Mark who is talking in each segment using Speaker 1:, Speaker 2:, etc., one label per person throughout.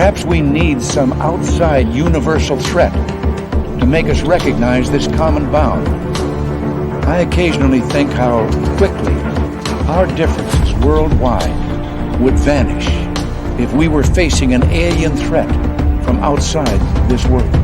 Speaker 1: Perhaps we need some outside universal threat to make us recognize this common bound. I occasionally think how quickly our differences worldwide would vanish if we were facing an alien threat from outside this world.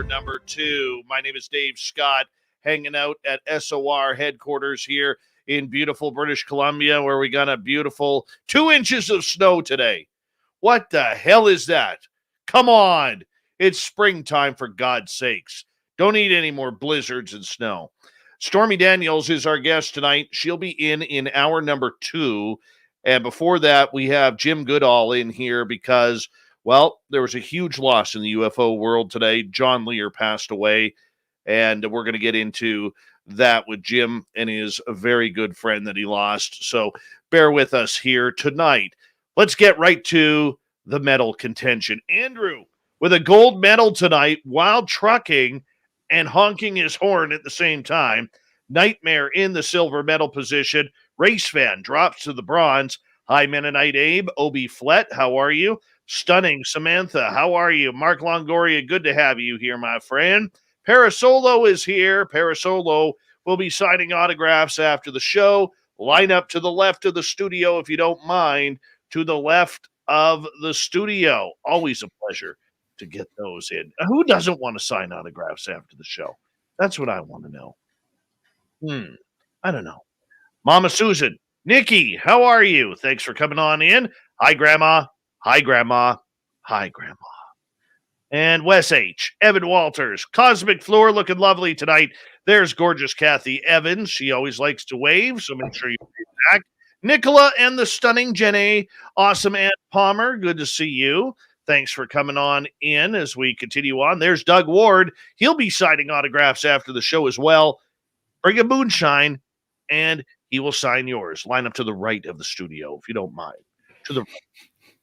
Speaker 2: Number 2. My name is Dave Scott, hanging out at SOR headquarters here in beautiful British Columbia, where we got a beautiful 2 inches of snow today. What the hell is that? Come on. It's springtime, for God's sakes. Don't need any more blizzards and snow. Stormy Daniels is our guest tonight. She'll be in hour number 2. And before that, we have Jim Goodall in here because, well, there was a huge loss in the UFO world today. John Lear passed away, and we're going to get into that with Jim and his very good friend that he lost. So bear with us here tonight. Let's get right to the medal contention. Andrew, with a gold medal tonight while trucking and honking his horn at the same time. Nightmare in the silver medal position. Race Fan drops to the bronze. Hi, Mennonite Abe. Obi Flett, how are you? Stunning Samantha, how are you? Mark Longoria, good to have you here, my friend. Parasolo is here. Parasolo will be signing autographs after the show. Line up to the left of the studio, if you don't mind, to the left of the studio. Always a pleasure to get those in. Who doesn't want to sign autographs after the show? That's what I want to know. I don't know. Mama Susan, Nikki, how are you? Thanks for coming on in. Hi, Grandma. Hi, Grandma. Hi, Grandma. And Wes H. Evan Walters. Cosmic Floor looking lovely tonight. There's gorgeous Kathy Evans. She always likes to wave, so make sure you wave back. Nicola and the stunning Jenny. Awesome Aunt Palmer. Good to see you. Thanks for coming on in as we continue on. There's Doug Ward. He'll be signing autographs after the show as well. Bring a moonshine, and he will sign yours. Line up to the right of the studio, if you don't mind. To the right.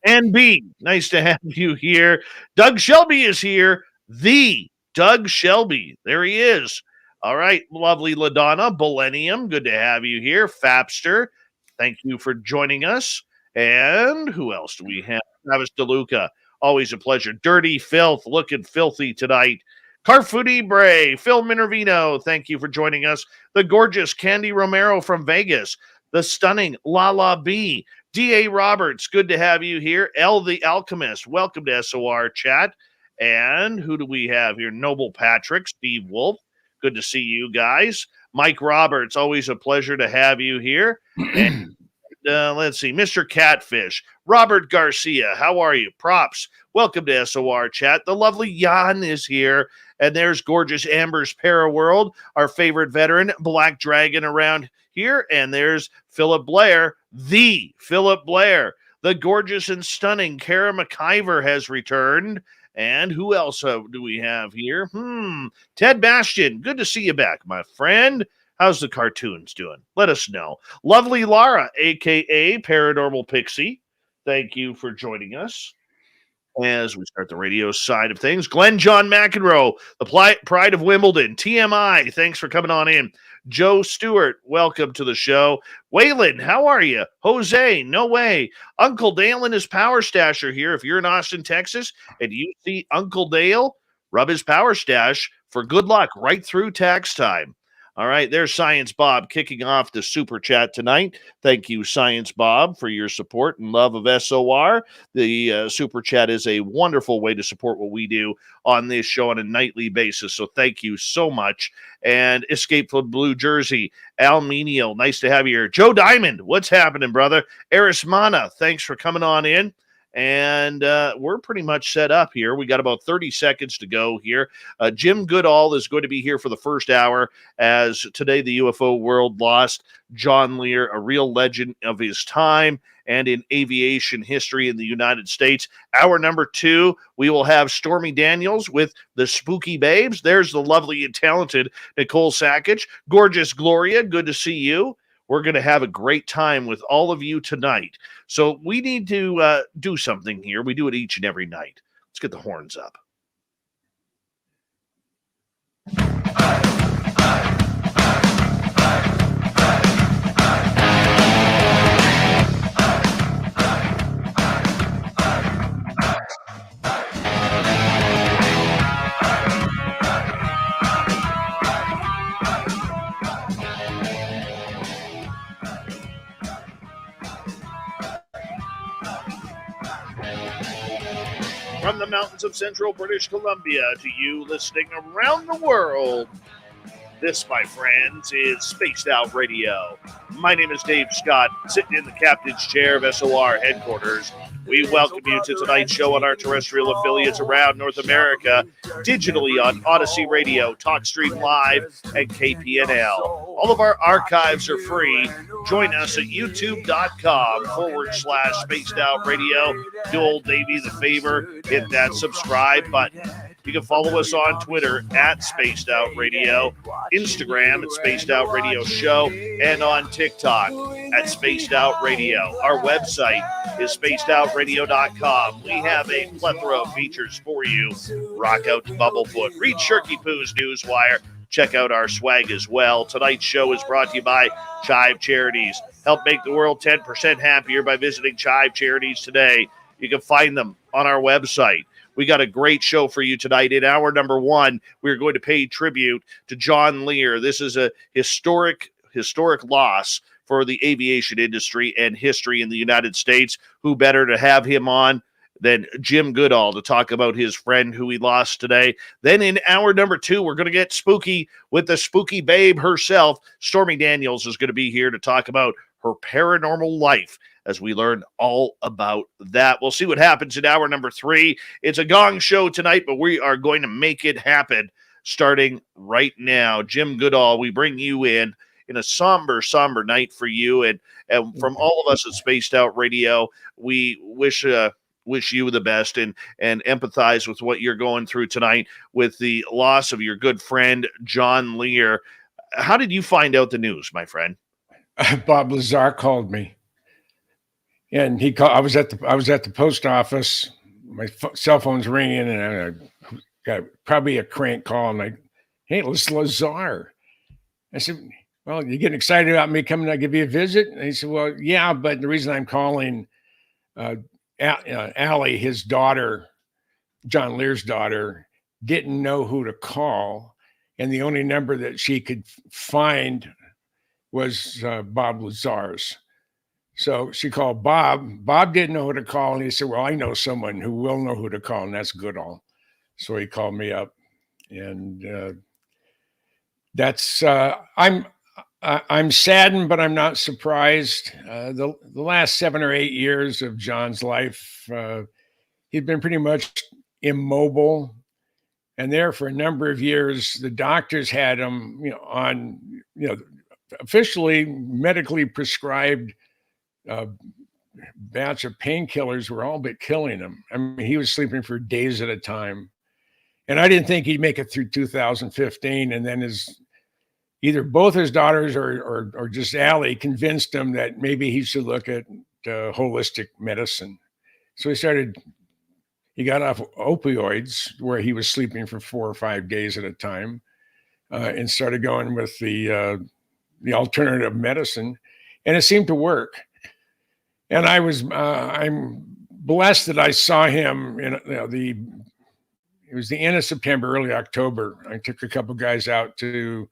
Speaker 2: And B, nice to have you here. Doug Shelby is here. The Doug Shelby. There he is. All right, lovely LaDonna. Millennium, good to have you here. Fapster, thank you for joining us. And who else do we have? Travis DeLuca, always a pleasure. Dirty Filth, looking filthy tonight. Carfudi Bray, Phil Minervino, thank you for joining us. The gorgeous Candy Romero from Vegas. The stunning Lala B. D.A. Roberts, good to have you here. L. the Alchemist, welcome to SOR Chat. And who do we have here? Noble Patrick, Steve Wolf, good to see you guys. Mike Roberts, always a pleasure to have you here. And let's see, Mr. Catfish, Robert Garcia, how are you? Props, welcome to SOR Chat. The lovely Jan is here. And there's gorgeous Amber's Paraworld, our favorite veteran, Black Dragon around here. And there's Philip Blair, the Philip Blair. The gorgeous and stunning Kara McIver has returned. And who else do we have here? Ted Bastian, good to see you back, my friend. How's the cartoons doing? Let us know. Lovely Lara, a.k.a. Paranormal Pixie, thank you for joining us. As we start the radio side of things, Glenn John McEnroe, the Pride of Wimbledon, TMI, thanks for coming on in. Joe Stewart, welcome to the show. Waylon, how are you? Jose, no way. Uncle Dale and his Power Stash are here. If you're in Austin, Texas, and you see Uncle Dale, rub his Power Stash for good luck right through tax time. All right, there's Science Bob kicking off the super chat tonight. Thank you, Science Bob, for your support and love of SOR. The super chat is a wonderful way to support what we do on this show on a nightly basis. So thank you so much. And Escape from Blue Jersey, Al Menial, nice to have you here. Joe Diamond, what's happening, brother? Eris Mana, thanks for coming on in. And we're pretty much set up here. We got about 30 seconds to go here. Jim Goodall is going to be here for the first hour, as today the UFO world lost John Lear, a real legend of his time and in aviation history in the United States. Hour number 2, we will have Stormy Daniels with the Spooky Babes. There's the lovely and talented Nicole Sackage. Gorgeous Gloria, good to see you. We're going to have a great time with all of you tonight. So we need to do something here. We do it each and every night. Let's get the horns up. From the mountains of central British Columbia to you listening around the world, this, my friends, is Spaced Out Radio. My name is Dave Scott, sitting in the captain's chair of SOR headquarters. We welcome you to tonight's show on our terrestrial affiliates around North America, digitally on Odyssey Radio, TalkStream Live, and KPNL. All of our archives are free. Join us at youtube.com/Spaced Out Radio. Do old Davey the favor, hit that subscribe button. You can follow us on Twitter at Spaced Out Radio, Instagram at Spaced Out Radio Show, and on TikTok at Spaced Out Radio. Our website is spacedoutradio.com. We have a plethora of features for you. Rock out to Bubblefoot. Read Shirky Poo's Newswire. Check out our swag as well. Tonight's show is brought to you by Chive Charities. Help make the world 10% happier by visiting Chive Charities today. You can find them on our website. We got a great show for you tonight. In hour number 1, we're going to pay tribute to John Lear. This is a historic loss for the aviation industry and history in the United States. Who better to have him on than Jim Goodall to talk about his friend who he lost today. Then in hour number 2, we're going to get spooky with the spooky babe herself. Stormy Daniels is going to be here to talk about her paranormal life as we learn all about that. We'll see what happens in hour number 3. It's a gong show tonight, but we are going to make it happen starting right now. Jim Goodall, we bring you in a somber night for you. And from all of us at Spaced Out Radio, we wish you the best and empathize with what you're going through tonight with the loss of your good friend, John Lear. How did you find out the news, my friend?
Speaker 3: Bob Lazar called me. And he called. I was at the post office. My cell phone's ringing, and I got probably a crank call. And hey, it's Lazar. I said, well, you getting excited about me coming to give you a visit? And he said, well, yeah, but the reason I'm calling, Allie, his daughter, John Lear's daughter, didn't know who to call, and the only number that she could find was Bob Lazar's. So she called Bob. Bob didn't know who to call, and he said, well, I know someone who will know who to call, and that's Goodall. So he called me up, and that's I'm saddened, but I'm not surprised. The last 7 or 8 years of John's life, he'd been pretty much immobile, and there for a number of years, the doctors had him, on, officially medically prescribed batch of painkillers were all but killing him. I mean, he was sleeping for days at a time. And I didn't think he'd make it through 2015. And then either both his daughters or just Allie convinced him that maybe he should look at holistic medicine. So he got off opioids where he was sleeping for 4 or 5 days at a time, and started going with the alternative medicine. And it seemed to work. And I'm blessed that I saw him in it was the end of September, early October. I took a couple guys out to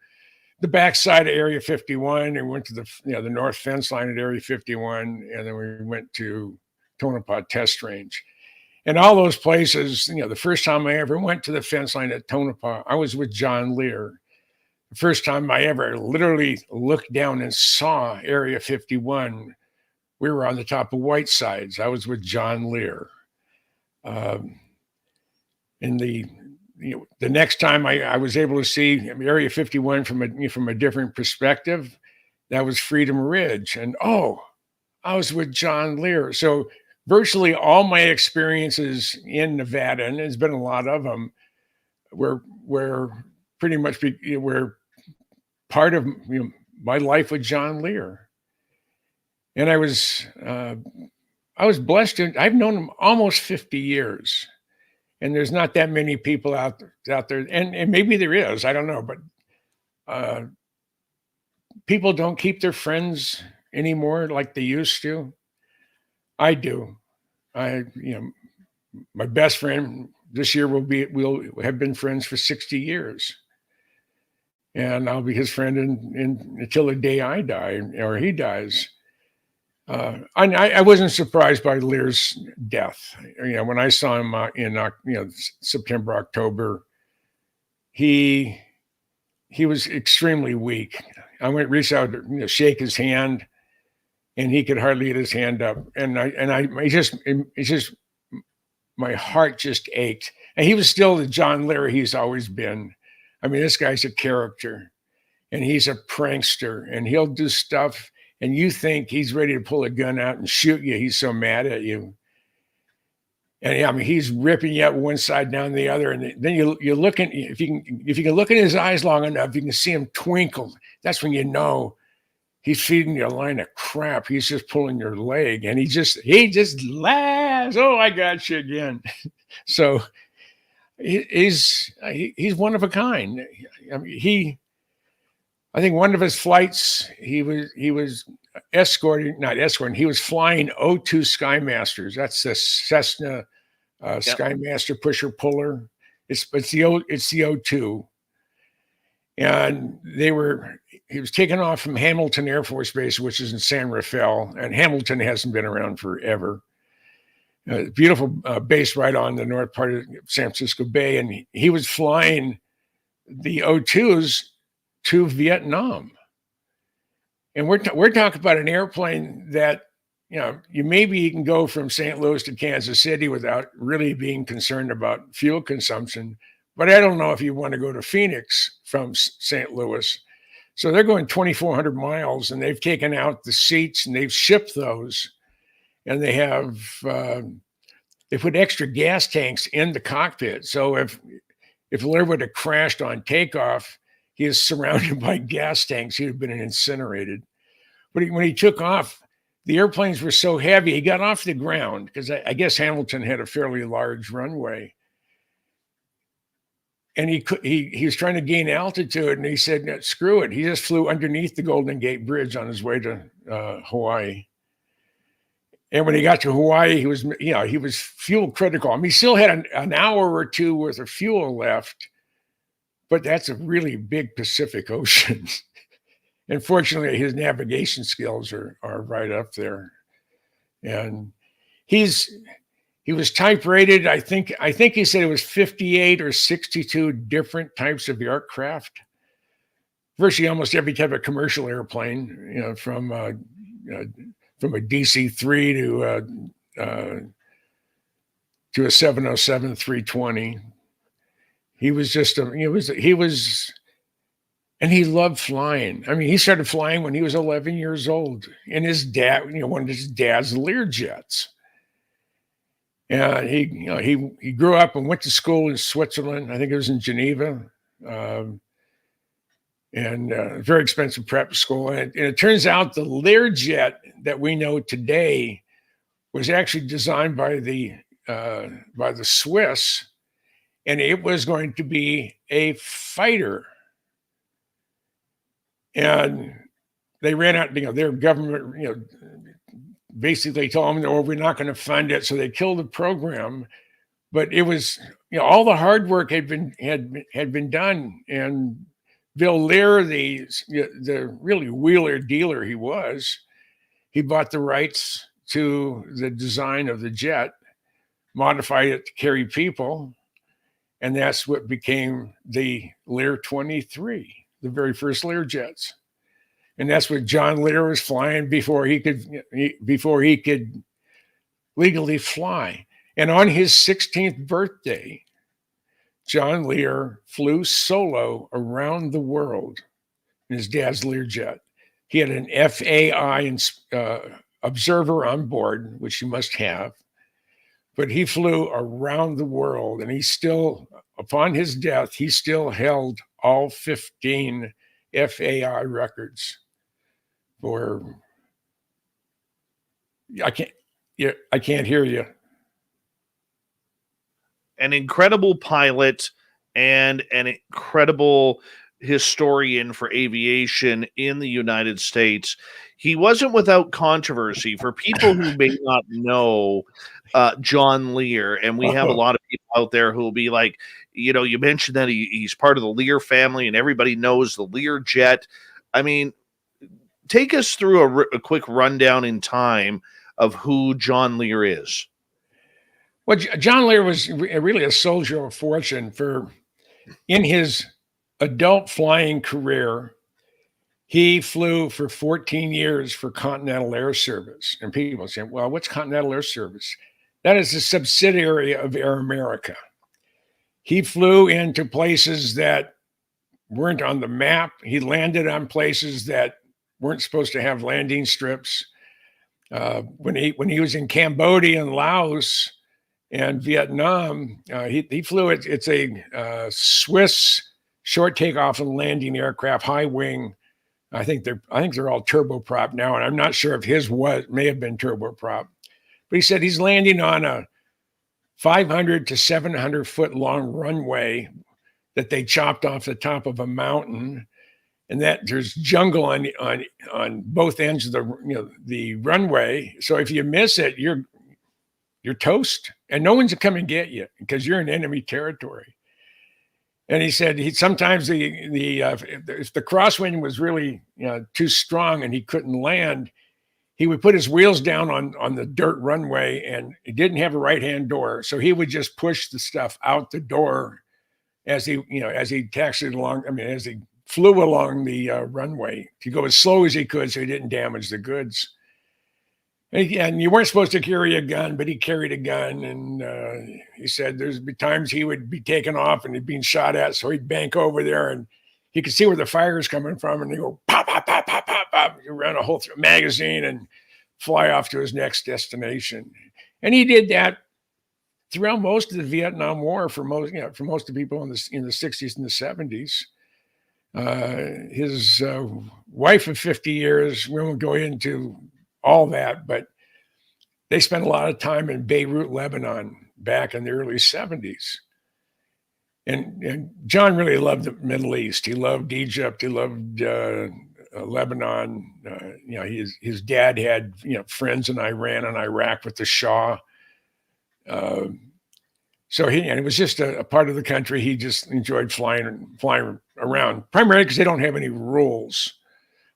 Speaker 3: the backside of Area 51, and went to the north fence line at Area 51, and then we went to Tonopah Test Range. And all those places, the first time I ever went to the fence line at Tonopah, I was with John Lear. The first time I ever literally looked down and saw Area 51, we were on the top of Whitesides. I was with John Lear. And the next time I was able to see Area 51 from a different perspective, that was Freedom Ridge. And I was with John Lear. So virtually all my experiences in Nevada, and there's been a lot of them, were pretty much were part of my life with John Lear. And I was blessed. I've known him almost 50 years. And there's not that many people out there, and maybe there is, I don't know, but people don't keep their friends anymore like they used to. I do. My best friend this year we'll have been friends for 60 years, and I'll be his friend until the day I die or he dies. I wasn't surprised by Lear's death. When I saw him in September, October, he was extremely weak. I went reach out to shake his hand, and he could hardly get his hand up. And my heart just ached. And he was still the John Lear he's always been. I mean, this guy's a character, and he's a prankster, and he'll do stuff. And you think he's ready to pull a gun out and shoot you. He's so mad at you. And he's ripping you up one side down the other. And then you're looking, if you can look in his eyes long enough, you can see him twinkle. That's when you know he's feeding you a line of crap. He's just pulling your leg, and he just laughs. Oh, I got you again. So he's one of a kind. I think one of his flights, he was escorting, not escorting, he was flying O2 Skymasters. That's the Cessna Skymaster pusher puller. It's the O2. And he was taken off from Hamilton Air Force Base, which is in San Rafael, and Hamilton hasn't been around forever. Beautiful base right on the north part of San Francisco Bay, and he was flying the O2s to Vietnam. And we're talking about an airplane that, you can go from St. Louis to Kansas City without really being concerned about fuel consumption. But I don't know if you want to go to Phoenix from St. Louis. So they're going 2,400 miles, and they've taken out the seats and they've shipped those. And they have, they put extra gas tanks in the cockpit. So if Lear would have crashed on takeoff, he is surrounded by gas tanks. He'd have been incinerated. But when he took off, the airplanes were so heavy, he got off the ground because I guess Hamilton had a fairly large runway. And he was trying to gain altitude, and he said, no, screw it. He just flew underneath the Golden Gate Bridge on his way to Hawaii. And when he got to Hawaii, he was fuel critical. I mean, he still had an hour or two worth of fuel left. But that's a really big Pacific Ocean. And fortunately, his navigation skills are right up there. And he was type rated. I think he said it was 58 or 62 different types of aircraft. Virtually almost every type of commercial airplane, from a DC-3 to a 707-320. He was and he loved flying. I mean, he started flying when he was 11 years old, and his dad, one of his dad's Lear jets. And he grew up and went to school in Switzerland. I think it was in Geneva, and very expensive prep school. And it turns out the Lear jet that we know today was actually designed by the Swiss. And it was going to be a fighter. And they ran out, their government, basically told them, no, we're not going to fund it. So they killed the program. But it was, all the hard work had been done. And Bill Lear, the really wheeler dealer he was, he bought the rights to the design of the jet, modified it to carry people, and that's what became the Lear 23, the very first Lear jets. And that's what John Lear was flying before he could legally fly. And on his 16th birthday, John Lear flew solo around the world in his dad's Learjet. He had an FAI observer on board, which you must have, but he flew around the world, and he still, upon his death, he still held all 15 FAI records for, I can't hear you.
Speaker 2: An incredible pilot and an incredible historian for aviation in the United States. He wasn't without controversy. For people who may not know John Lear, and we have a lot of people out there who will be like, you know, you mentioned that he's part of the Lear family and everybody knows the Lear jet. I mean, take us through a quick rundown in time of who John Lear is.
Speaker 3: Well, John Lear was really a soldier of fortune. In his adult flying career, he flew for 14 years for Continental Air Service. And people say, well, what's Continental Air Service? That is a subsidiary of Air America. He flew into places that weren't on the map. He landed on places that weren't supposed to have landing strips. When he was in Cambodia and Laos and Vietnam, he flew it. It's a Swiss short takeoff and landing aircraft, high wing. I think they're all turboprop now, and I'm not sure if his may have been turboprop. But he said he's landing on a 500 to 700 foot long runway that they chopped off the top of a mountain, and that there's jungle on both ends of the runway. So if you miss it, you're toast, and no one's coming to get you because you're in enemy territory. And he said sometimes if the crosswind was really too strong and he couldn't land, he would put his wheels down on the dirt runway, and he didn't have a right-hand door, so he would just push the stuff out the door as he taxied along. I mean, as he flew along the runway to go as slow as he could so he didn't damage the goods. And you weren't supposed to carry a gun, but he carried a gun. And he said there's be times he would be taken off and he'd been shot at. So he'd bank over there and he could see where the fire is coming from. And he'd go pop, pop, pop, pop, pop, pop, around a whole magazine and fly off to his next destination. And he did that throughout most of the Vietnam War for most of the people in the 60s and the 70s. His wife of 50 years, we won't go into all that, but they spent a lot of time in Beirut, Lebanon, back in the early 70s. And John really loved the Middle East. He loved Egypt. He loved Lebanon. His dad had friends in Iran and Iraq with the Shah. So it was just a part of the country he just enjoyed flying around, primarily because they don't have any rules.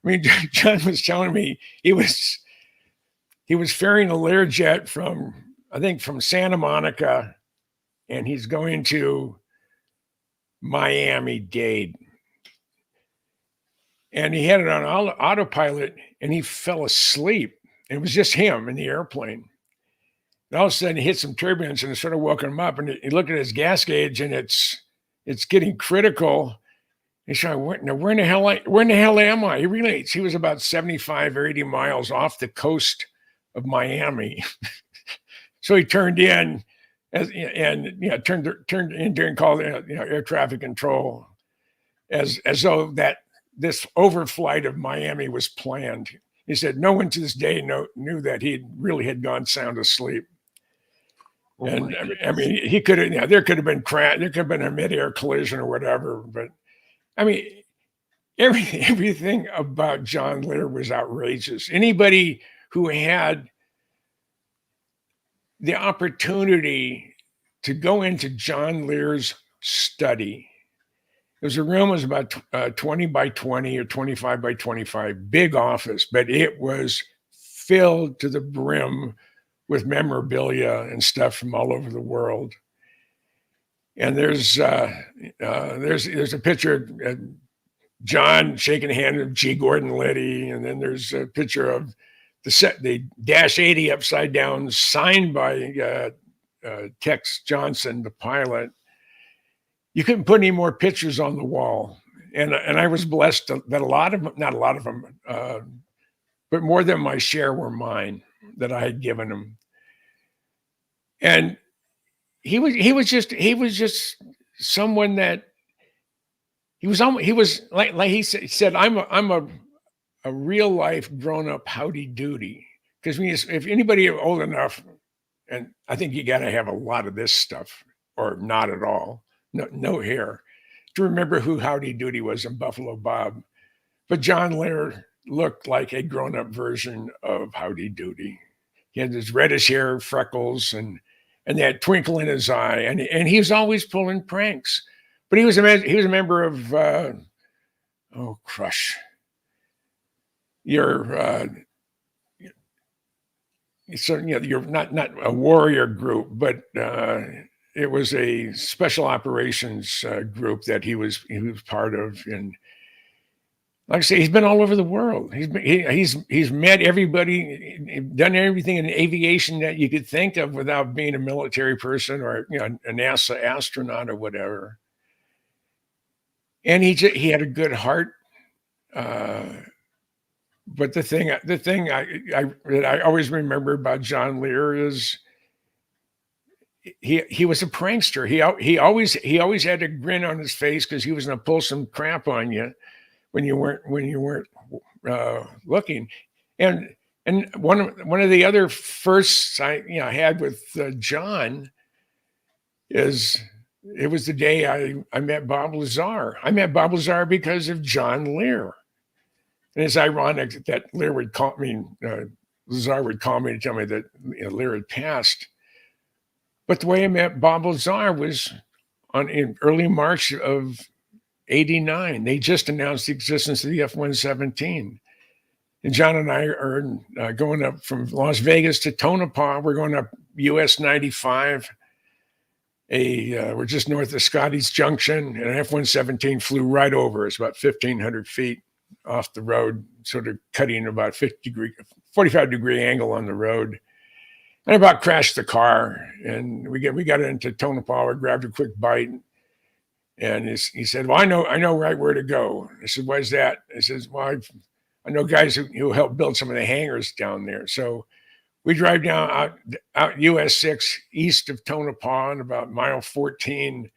Speaker 3: I mean, John was telling me he was ferrying a Learjet from Santa Monica, and he's going to Miami-Dade. And he had it on autopilot, and he fell asleep. And it was just him in the airplane. And all of a sudden, he hit some turbulence, and it sort of woke him up. And he looked at his gas gauge, and it's getting critical. He said, where in the hell am I? He realized he was about 75 or 80 miles off the coast of Miami. So he turned in turned in and called air traffic control as though that this overflight of Miami was planned. He said no one to this day knew that he really had gone sound asleep. Oh, and I mean, he could have, there could have been a mid-air collision or whatever, but I mean, everything about John Lear was outrageous. Anybody who had the opportunity to go into John Lear's study It was a room, was about 20 by 20 or 25 by 25, big office, but it was filled to the brim with memorabilia and stuff from all over the world. And there's a picture of John shaking hands with G. Gordon Liddy, and then there's a picture of the Dash 80 upside down, signed by Tex Johnson, the pilot. You couldn't put any more pictures on the wall, and I was blessed that not a lot of them, but more than my share were mine that I had given him. And he was just someone that he was like he said, I'm a real life grown up howdy doody. Because if anybody old enough, and I think you got to have a lot of this stuff or not at all, no hair, to remember who Howdy Doody was in Buffalo Bob. But John Lear looked like a grown up version of Howdy Doody. He had this reddish hair, freckles, and that twinkle in his eye, and he was always pulling pranks. But he was a member of Crush. You're not a warrior group, but it was a special operations group that he was part of. And like I say, he's been all over the world. He's met everybody, done everything in aviation that you could think of without being a military person or a NASA astronaut or whatever. And he had a good heart. But the thing I always remember about John Lear is he was a prankster. He always had a grin on his face because he was going to pull some crap on you when you weren't looking. And one of the other firsts I had with John is it was the day I met Bob Lazar. I met Bob Lazar because of John Lear. And it's ironic that Lear would call me, Lazar would call me to tell me that Lear had passed. But the way I met Bob Lazar was in early March of '89. They just announced the existence of the F-117. And John and I are going up from Las Vegas to Tonopah. We're going up US 95. We're just north of Scotty's Junction, and an F-117 flew right over us, about 1,500 feet off the road, sort of cutting about 45-degree angle on the road. And I about crashed the car, and we got into Tonopah. We grabbed a quick bite, and he said, "Well, I know right where to go." I said, "Why is that?" He says, "Well, I know guys who help build some of the hangars down there." So we drive down out US 6 east of Tonopah, and about mile 14,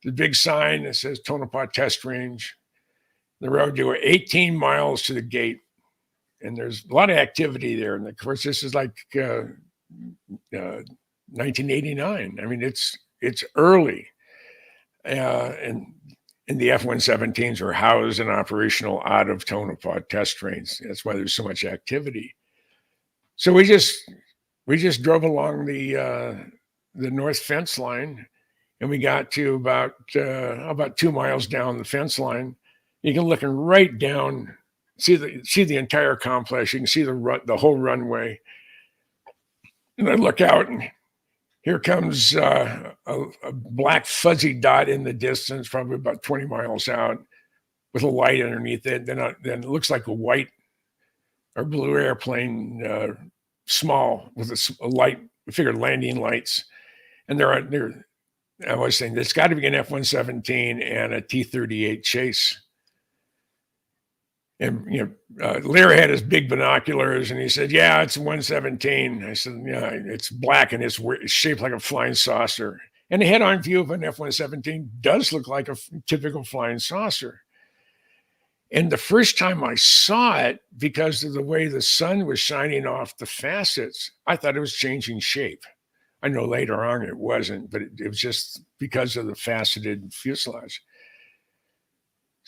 Speaker 3: the big sign that says Tonopah Test Range. The road, you were 18 miles to the gate, and there's a lot of activity there. And of course, this is like 1989. I mean, it's early, and the F-117s are housed and operational out of Tonopah Test Range. That's why there's so much activity. So we just drove along the north fence line, and we got to about 2 miles down the fence line. You can look right down, see the entire complex. You can see the whole runway. And I look out, and here comes a black fuzzy dot in the distance, probably about 20 miles out, with a light underneath it. Then it looks like a white or blue airplane, small, with a light. We figured landing lights, and I was saying there's got to be an F-117 and a T-38 chase. And Lear had his big binoculars, and he said, "Yeah, it's a 117." I said, "Yeah, it's black and it's shaped like a flying saucer." And the head-on view of an F-117 does look like a typical flying saucer. And the first time I saw it, because of the way the sun was shining off the facets, I thought it was changing shape. I know later on it wasn't, but it was just because of the faceted fuselage.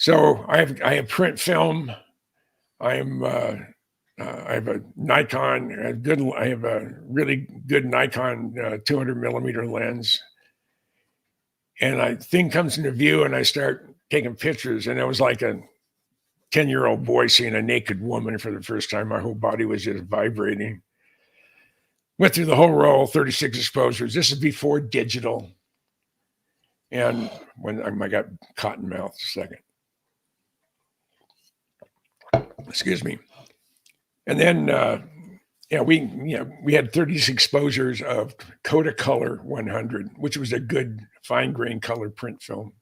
Speaker 3: So I have print film. I have a Nikon. I have a really good Nikon 200 millimeter lens. And thing comes into view, and I start taking pictures, and it was like a 10-year-old boy seeing a naked woman for the first time. My whole body was just vibrating. Went through the whole roll, 36 exposures. This is before digital. And when I got cotton mouth, a second. Excuse me. And then, we had 36 exposures of Kodacolor 100, which was a good fine grain color print film.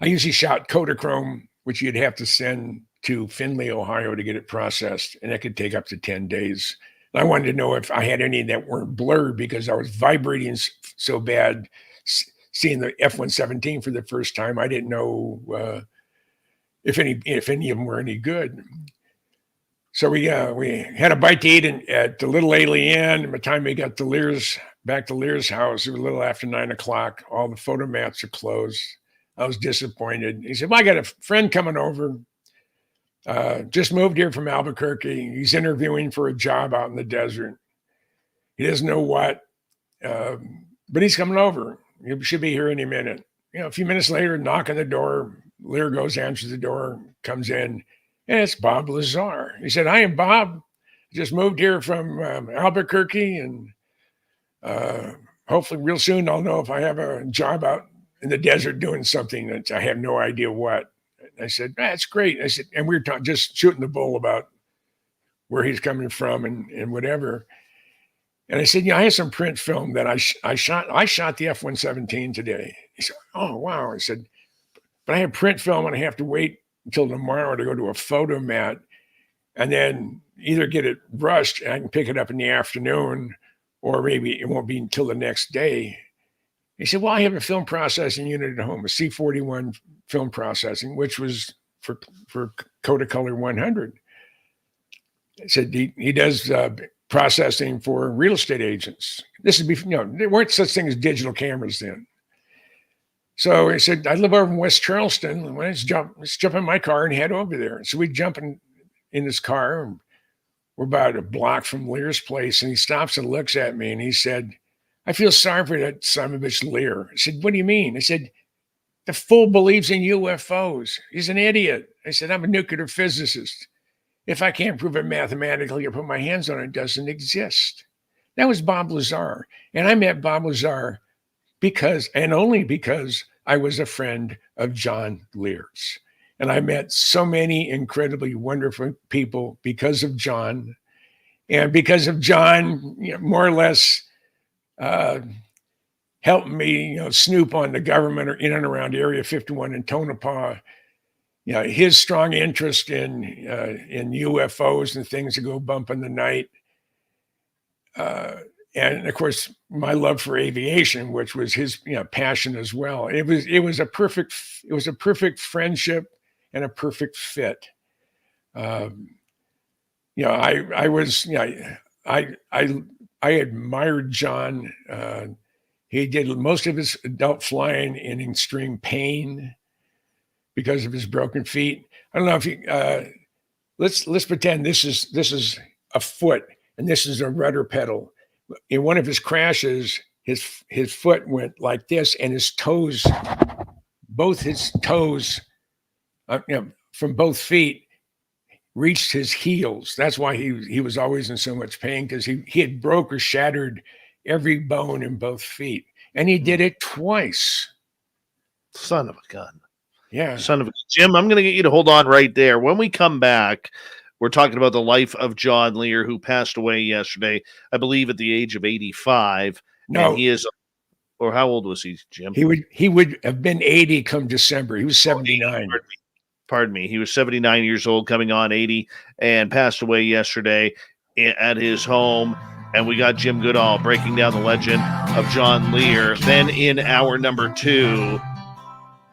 Speaker 3: I usually shot Kodachrome, which you'd have to send to Findlay, Ohio to get it processed, and that could take up to 10 days. And I wanted to know if I had any that weren't blurred because I was vibrating so bad seeing the F-117 for the first time. I didn't know if any of them were any good. So we had a bite to eat at the Little Alien. By the time we got back to Lear's house, it was a little after 9 o'clock. All the photomats are closed. I was disappointed. He said, well, I got a friend coming over. Just moved here from Albuquerque. He's interviewing for a job out in the desert. He doesn't know what, but he's coming over. He should be here any minute. A few minutes later, knock on the door. Lear goes, answers the door, comes in, and it's Bob Lazar. He said, I am Bob. Just moved here from Albuquerque, and hopefully real soon I'll know if I have a job out in the desert doing something that I have no idea what. I said, that's great. I said, and we were just shooting the bull about where he's coming from and whatever. And I said, I have some print film that I shot the F-117 today. He said, oh, wow. I said, but I have print film and I have to wait until tomorrow to go to a photomat and then either get it brushed and I can pick it up in the afternoon, or maybe it won't be until the next day. He said, well, I have a film processing unit at home, a C41 film processing, which was for Kodacolor 100. I said, he does processing for real estate agents. This is before, there weren't such things as digital cameras then. So he said, I live over in West Charleston. Let's jump in my car and head over there. So we jump in this car. And we're about a block from Lear's place. And he stops and looks at me and he said, I feel sorry for that son of a bitch Lear. I said, what do you mean? I said, the fool believes in UFOs. He's an idiot. I said, I'm a nuclear physicist. If I can't prove it mathematically or put my hands on it, it doesn't exist. That was Bob Lazar. And I met Bob Lazar because, and only because, I was a friend of John Lear's. And I met so many incredibly wonderful people because of John. And because of John, more or less helped me, snoop on the government or in and around Area 51 in Tonopah. His strong interest in UFOs and things that go bump in the night. And of course, my love for aviation, which was his passion as well. It was a perfect friendship and a perfect fit. I admired John. He did most of his adult flying in extreme pain because of his broken feet. I don't know if you let's pretend this is a foot and this is a rudder pedal. In one of his crashes, his foot went like this, and his toes, both his toes, from both feet, reached his heels. That's why he was always in so much pain, because he had broke or shattered every bone in both feet, and he did it twice.
Speaker 2: Son of a gun.
Speaker 3: Yeah.
Speaker 2: Son of a Jim, I'm going to get you to hold on right there. When we come back, we're talking about the life of John Lear, who passed away yesterday, I believe at the age of 85.
Speaker 3: No.
Speaker 2: And he is, or how old was he, Jim?
Speaker 3: He would have been 80 come December. He was 79.
Speaker 2: Pardon me. He was 79 years old, coming on 80, and passed away yesterday at his home. And we got Jim Goodall breaking down the legend of John Lear. Then in hour number 2,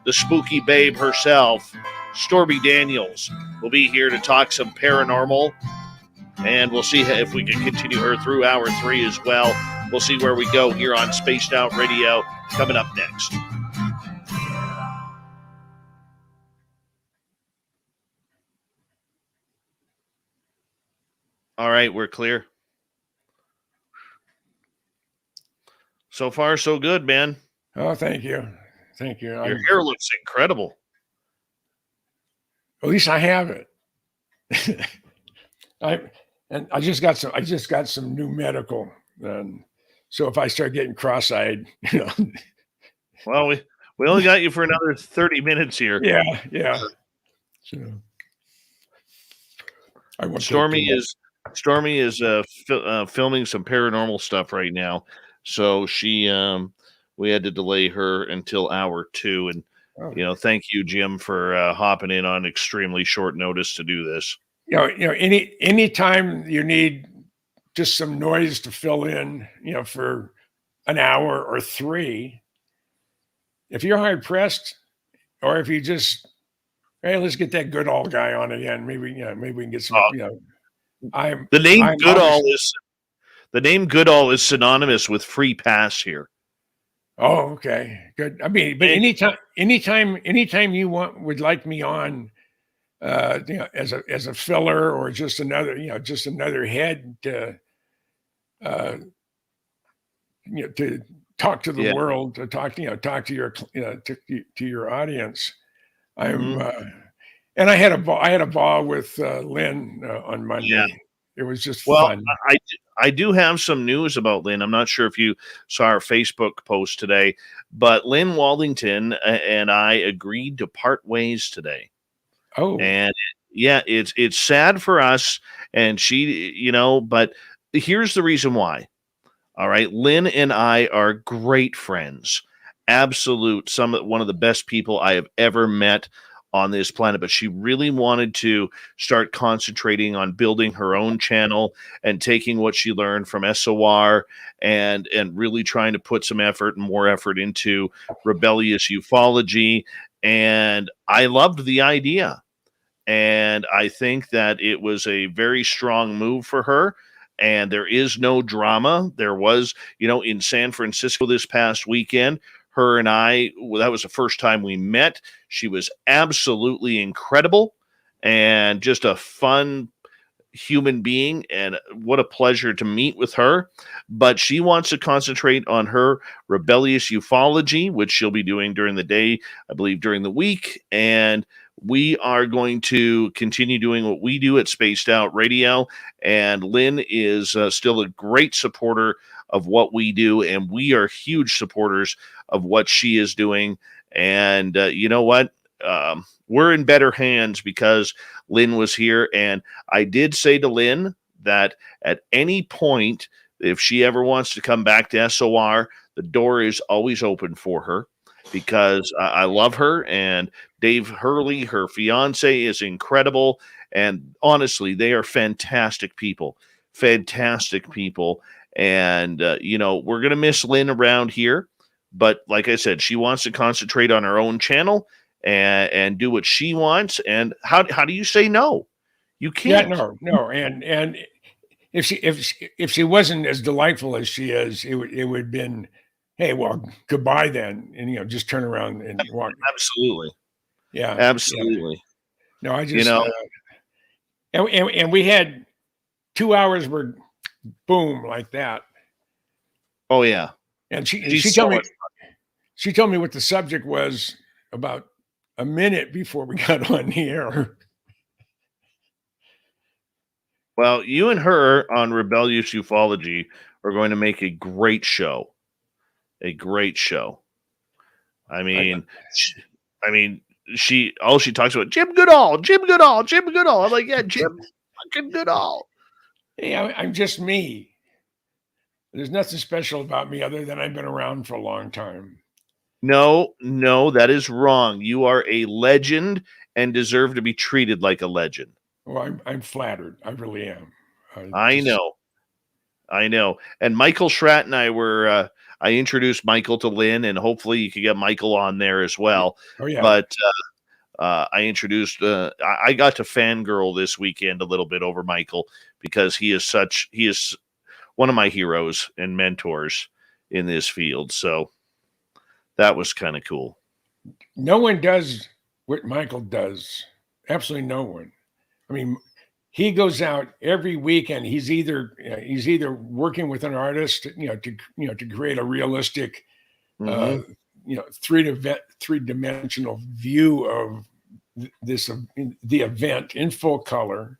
Speaker 2: the spooky babe herself, Stormy Daniels, will be here to talk some paranormal, and we'll see if we can continue her through hour 3 as well. We'll see where we go here on Spaced Out Radio, coming up next. All right, we're clear. So far, so good, man.
Speaker 3: Oh, thank you. Thank you.
Speaker 2: Your hair looks incredible.
Speaker 3: At least I have it. I just got some new medical. So if I start getting cross-eyed,
Speaker 2: Well, we only got you for another 30 minutes here.
Speaker 3: yeah. So I won't take too much.
Speaker 2: Stormy is filming some paranormal stuff right now, so we had to delay her until hour 2, and thank you, Jim, for hopping in on extremely short notice to do this.
Speaker 3: Any time you need just some noise to fill in, for an hour or 3, if you're hard pressed, or if you just, hey, let's get that Goodall guy on again. Maybe we can get some.
Speaker 2: The name Goodall is synonymous with free pass here.
Speaker 3: Oh, okay, good. I mean, but anytime you would like me on, as a filler, or just another head to, to talk to the world, to talk to your, to your audience. And I had a ball with Lynn on Monday.
Speaker 2: Yeah.
Speaker 3: It was just fun.
Speaker 2: I do have some news about Lynn. I'm not sure if you saw our Facebook post today, but Lynn Waldington and I agreed to part ways today.
Speaker 3: Oh,
Speaker 2: and it's sad for us. And she, but here's the reason why. All right. Lynn and I are great friends. One of the best people I have ever met on this planet, but she really wanted to start concentrating on building her own channel and taking what she learned from SOR and really trying to put some more effort into rebellious ufology. And I loved the idea. And I think that it was a very strong move for her. And there is no drama. There was, in San Francisco this past weekend, her and I, that was the first time we met. She was absolutely incredible and just a fun human being. And what a pleasure to meet with her. But she wants to concentrate on her rebellious ufology, which she'll be doing during the day, I believe during the week. And we are going to continue doing what we do at Spaced Out Radio. And Lynn is still a great supporter of what we do. And we are huge supporters of what she is doing. And you know what? We're in better hands because Lynn was here. And I did say to Lynn that at any point, if she ever wants to come back to SOR, the door is always open for her because I love her. And Dave Hurley, her fiance, is incredible. And honestly, they are fantastic people. And, we're going to miss Lynn around here. But like I said, she wants to concentrate on her own channel and do what she wants. And how do you say no? You can't.
Speaker 3: Yeah, no. And if she wasn't as delightful as she is, it would have been, hey, well, goodbye then. And, just turn around and walk.
Speaker 2: Absolutely.
Speaker 3: Yeah.
Speaker 2: Absolutely.
Speaker 3: Yeah. No, I just, and we had 2 hours were boom like that.
Speaker 2: Oh yeah.
Speaker 3: And she told me what the subject was about a minute before we got on the air.
Speaker 2: Well, you and her on Rebellious Ufology are going to make a great show. A great show. I mean, all she talks about, Jim Goodall. I'm like, yeah, Jim fucking Goodall.
Speaker 3: Hey, I'm just me. There's nothing special about me other than I've been around for a long time.
Speaker 2: No, that is wrong. You are a legend and deserve to be treated like a legend.
Speaker 3: Well, I'm flattered. I really am.
Speaker 2: I know. And Michael Schratt and I were, I introduced Michael to Lynn, and hopefully you could get Michael on there as well.
Speaker 3: Oh, yeah.
Speaker 2: But I introduced, I got to fangirl this weekend a little bit over Michael because he is one of my heroes and mentors in this field. So that was kind of cool.
Speaker 3: No one does what Michael does. Absolutely no one. I mean, he goes out every weekend. He's either working with an artist, to create a realistic, three-dimensional view of the event in full color.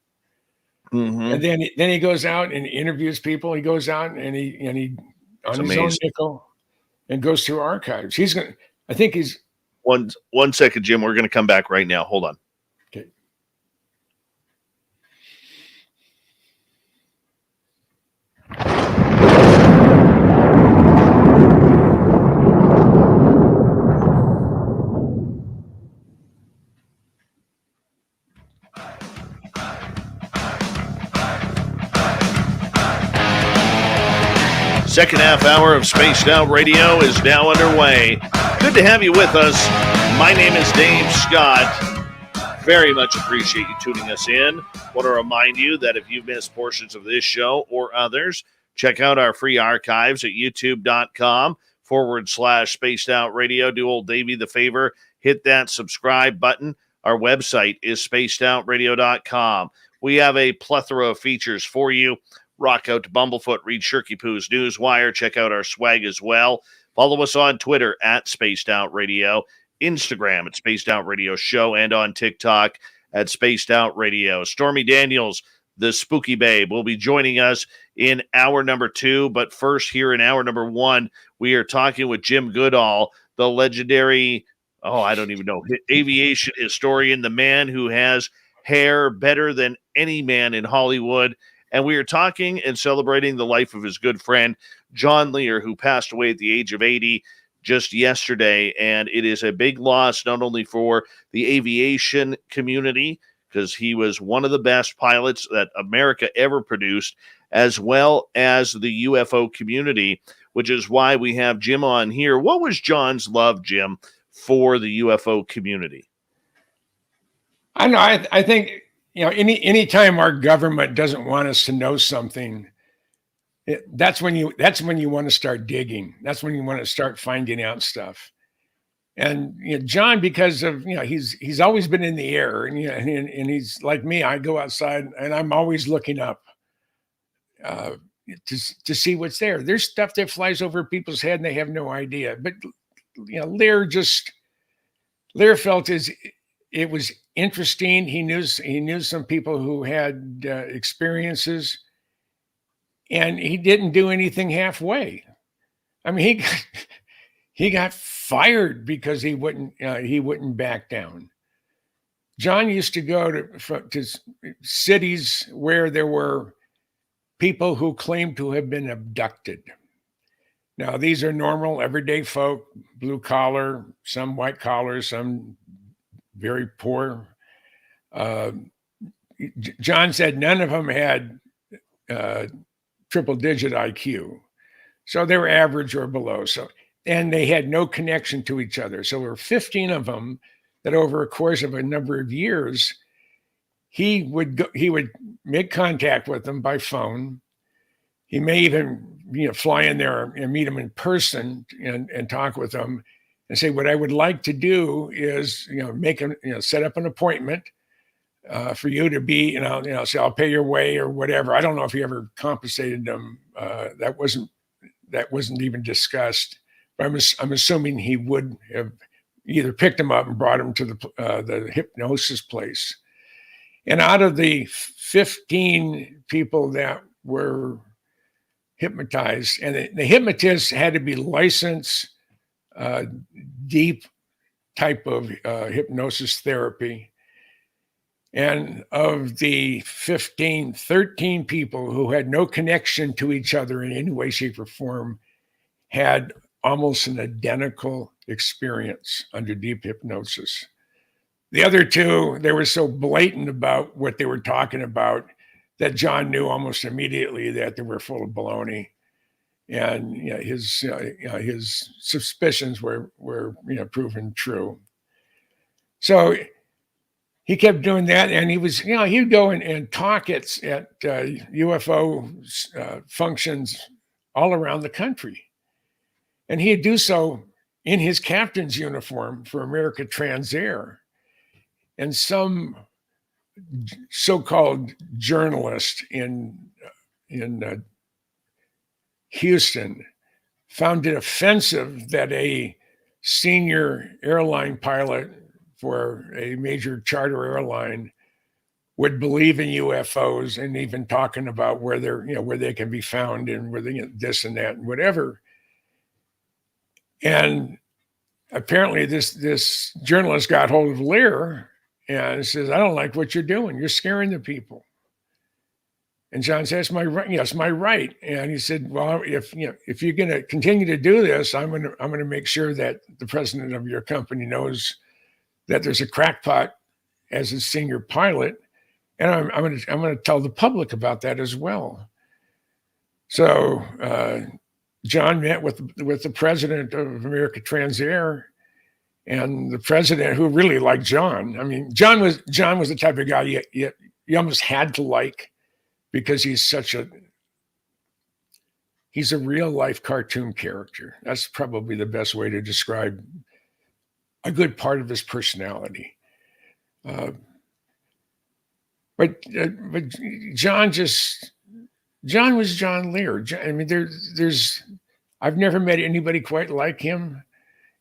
Speaker 2: Mhm.
Speaker 3: And then he goes out and interviews people. He goes out and he on his own nickel and goes through archives. I think he's
Speaker 2: one second, Jim. We're gonna come back right now. Hold on.
Speaker 3: okay.
Speaker 2: Second half hour of Spaced Out Radio is now underway. Good to have you with us. My name is Dave Scott. Very much appreciate you tuning us in. Want to remind you that if you've missed portions of this show or others, check out our free archives at youtube.com/Spaced Out Radio. Do old Davey the favor, hit that subscribe button. Our website is spacedoutradio.com. We have a plethora of features for you. Rock out to Bumblefoot, read Shirky Poo's Newswire, check out our swag as well. Follow us on Twitter at Spaced Out Radio, Instagram at Spaced Out Radio Show, and on TikTok at Spaced Out Radio. Stormy Daniels, the Spooky Babe, will be joining us in hour number 2. But first, here in hour number 1, we are talking with Jim Goodall, the legendary, I don't even know, aviation historian, the man who has hair better than any man in Hollywood. And we are talking and celebrating the life of his good friend, John Lear, who passed away at the age of 80 just yesterday. And it is a big loss, not only for the aviation community, because he was one of the best pilots that America ever produced, as well as the UFO community, which is why we have Jim on here. What was John's love, Jim, for the UFO community?
Speaker 3: I know. I think, any time our government doesn't want us to know something, that's when you want to start digging. That's when you want to start finding out stuff. And John, because of he's always been in the air, and he's like me. I go outside and I'm always looking up to see what's there. There's stuff that flies over people's head and they have no idea. But Lear felt it was interesting. He knew some people who had experiences, and he didn't do anything halfway. I mean, he got fired because he wouldn't back down. John used to go to cities where there were people who claimed to have been abducted. Now, these are normal, everyday folk, blue collar, some white collar, some very poor. John said none of them had triple-digit IQ, so they were average or below. And they had no connection to each other. So there were 15 of them that, over a course of a number of years, he would make contact with them by phone. He may even fly in there and meet them in person and talk with them and say, what I would like to do is set up an appointment for you to be say I'll pay your way or whatever. I don't know if he ever compensated them. That wasn't even discussed. But I'm assuming he would have either picked them up and brought them to the hypnosis place. And out of the 15 people that were hypnotized, and the hypnotists had to be licensed, deep type of hypnosis therapy. And of the 13 people who had no connection to each other in any way, shape, or form had almost an identical experience under deep hypnosis. The other 2, they were so blatant about what they were talking about that John knew almost immediately that they were full of baloney, and his suspicions were proven true. So he kept doing that, and he'd go and talk at UFO functions all around the country. And he'd do so in his captain's uniform for America Transair. And some so-called journalist in Houston found it offensive that a senior airline pilot for a major charter airline would believe in UFOs and even talking about where they're, where they can be found and where they, this and that and whatever. And apparently this journalist got hold of Lear and says, I don't like what you're doing. You're scaring the people. And John said, "It's my right. Yes, my right." And he said, "Well, if you're going to continue to do this, I'm going to make sure that the president of your company knows that there's a crackpot as a senior pilot, and I'm going to tell the public about that as well." So John met with the president of America Transair, and the president, who really liked John. I mean, John was the type of guy you almost had to like, because he's a real life cartoon character. That's probably the best way to describe a good part of his personality. But John was John Lear. I mean, I've never met anybody quite like him.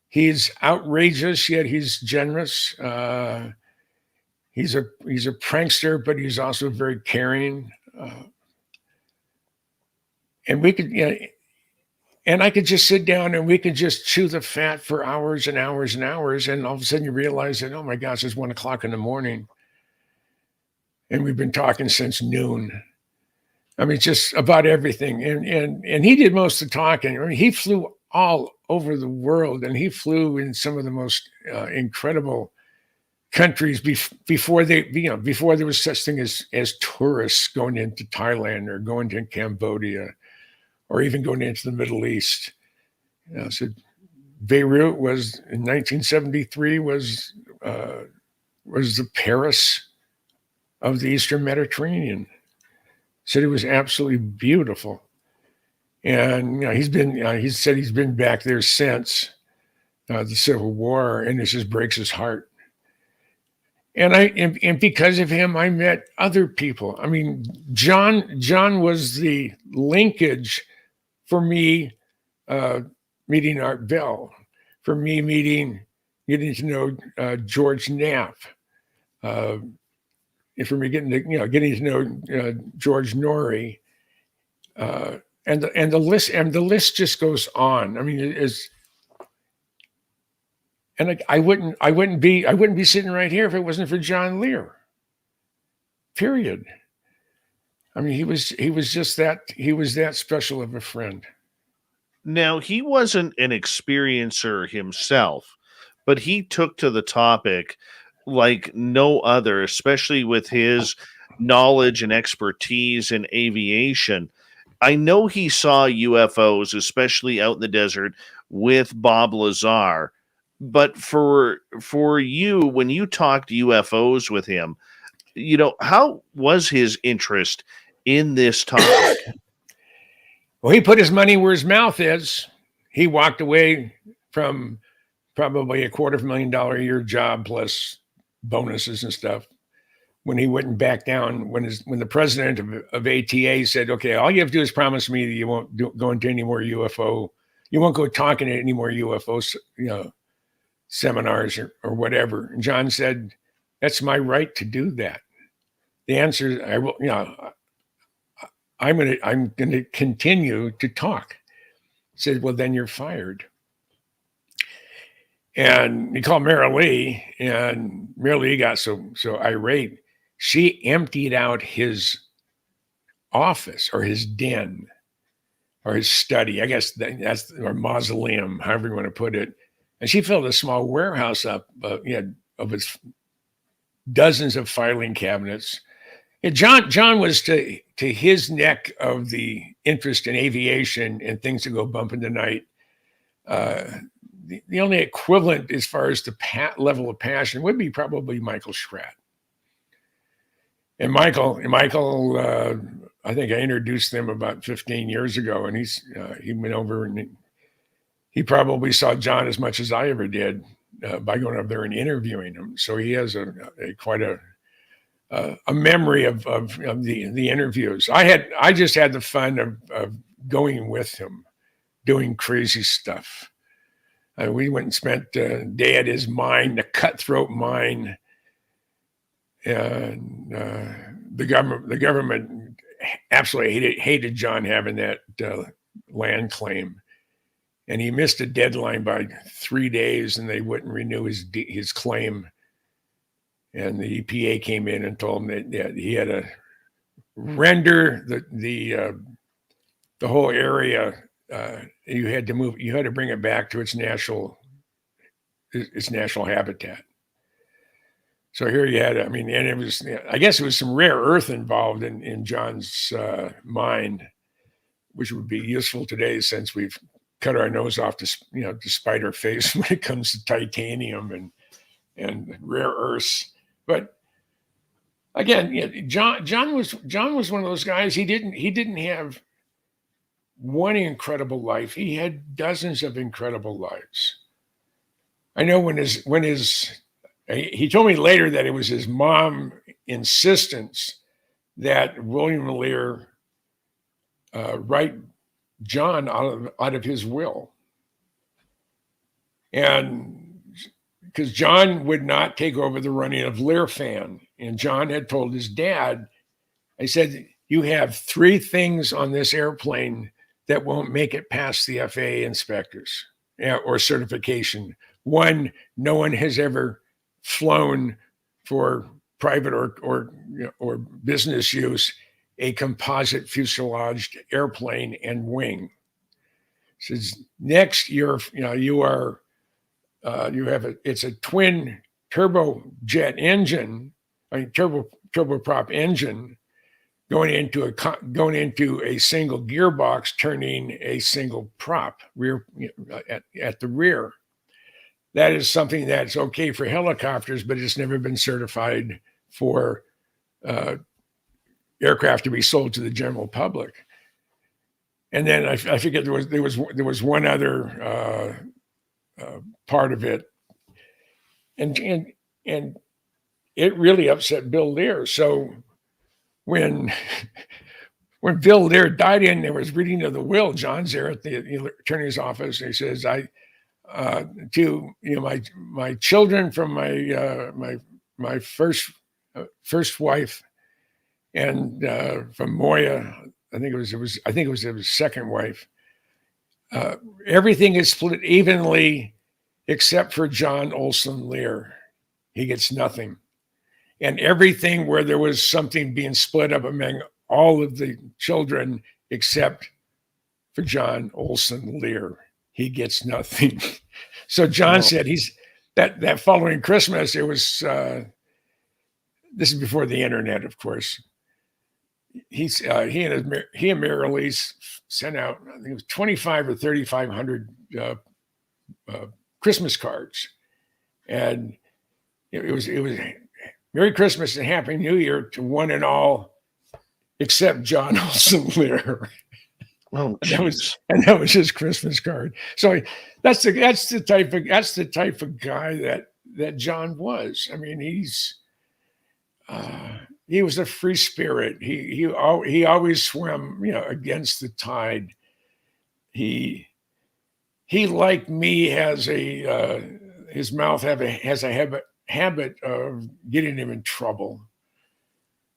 Speaker 3: He's outrageous, yet he's generous. He's a prankster, but he's also very caring. And we could, and I could just sit down and we could just chew the fat for hours and hours and hours. And all of a sudden you realize that, oh my gosh, it's 1 o'clock in the morning. And we've been talking since noon. I mean, just about everything. And he did most of the talking. I mean, he flew all over the world, and he flew in some of the most incredible countries before there was such thing as tourists going into Thailand or going to Cambodia or even going into the Middle East. So Beirut was in 1973 was the Paris of the Eastern Mediterranean. Said it was absolutely beautiful, and he said he's been back there since the Civil War, and it just breaks his heart. And because of him, I met other people. I mean, John was the linkage for me meeting Art Bell, for me getting to know George Knapp, and for me getting to know George Norrie, and the list just goes on. I mean, and I wouldn't be sitting right here if it wasn't for John Lear. Period. I mean, he was that special of a friend.
Speaker 2: Now, he wasn't an experiencer himself, but he took to the topic like no other, especially with his knowledge and expertise in aviation. I know he saw UFOs, especially out in the desert, with Bob Lazar. But for you, when you talked UFOs with him, how was his interest in this topic?
Speaker 3: Well, he put his money where his mouth is. He walked away from probably $250,000 a year job plus bonuses and stuff when he wouldn't back down. When the president of ATA said, "Okay, all you have to do is promise me that you won't go into any more UFO, you won't go talking at any more UFO, seminars or whatever." And John said, "That's my right to do that." The answer is, I will, I'm going to continue to talk. He said, "Well, then you're fired." And he called Mary Lee, and Mary Lee got so irate, she emptied out his office or his den or his study. I guess that's, or mausoleum, however you want to put it. And she filled a small warehouse up of its dozens of filing cabinets. And John was to his neck of the interest in aviation and things that go bump in the night. The only equivalent as far as the level of passion would be probably Michael Schratt. And Michael, I think I introduced them about 15 years ago, and he went over and he probably saw John as much as I ever did by going up there and interviewing him. So he has quite a memory of the interviews. I just had the fun of going with him, doing crazy stuff. We went and spent a day at his mine, the Cutthroat Mine, and the government absolutely hated John having that land claim, and he missed a deadline by 3 days, and they wouldn't renew his claim. And the EPA came in and told him that he had to render the whole area. You had to bring it back to its natural habitat. So here you had, and it was, I guess it was some rare earth involved in John's mind, which would be useful today since we've cut our nose off to spite our face when it comes to titanium and rare earths. But again, John was one of those guys. He didn't have one incredible life. He had dozens of incredible lives. I know he told me later that it was his mom's insistence that William Lear write John out of his will. And because John would not take over the running of Lear Fan. And John had told his dad, I said, you have 3 things on this airplane that won't make it past the FAA inspectors or certification. 1, no one has ever flown for private or business use a composite fuselaged airplane and wing. Says next it's a twin turbojet engine, turboprop engine going into a single gearbox, turning a single prop rear at the rear. That is something that's okay for helicopters, but it's never been certified for aircraft to be sold to the general public. And then I forget there was one other part of it, and it really upset Bill Lear. So when Bill Lear died, and there was reading of the will, John's there at the attorney's office, and he says, to my children from my first wife, and from Moya, I think it was his second wife. Everything is split evenly except for John Olson Lear. He gets nothing. And everything where there was something being split up among all of the children except for John Olson Lear, he gets nothing. So John said that following Christmas, it was, this is before the internet, of course. He and Mary Elise sent out, I think it was 25 or 3,500 Christmas cards, and it was Merry Christmas and Happy New Year to one and all, except John Olson Lear.
Speaker 2: Oh,
Speaker 3: that was his Christmas card. So that's the type of guy that John was. He was a free spirit. He always swam, against the tide. He like me has his mouth has a habit of getting him in trouble.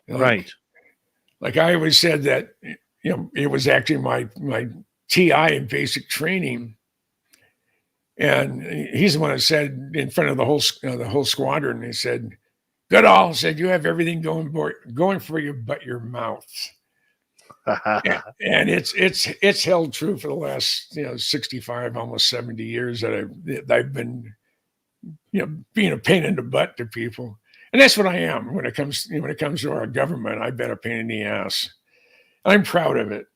Speaker 2: Right.
Speaker 3: Like I always said that, it was actually my TI in basic training. And he's the one that said in front of the whole squadron, he said, Goodall said, you have everything going for you but your mouth. And it's held true for the last 65, almost 70 years that I've been being a pain in the butt to people. And that's what I am when it comes to our government. I've been a pain in the ass. I'm proud of it.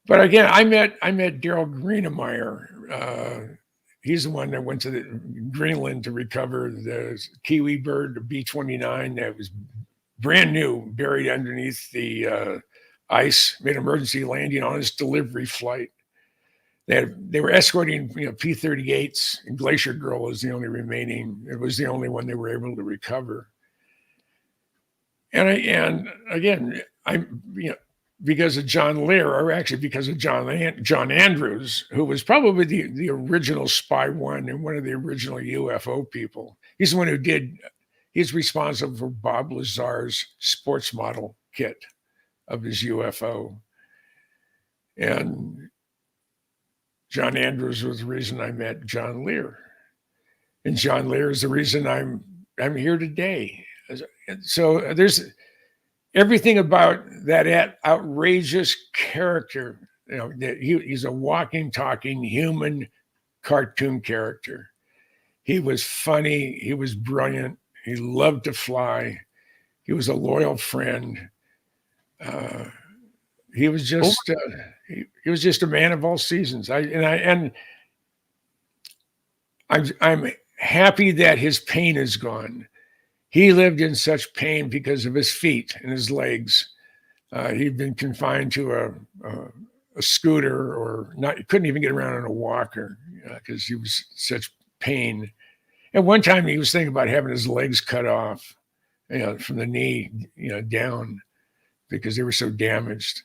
Speaker 3: But again, I met Daryl Greenemeyer. He's the one that went to Greenland to recover the kiwi bird, the B-29, that was brand new, buried underneath the ice, made an emergency landing on his delivery flight. They were escorting P-38s, and Glacier Girl was the only remaining. It was the only one they were able to recover. And again, because of John Lear, or actually because of John Andrews, who was probably the original Spy One and one of the original UFO people. He's the one who he's responsible for Bob Lazar's sports model kit of his UFO. And John Andrews was the reason I met John Lear. And John Lear is the reason I'm here today. So there's everything about that outrageous character. You know, that he's a walking, talking human cartoon character. He was funny. He was brilliant. He loved to fly. He was a loyal friend. He was just he was just a man of all seasons. I'm happy that his pain is gone. He lived in such pain because of his feet and his legs. He'd been confined to a scooter, or not, couldn't even get around on a walker because he was such pain. At one time, he was thinking about having his legs cut off, from the knee, down, because they were so damaged.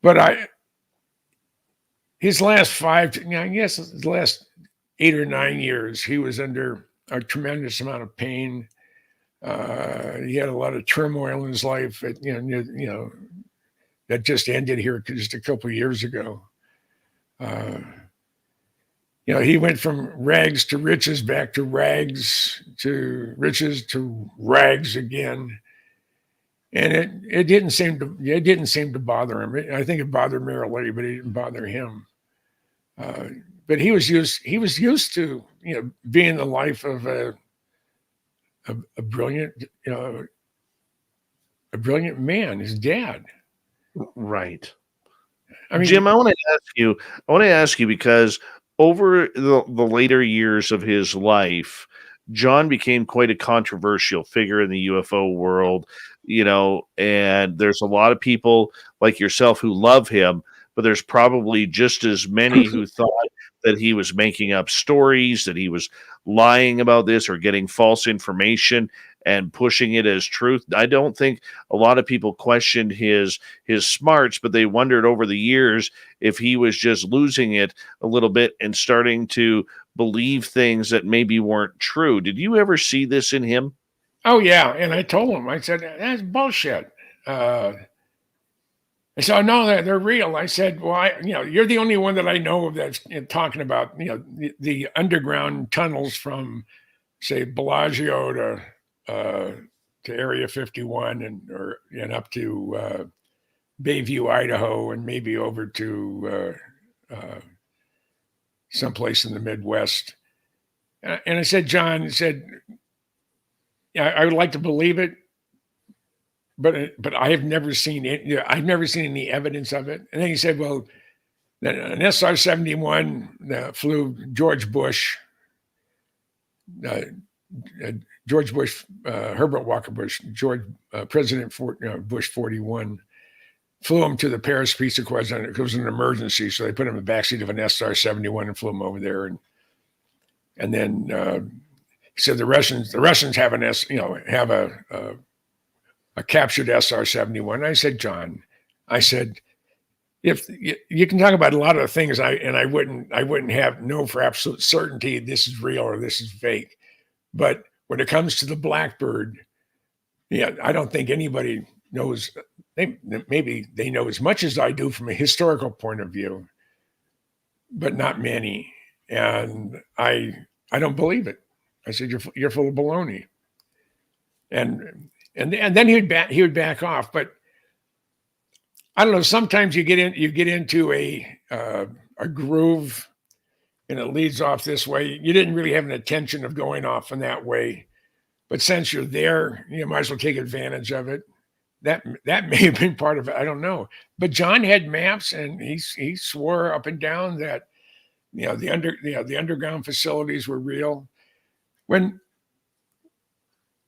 Speaker 3: But his last his last 8 or 9 years, he was under a tremendous amount of pain. He had a lot of turmoil in his life, that just ended here just a couple of years ago. He went from rags to riches, back to rags to riches to rags again, and it didn't seem to bother him. I think it bothered Mary, but it didn't bother him. But he was used to being the life of a brilliant man, his dad.
Speaker 2: Right.
Speaker 3: I mean,
Speaker 2: Jim, I want to ask you because over the later years of his life, John became quite a controversial figure in the UFO world, and there's a lot of people like yourself who love him, but there's probably just as many who thought that he was making up stories, that he was lying about this or getting false information and pushing it as truth. I don't think a lot of people questioned his smarts, but they wondered over the years if he was just losing it a little bit and starting to believe things that maybe weren't true. Did you ever see this in him?
Speaker 3: Oh yeah, and I told him, I said, that's bullshit. I said, no, they're real. I said, well, you're the only one that I know of that's talking about, the underground tunnels from, say, Bellagio to Area 51 and up to Bayview, Idaho, and maybe over to someplace in the Midwest. And I said, John, I would like to believe it, but I have never seen it. I've never seen any evidence of it. And then he said, well, an SR-71 flew George Bush, Herbert Walker Bush, President Bush 41, flew him to the Paris Peace Accords. It was an emergency, so they put him in the backseat of an SR-71 and flew him over there. And then he said the Russians have a captured SR-71. I said, John, if you can talk about a lot of things, I wouldn't have know for absolute certainty this is real or this is fake. But when it comes to the Blackbird, I don't think anybody knows. Maybe they know as much as I do from a historical point of view, but not many. And I don't believe it. I said, you're full of baloney. And then he would back off. But I don't know. Sometimes you get into a groove, and it leads off this way. You didn't really have an intention of going off in that way, but since you're there, you might as well take advantage of it. That may have been part of it. I don't know. But John had maps, and he swore up and down that the underground facilities were real. When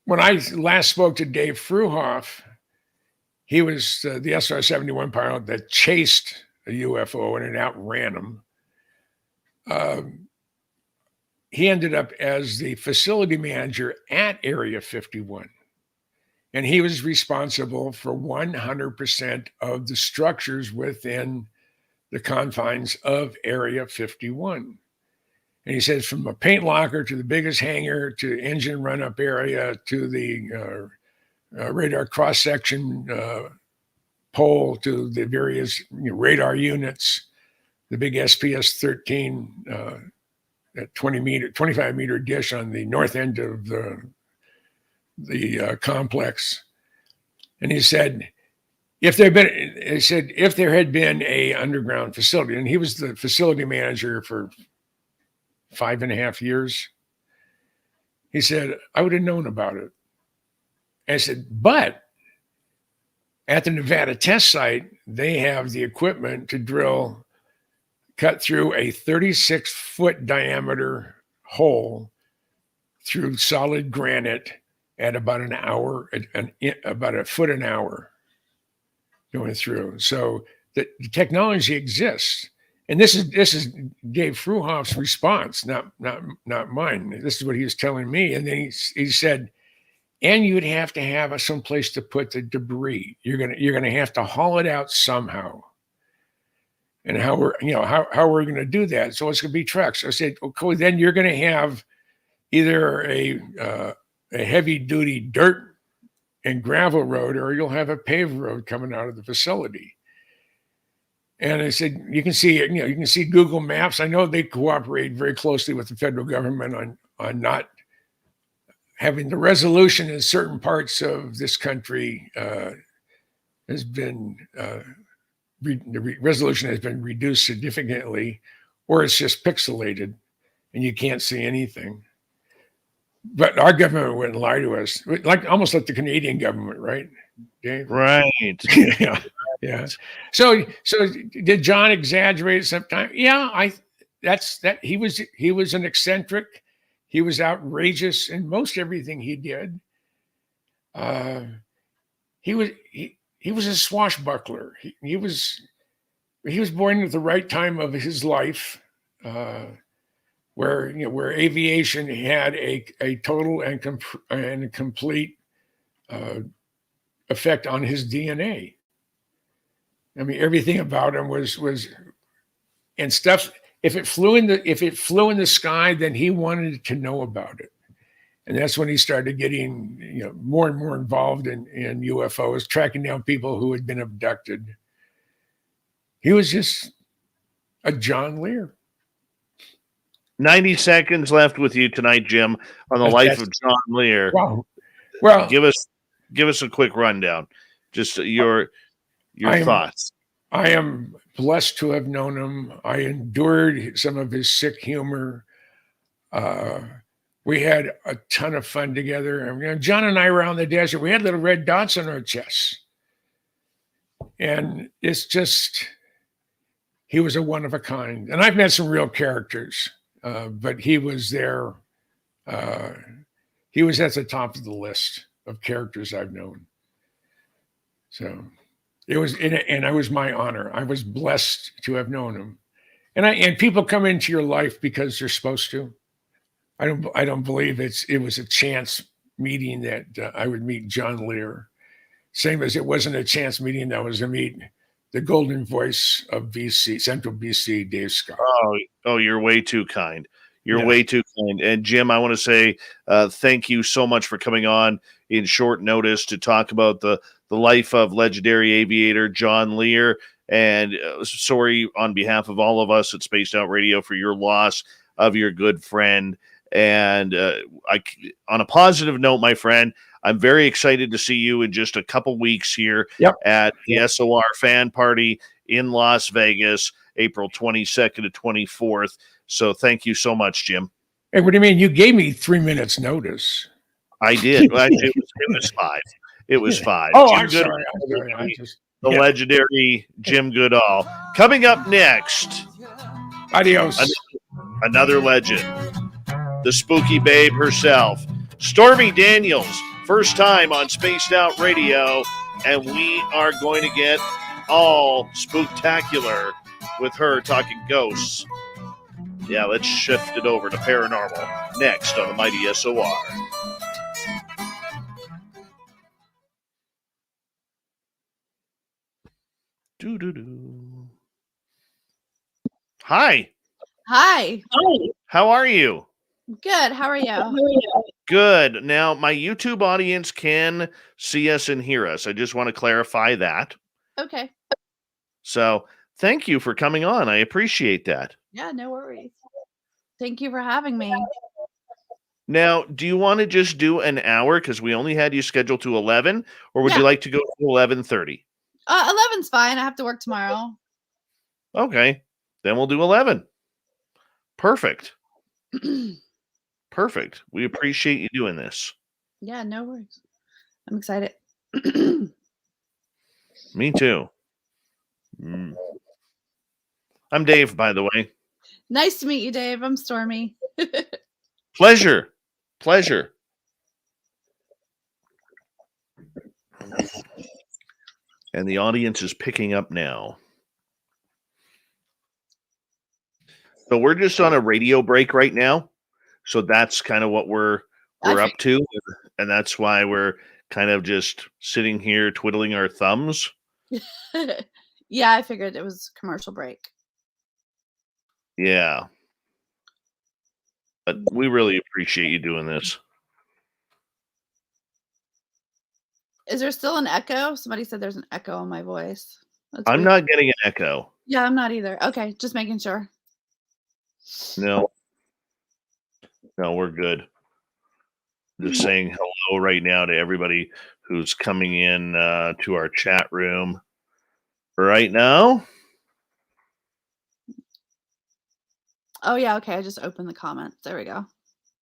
Speaker 3: I last spoke to Dave Fruhoff, he was the SR-71 pilot that chased a UFO and it outran him. He ended up as the facility manager at Area 51. And he was responsible for 100% of the structures within the confines of Area 51. And he says from a paint locker to the biggest hangar to engine run-up area to the radar cross-section pole to the various radar units, the big SPS-13 at 25 meter dish on the north end of the complex. And he said, if there had been a underground facility, and he was the facility manager for 5.5 years, he said, I would have known about it. And I said, but at the Nevada test site, they have the equipment to cut through a 36-foot diameter hole through solid granite at about an hour, about a foot an hour going through. So the technology exists. And this is Dave Fruhoff's response, not mine. This is what he was telling me. And then he said, and you'd have to have some place to put the debris. You're gonna have to haul it out somehow. And how we're going to do that? So it's going to be trucks. I said, okay, then you're going to have either a heavy duty dirt and gravel road, or you'll have a paved road coming out of the facility. And I said, you can see Google Maps. I know they cooperate very closely with the federal government on not having the resolution in certain parts of this country has been the resolution has been reduced significantly, or it's just pixelated and you can't see anything. But our government wouldn't lie to us, almost like the Canadian government, right, Dave?
Speaker 2: Right.
Speaker 3: Yeah. So did John exaggerate sometimes? Yeah, he was an eccentric. He was outrageous in most everything he did. He was a swashbuckler. He was born at the right time of his life, where aviation had a total and complete effect on his DNA. I mean, everything about him was and stuff. If it flew in the sky, then he wanted to know about it. And that's when he started getting more and more involved in UFOs, tracking down people who had been abducted. He was just a John Lear.
Speaker 2: 90 seconds left with you tonight, Jim, on the life of John Lear.
Speaker 3: Wow. Well,
Speaker 2: give us a quick rundown. Just your thoughts.
Speaker 3: I am blessed to have known him. I endured some of his sick humor. We had a ton of fun together. And John and I were out in the desert. We had little red dots on our chests. And it's just, he was a one of a kind. And I've met some real characters, but he was there. He was at the top of the list of characters I've known. So it was my honor. I was blessed to have known him. And people come into your life because they're supposed to. I don't believe it was a chance meeting that I would meet John Lear. Same as it wasn't a chance meeting that I was to meet the golden voice of BC, Central BC, Dave Scott.
Speaker 2: Oh, you're way too kind. You're way too kind. And Jim, I want to say thank you so much for coming on in short notice to talk about the life of legendary aviator John Lear. And sorry on behalf of all of us at Spaced Out Radio for your loss of your good friend. And on a positive note, my friend, I'm very excited to see you in just a couple weeks here at the SOR fan party in Las Vegas, April 22nd to 24th. So thank you so much, Jim.
Speaker 3: Hey, what do you mean? You gave me 3 minutes notice.
Speaker 2: I did. Well, it was 5. It was 5.
Speaker 3: Oh,
Speaker 2: Jim
Speaker 3: I'm
Speaker 2: Goodall,
Speaker 3: sorry.
Speaker 2: the legendary Jim Goodall. Coming up next,
Speaker 3: Adios.
Speaker 2: Another legend, the spooky babe herself, Stormy Daniels, first time on Spaced Out Radio, and we are going to get all spooktacular with her talking ghosts. Yeah, let's shift it over to Paranormal next on the Mighty SOR. Do-do-do. Hi.
Speaker 4: Hi.
Speaker 2: How are you?
Speaker 4: Good. How are you?
Speaker 2: Good. Now, my YouTube audience can see us and hear us. I just want to clarify that.
Speaker 4: Okay.
Speaker 2: So, thank you for coming on. I appreciate that.
Speaker 4: Yeah, no worries. Thank you for having me.
Speaker 2: Now, do you want to just do an hour because we only had you scheduled to 11, or would
Speaker 4: Yeah.
Speaker 2: you like to go to 11:30?
Speaker 4: 11's fine. I have to work tomorrow.
Speaker 2: Okay. Then we'll do 11. Perfect. Perfect. We appreciate you doing this.
Speaker 4: Yeah, no worries. I'm excited.
Speaker 2: Me too. Mm. I'm Dave, by the way.
Speaker 4: Nice to meet you, Dave. I'm Stormy.
Speaker 2: Pleasure. Pleasure. And the audience is picking up now. So we're just on a radio break right now. So that's kind of what we're up to. And that's why we're kind of just sitting here twiddling our thumbs.
Speaker 4: Yeah, I figured it was commercial break.
Speaker 2: Yeah. But we really appreciate you doing this.
Speaker 4: Is there still an echo? Somebody said there's an echo on my voice. That's
Speaker 2: I'm
Speaker 4: weird.
Speaker 2: not getting an echo.
Speaker 4: Yeah, I'm not either. Okay, just making sure.
Speaker 2: No. No, we're good. Just saying hello right now to everybody who's coming in to our chat room right now.
Speaker 4: Oh, yeah, okay. I just opened the comments. There we go.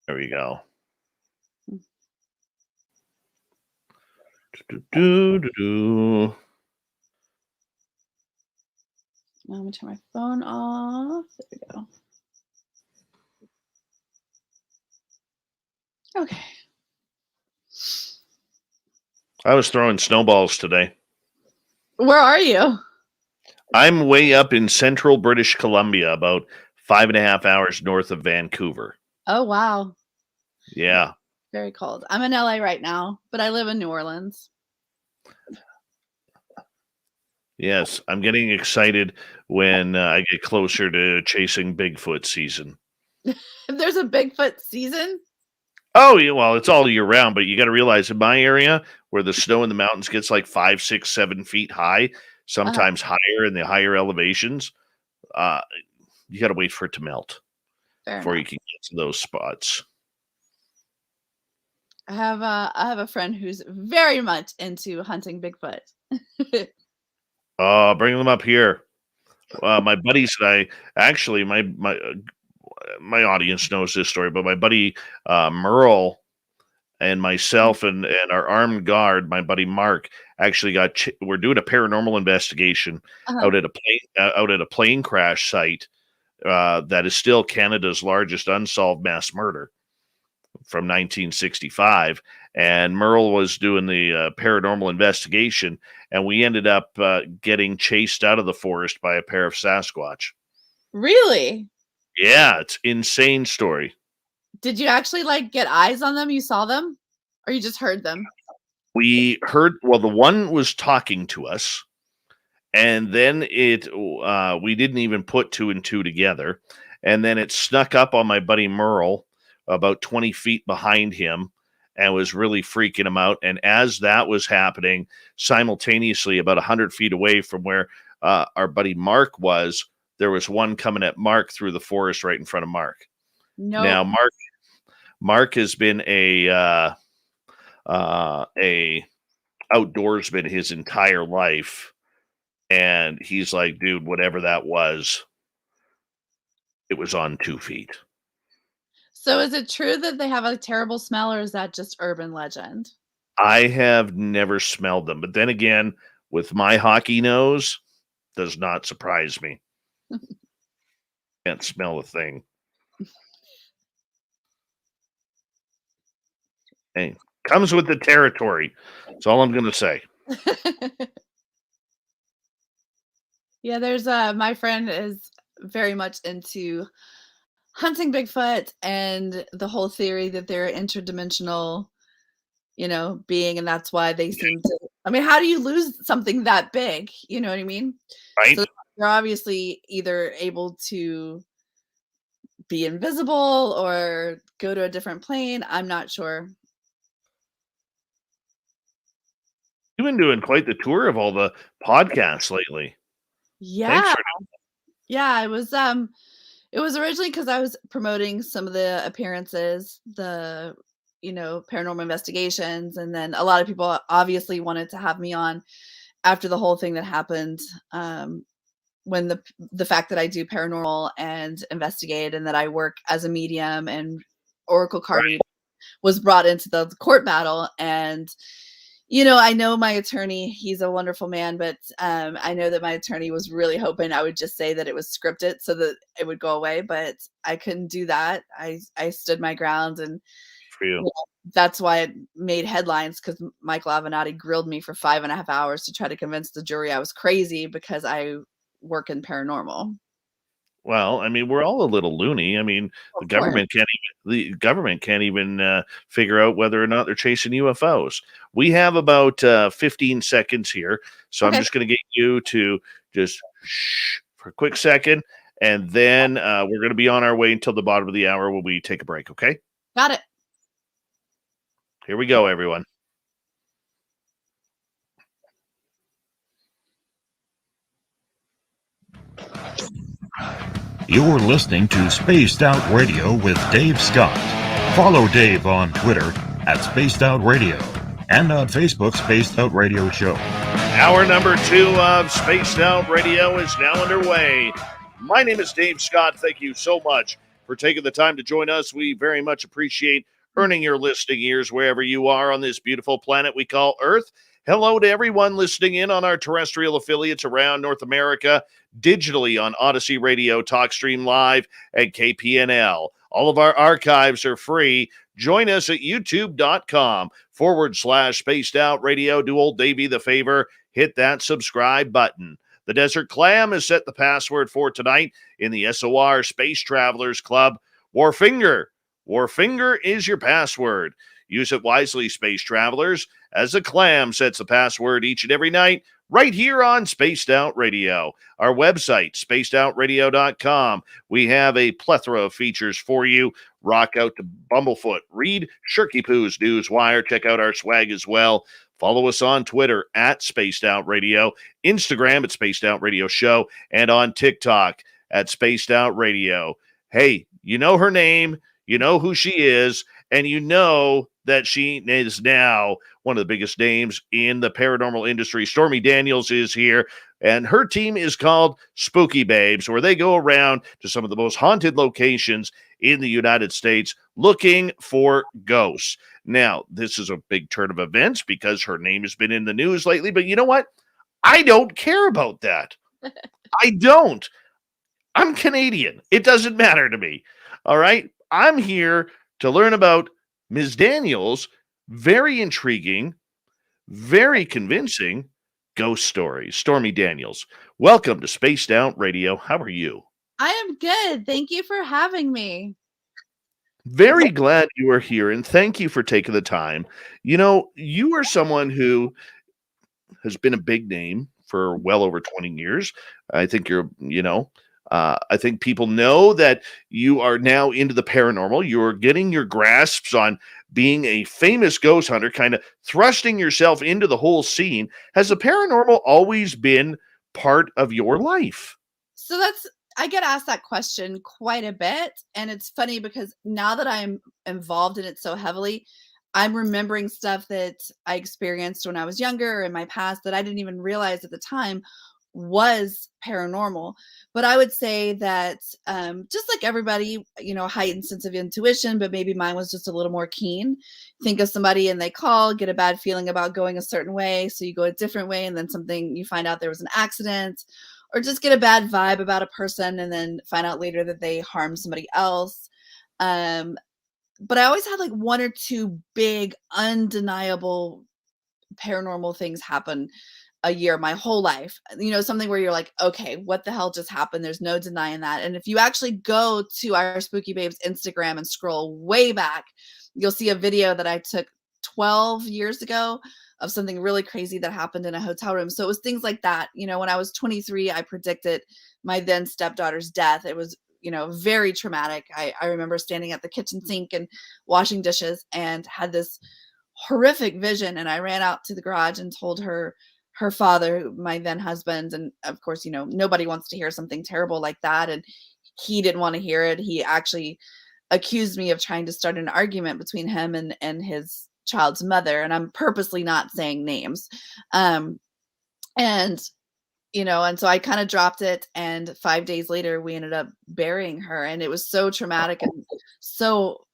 Speaker 2: There we go. Do-do-do-do-do.
Speaker 4: Now I'm going to turn my phone off. There we go. Okay.
Speaker 2: I was throwing snowballs today.
Speaker 4: Where are you?
Speaker 2: I'm way up in central British Columbia, about 5.5 hours north of Vancouver.
Speaker 4: Oh, wow.
Speaker 2: Yeah.
Speaker 4: Very cold. I'm in LA right now, but I live in New Orleans.
Speaker 2: Yes, I'm getting excited when I get closer to chasing Bigfoot season.
Speaker 4: There's a Bigfoot season?
Speaker 2: Oh, yeah, well, it's all year round, but you got to realize in my area where the snow in the mountains gets like 5, 6, 7 feet high, sometimes higher in the higher elevations, you got to wait for it to melt before you can get to those spots.
Speaker 4: I have a friend who's very much into hunting Bigfoot.
Speaker 2: Bring them up here. My buddies and I actually my audience knows this story, but my buddy Merle and myself and our armed guard, my buddy Mark, actually we're doing a paranormal investigation out at a plane crash site that is still Canada's largest unsolved mass murder from 1965. And Merle was doing the paranormal investigation, and we ended up getting chased out of the forest by a pair of Sasquatch.
Speaker 4: Really?
Speaker 2: Yeah, it's insane story.
Speaker 4: Did you actually get eyes on them? You saw them? Or you just heard them?
Speaker 2: We heard, well, the one was talking to us, and then we didn't even put 2 and 2 together. And then it snuck up on my buddy Merle about 20 feet behind him and was really freaking him out. And as that was happening, simultaneously, about 100 feet away from where our buddy Mark was, there was one coming at Mark through the forest right in front of Mark.
Speaker 4: No.
Speaker 2: Now, Mark has been a outdoorsman his entire life, and he's like, dude, whatever that was, it was on 2 feet.
Speaker 4: So is it true that they have a terrible smell, or is that just urban legend?
Speaker 2: I have never smelled them, but then again, with my hockey nose, does not surprise me. Can't smell a thing. Hey, comes with the territory. That's all I'm going to say.
Speaker 4: Yeah, there's my friend is very much into hunting Bigfoot and the whole theory that they're interdimensional being, and that's why they seem to. I mean, how do you lose something that big? You know what I mean?
Speaker 2: Right?
Speaker 4: So they're obviously either able to be invisible or go to a different plane. I'm not sure.
Speaker 2: You've been doing quite the tour of all the podcasts lately. Thanks
Speaker 4: Yeah.
Speaker 2: for
Speaker 4: Yeah, it was originally because I was promoting some of the appearances, the, paranormal investigations, and then a lot of people obviously wanted to have me on after the whole thing that happened, when the fact that I do paranormal and investigate and that I work as a medium and oracle card
Speaker 2: right.
Speaker 4: reader was brought into the court battle. And I know my attorney, he's a wonderful man, but I know that my attorney was really hoping I would just say that it was scripted so that it would go away, but I couldn't do that. I stood my ground, and
Speaker 2: For you.
Speaker 4: that's why it made headlines, because Michael Avenatti grilled me for 5.5 hours to try to convince the jury I was crazy because I work in paranormal.
Speaker 2: Well, I mean, we're all a little loony. I mean, the
Speaker 4: Of course.
Speaker 2: government can't even figure out whether or not they're chasing UFOs. We have about 15 seconds here, so I'm
Speaker 4: Okay,
Speaker 2: just going to get you to just shh for a quick second, and then we're going to be on our way until the bottom of the hour when we take a break. Okay,
Speaker 4: got it.
Speaker 2: here we go, everyone.
Speaker 5: You're listening to Spaced Out Radio with Dave Scott. Follow Dave on Twitter at Spaced Out Radio and on Facebook, Spaced Out Radio Show.
Speaker 2: Hour number 2 of Spaced Out Radio is now underway. My name is Dave Scott. Thank you so much for taking the time to join us. We very much appreciate earning your listening ears wherever you are on this beautiful planet we call Earth. Hello to everyone listening in on our terrestrial affiliates around North America, digitally on Odyssey Radio, TalkStream Live, and KPNL. All of our archives are free. Join us at youtube.com/spaced out radio. Do old Davey the favor, hit that subscribe button. The Desert Clam has set the password for tonight in the SOR Space Travelers Club. Warfinger. Warfinger is your password. Use it wisely, space travelers, as the Clam sets the password each and every night right here on Spaced Out Radio. Our website, spacedoutradio.com. We have a plethora of features for you. Rock out to Bumblefoot. Read Shirky Poo's Newswire. Check out our swag as well. Follow us on Twitter at Spaced Out Radio, Instagram at Spaced Out Radio Show, and on TikTok at Spaced Out Radio. Hey, you know her name, you know who she is, and you know that she is now one of the biggest names in the paranormal industry. Stormy Daniels is here, and her team is called Spooky Babes, where they go around to some of the most haunted locations in the United States looking for ghosts. Now, this is a big turn of events because her name has been in the news lately, but you know what? I don't care about that. I don't. I'm Canadian. It doesn't matter to me. All right? I'm here to learn about Ms. Daniels' very intriguing, very convincing ghost stories. Stormy Daniels, welcome to Spaced Out Radio. How are you?
Speaker 4: I am good. Thank you for having me.
Speaker 2: Very glad you are here, and thank you for taking the time. You know, you are someone who has been a big name for well over 20 years. I think I think people know that you are now into the paranormal. You're getting your grasps on being a famous ghost hunter, kind of thrusting yourself into the whole scene. Has the paranormal always been part of your life?
Speaker 4: So I get asked that question quite a bit. And it's funny because now that I'm involved in it so heavily, I'm remembering stuff that I experienced when I was younger in my past that I didn't even realize at the time was paranormal. But I would say that just like everybody, heightened sense of intuition, but maybe mine was just a little more keen. Think of somebody and they call, get a bad feeling about going a certain way. So you go a different way, and then you find out there was an accident, or just get a bad vibe about a person and then find out later that they harmed somebody else. But I always had like one or two big, undeniable paranormal things happen a year my whole life. Something where you're like, okay, what the hell just happened? There's no denying that. And if you actually go to our Spooky Babes Instagram and scroll way back, you'll see a video that I took 12 years ago of something really crazy that happened in a hotel room. So it was things like that. You know, when I was 23, I predicted my then stepdaughter's death. It was, you know, very traumatic. I remember standing at the kitchen sink and washing dishes and had this horrific vision. And I ran out to the garage and told her father, my then husband, and of course, you know, nobody wants to hear something terrible like that. And he didn't want to hear it. He actually accused me of trying to start an argument between him and his child's mother. And I'm purposely not saying names. And, you know, and so I kind of dropped it. And 5 days later, we ended up burying her. And it was so traumatic and so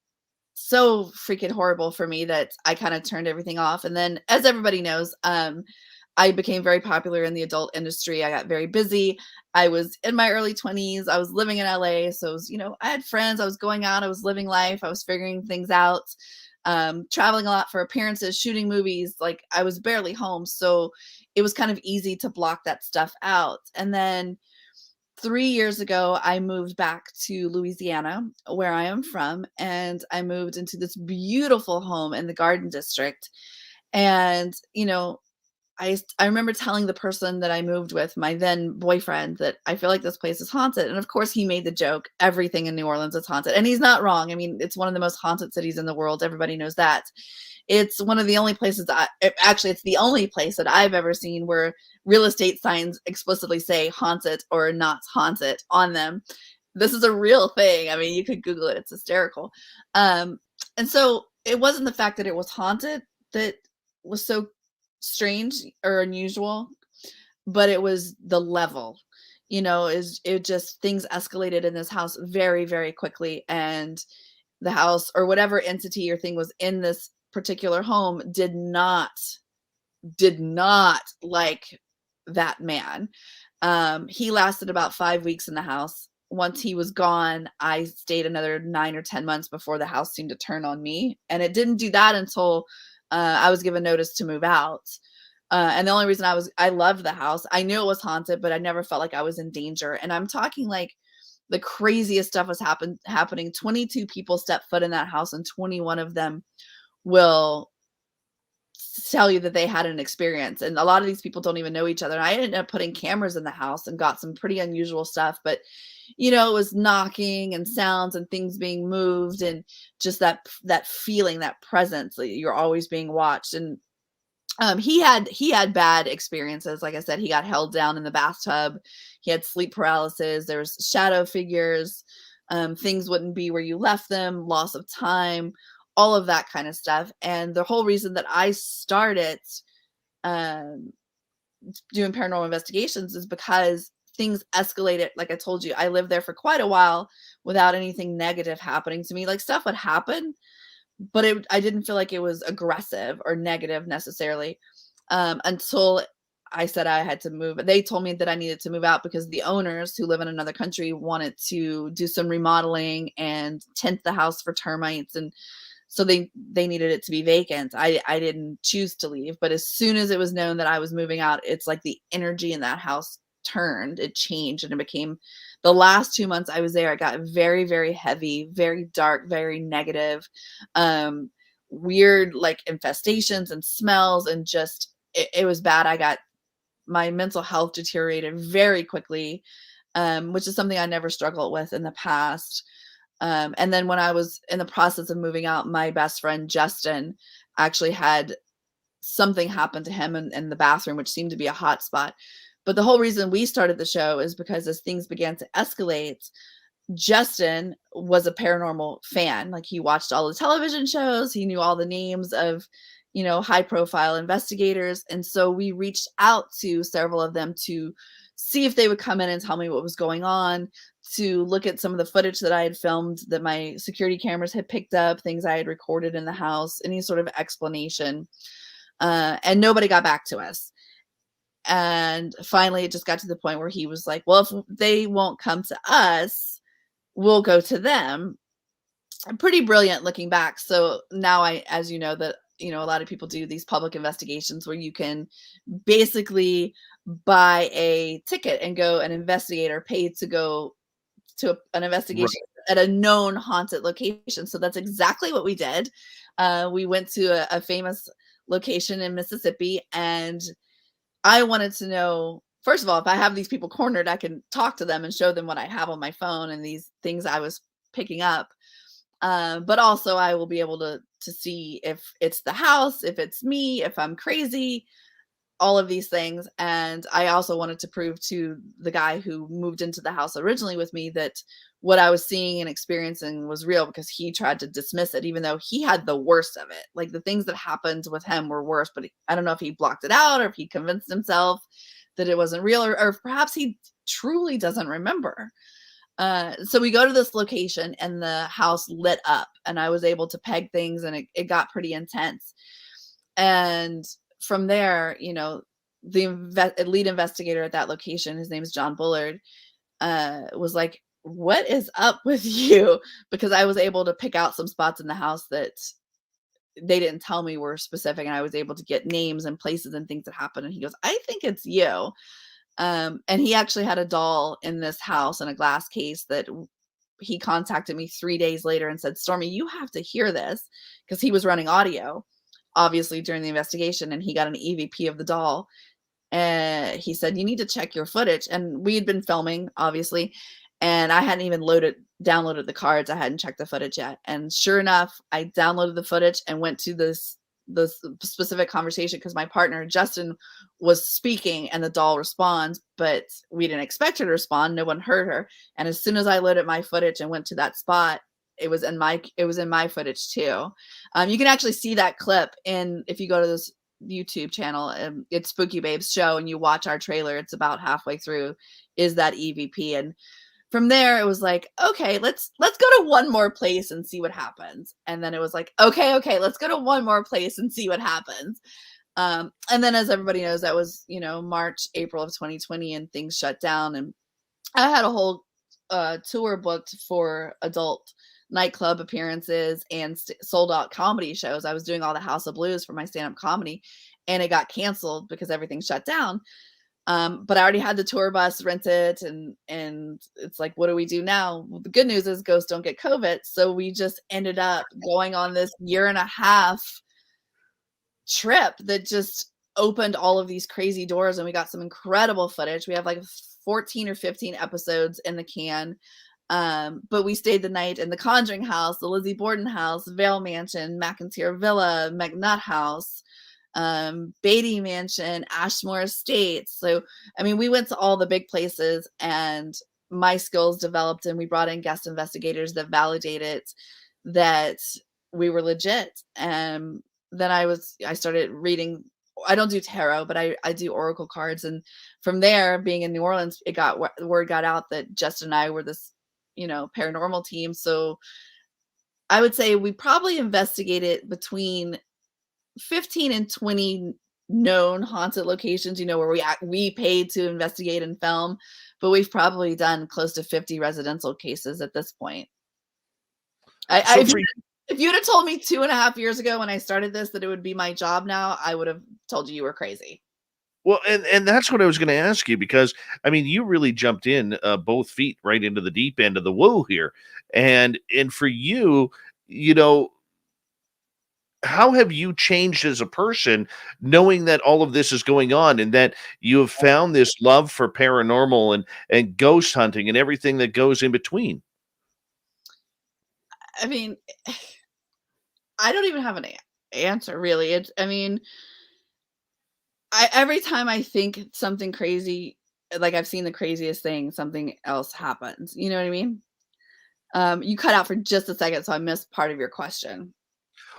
Speaker 4: freaking horrible for me that I kind of turned everything off. And then, as everybody knows, I became very popular in the adult industry. I got very busy. I was in my early 20s. I was living in LA. So, it was, you know, I had friends. I was going out. I was living life. I was figuring things out, traveling a lot for appearances, shooting movies. Like, I was barely home. So it was kind of easy to block that stuff out. And then 3 years ago, I moved back to Louisiana, where I am from. And I moved into this beautiful home in the Garden District. And, you know, I remember telling the person that I moved with, my then boyfriend, that I feel like this place is haunted. And of course, he made the joke, everything in New Orleans is haunted. And he's not wrong. I mean, it's one of the most haunted cities in the world. Everybody knows that. It's one of the only places, it's the only place that I've ever seen where real estate signs explicitly say haunted or not haunted on them. This is a real thing. I mean, you could Google it. It's hysterical. And so it wasn't the fact that it was haunted that was so strange or unusual, but it was the level, you know, it just, things escalated in this house very, very quickly. And the house or whatever entity or thing was in this particular home did not like that man. He lasted about 5 weeks in the house. Once he was gone, I stayed another 9 or 10 months before the house seemed to turn on me. And it didn't do that until I was given notice to move out. And the only reason I loved the house, I knew it was haunted, but I never felt like I was in danger. And I'm talking like the craziest stuff was happening. 22 people stepped foot in that house, and 21 of them will tell you that they had an experience. And a lot of these people don't even know each other. And I ended up putting cameras in the house and got some pretty unusual stuff. But, you know, it was knocking and sounds and things being moved and just that feeling, that presence that you're always being watched. And he had bad experiences. Like I said, he got held down in the bathtub. He had sleep paralysis. There was shadow figures. Things wouldn't be where you left them. Loss of time. All of that kind of stuff. And the whole reason that I started doing paranormal investigations is because things escalated. Like I told you, I lived there for quite a while without anything negative happening to me. Like, stuff would happen, but I didn't feel like it was aggressive or negative necessarily, until I said I had to move. They told me that I needed to move out because the owners, who live in another country, wanted to do some remodeling and tint the house for termites. And so they needed it to be vacant. I didn't choose to leave, but as soon as it was known that I was moving out, it's like the energy in that house turned, it changed, and it became, the last 2 months I was there, it got very, very heavy, very dark, very negative, weird, like infestations and smells, and just, it was bad. My mental health deteriorated very quickly, which is something I never struggled with in the past. And then when I was in the process of moving out, my best friend, Justin, actually had something happen to him in the bathroom, which seemed to be a hot spot. But the whole reason we started the show is because as things began to escalate, Justin was a paranormal fan. Like, he watched all the television shows. He knew all the names of, you know, high profile investigators. And so we reached out to several of them to see if they would come in and tell me what was going on, to look at some of the footage that I had filmed, that my security cameras had picked up, things I had recorded in the house, any sort of explanation. And nobody got back to us. And finally, it just got to the point where he was like, well, if they won't come to us, we'll go to them. Pretty brilliant looking back. So now as you know, that, you know, a lot of people do these public investigations where you can basically buy a ticket and go and investigate, or pay to go to an investigation at a known haunted location. So that's exactly what we did. We went to a famous location in Mississippi, and I wanted to know, first of all, if I have these people cornered, I can talk to them and show them what I have on my phone and these things I was picking up. But also I will be able to see if it's the house, if it's me, if I'm crazy, all of these things. And I also wanted to prove to the guy who moved into the house originally with me that what I was seeing and experiencing was real, because he tried to dismiss it, even though he had the worst of it. Like, the things that happened with him were worse, but I don't know if he blocked it out or if he convinced himself that it wasn't real, or perhaps he truly doesn't remember. So we go to this location and the house lit up, and I was able to peg things, and it got pretty intense. And from there, the lead investigator at that location, his name is John Bullard, was like, "What is up with you?" Because I was able to pick out some spots in the house that they didn't tell me were specific, and I was able to get names and places and things that happened. And he goes, "I think it's you." And he actually had a doll in this house in a glass case that he contacted me 3 days later and said, "Stormy, you have to hear this," because he was running audio, obviously, during the investigation, and he got an EVP of the doll. And he said, "You need to check your footage." And we had been filming, obviously, and I hadn't even downloaded the cards. I hadn't checked the footage yet. And sure enough, I downloaded the footage and went to this specific conversation, because my partner Justin was speaking and the doll responds, but we didn't expect her to respond. No one heard her. And as soon as I loaded my footage and went to that spot, it was in my footage too. You can actually see that clip if you go to this YouTube channel. It's Spooky Babe's show, and you watch our trailer. It's about halfway through is that EVP. And from there it was like, okay, let's go to one more place and see what happens. And then it was like, okay, let's go to one more place and see what happens. And then, as everybody knows, that was March, April of 2020, and things shut down. And I had a whole tour booked for adult nightclub appearances and sold out comedy shows. I was doing all the House of Blues for my stand-up comedy, and it got canceled because everything shut down. But I already had the tour bus rented, and it's like, what do we do now? Well, the good news is ghosts don't get COVID. So we just ended up going on this 1.5-year trip that just opened all of these crazy doors, and we got some incredible footage. We have like 14 or 15 episodes in the can. But we stayed the night in the Conjuring house, the Lizzie Borden house, Vale Mansion, McIntyre Villa, McNutt house, Beatty Mansion, Ashmore Estates. So, I mean, we went to all the big places, and my skills developed, and we brought in guest investigators that validated that we were legit. And then I started reading. I don't do tarot, but I do oracle cards. And from there, being in New Orleans, word got out that Justin and I were this, paranormal team. So I would say we probably investigated between 15 and 20 known haunted locations, where we paid to investigate and film, but we've probably done close to 50 residential cases at this point. If you'd have told me 2.5 years ago when I started this that it would be my job now, I would have told you were crazy.
Speaker 2: Well, and that's what I was going to ask you, because I mean, you really jumped in both feet right into the deep end of the woo here, and for you, how have you changed as a person, knowing that all of this is going on, and that you have found this love for paranormal and ghost hunting and everything that goes in between?
Speaker 4: I mean, I don't even have an answer, really. Every time I think something crazy, like I've seen the craziest thing, something else happens. You know what I mean? You cut out for just a second, so I missed part of your question.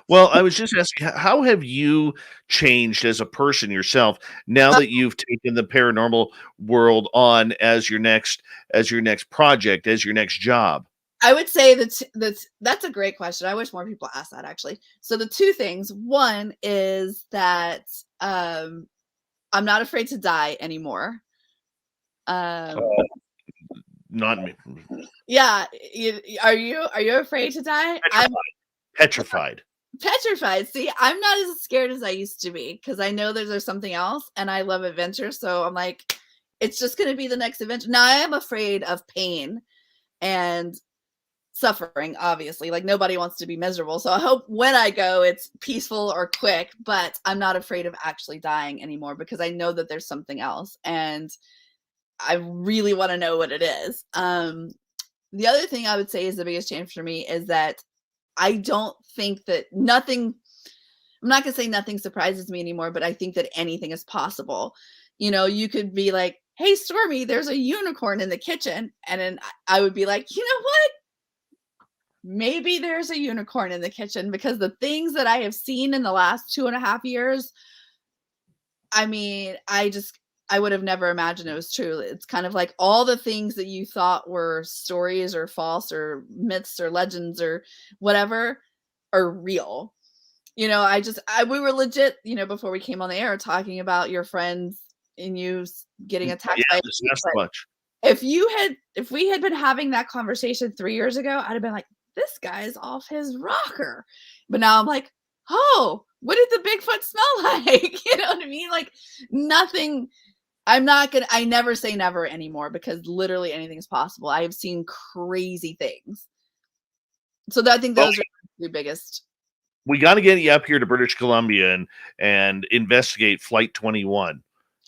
Speaker 2: Well, I was just asking, how have you changed as a person yourself now that you've taken the paranormal world on as your next project, as your next job?
Speaker 4: I would say that's a great question. I wish more people asked that, actually. So the two things, one is that I'm not afraid to die anymore.
Speaker 2: Not me.
Speaker 4: Yeah. Are you afraid to die?
Speaker 2: Petrified.
Speaker 4: Petrified. See, I'm not as scared as I used to be, because I know there's something else, and I love adventure. So I'm like, it's just going to be the next adventure. Now I am afraid of pain, and suffering, obviously. Like, nobody wants to be miserable. So I hope when I go, it's peaceful or quick, but I'm not afraid of actually dying anymore because I know that there's something else. And I really want to know what it is. The other thing I would say is the biggest change for me is that I don't think that nothing, I'm not going to say nothing surprises me anymore, but I think that anything is possible. You know, you could be like, hey, Stormy, there's a unicorn in the kitchen. And then I would be like, you know what? Maybe there's a unicorn in the kitchen, because the things that I have seen in the last 2.5 years, I mean, I would have never imagined it was true. It's kind of like all the things that you thought were stories or false or myths or legends or whatever are real. You know, we were legit, you know, before we came on the air talking about your friends and you getting attacked by
Speaker 2: Yeah,
Speaker 4: a
Speaker 2: this
Speaker 4: Bigfoot.
Speaker 2: much.
Speaker 4: If we had been having that conversation 3 years ago, I'd have been like, this guy's off his rocker. But now I'm like, oh, what did the Bigfoot smell like? You know what I mean? Like, nothing. I never say never anymore, because literally anything is possible. I have seen crazy things. So I think those are the biggest.
Speaker 2: We got to get you up here to British Columbia and investigate Flight 21.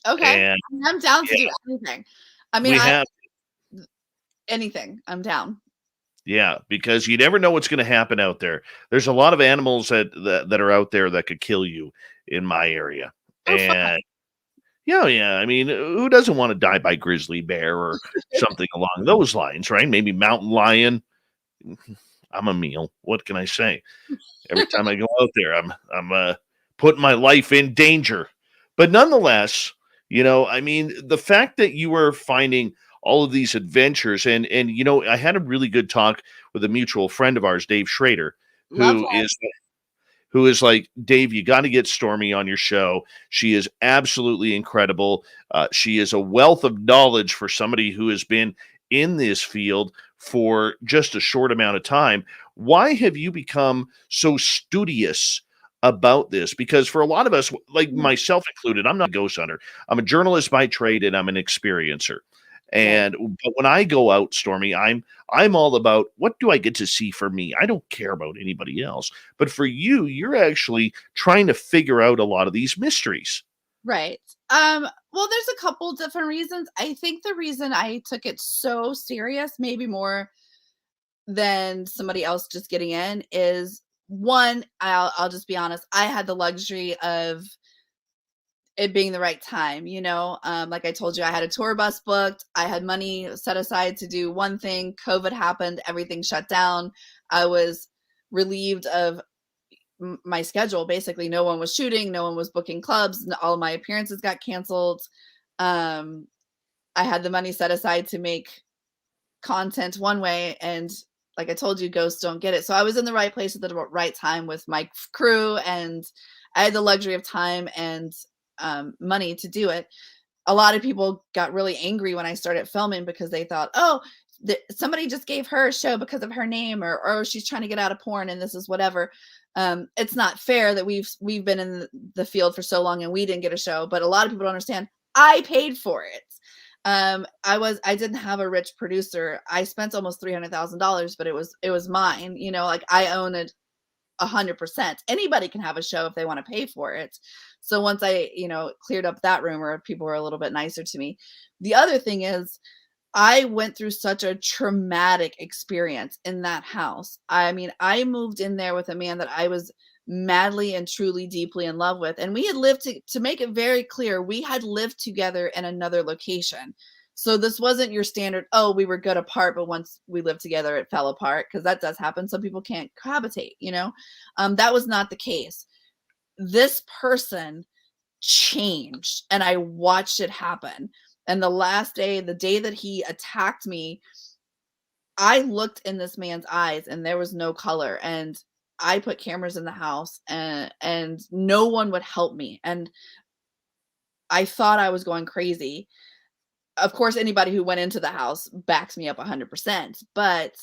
Speaker 4: Okay.
Speaker 2: And
Speaker 4: I'm down to do anything. I mean, anything. I'm down.
Speaker 2: Yeah, because you never know what's going to happen out there. There's a lot of animals that are out there that could kill you in my area. And yeah. I mean, who doesn't want to die by grizzly bear or something along those lines, right? Maybe mountain lion. I'm a meal. What can I say? Every time I go out there, I'm putting my life in danger. But nonetheless, you know, I mean, the fact that you were finding all of these adventures, and you know, I had a really good talk with a mutual friend of ours, Dave Schrader, who is like, Dave, you got to get Stormy on your show. She is absolutely incredible. She is a wealth of knowledge for somebody who has been in this field for just a short amount of time. Why have you become so studious about this? Because for a lot of us, like myself included, I'm not a ghost hunter. I'm a journalist by trade, and I'm an experiencer. And but when I go out, Stormy, I'm all about, what do I get to see for me? I don't care about anybody else. But for you, you're actually trying to figure out a lot of these mysteries.
Speaker 4: Right. Well, there's a couple different reasons. I think the reason I took it so serious, maybe more than somebody else just getting in, is one, I'll just be honest, I had the luxury of it being the right time, you know. Like I told you, I had a tour bus booked. I had money set aside to do one thing. COVID happened, everything shut down. I was relieved of my schedule. Basically, no one was shooting, no one was booking clubs, all of my appearances got canceled. I had the money set aside to make content one way, and like I told you, ghosts don't get it. So I was in the right place at the right time with my crew, and I had the luxury of time and money to do it. A lot of people got really angry when I started filming because they thought, oh, somebody just gave her a show because of her name, or she's trying to get out of porn and this is whatever. It's not fair that we've been in the field for so long and we didn't get a show, but a lot of people don't understand. I paid for it. I didn't have a rich producer. I spent almost $300,000, but it was mine. You know, like, I own it 100%. Anybody can have a show if they want to pay for it. So once I, you know, cleared up that rumor, people were a little bit nicer to me. The other thing is, I went through such a traumatic experience in that house. I mean, I moved in there with a man that I was madly and truly deeply in love with. And we had lived to make it very clear, we had lived together in another location. So this wasn't your standard, oh, we were good apart, but once we lived together, it fell apart, because that does happen. Some people can't cohabitate, you know. That was not the case. This person changed, and I watched it happen. And the last day, the day that he attacked me, I looked in this man's eyes and there was no color. And I put cameras in the house, and no one would help me. And I thought I was going crazy. Of course, anybody who went into the house backs me up 100%, but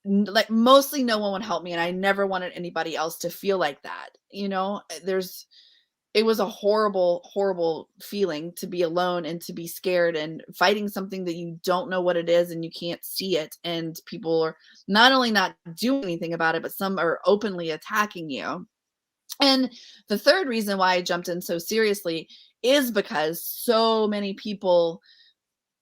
Speaker 4: like, mostly no one would help me. And I never wanted anybody else to feel like that. You know, it was a horrible, horrible feeling to be alone and to be scared and fighting something that you don't know what it is and you can't see it. And people are not only not doing anything about it, but some are openly attacking you. And the third reason why I jumped in so seriously is because so many people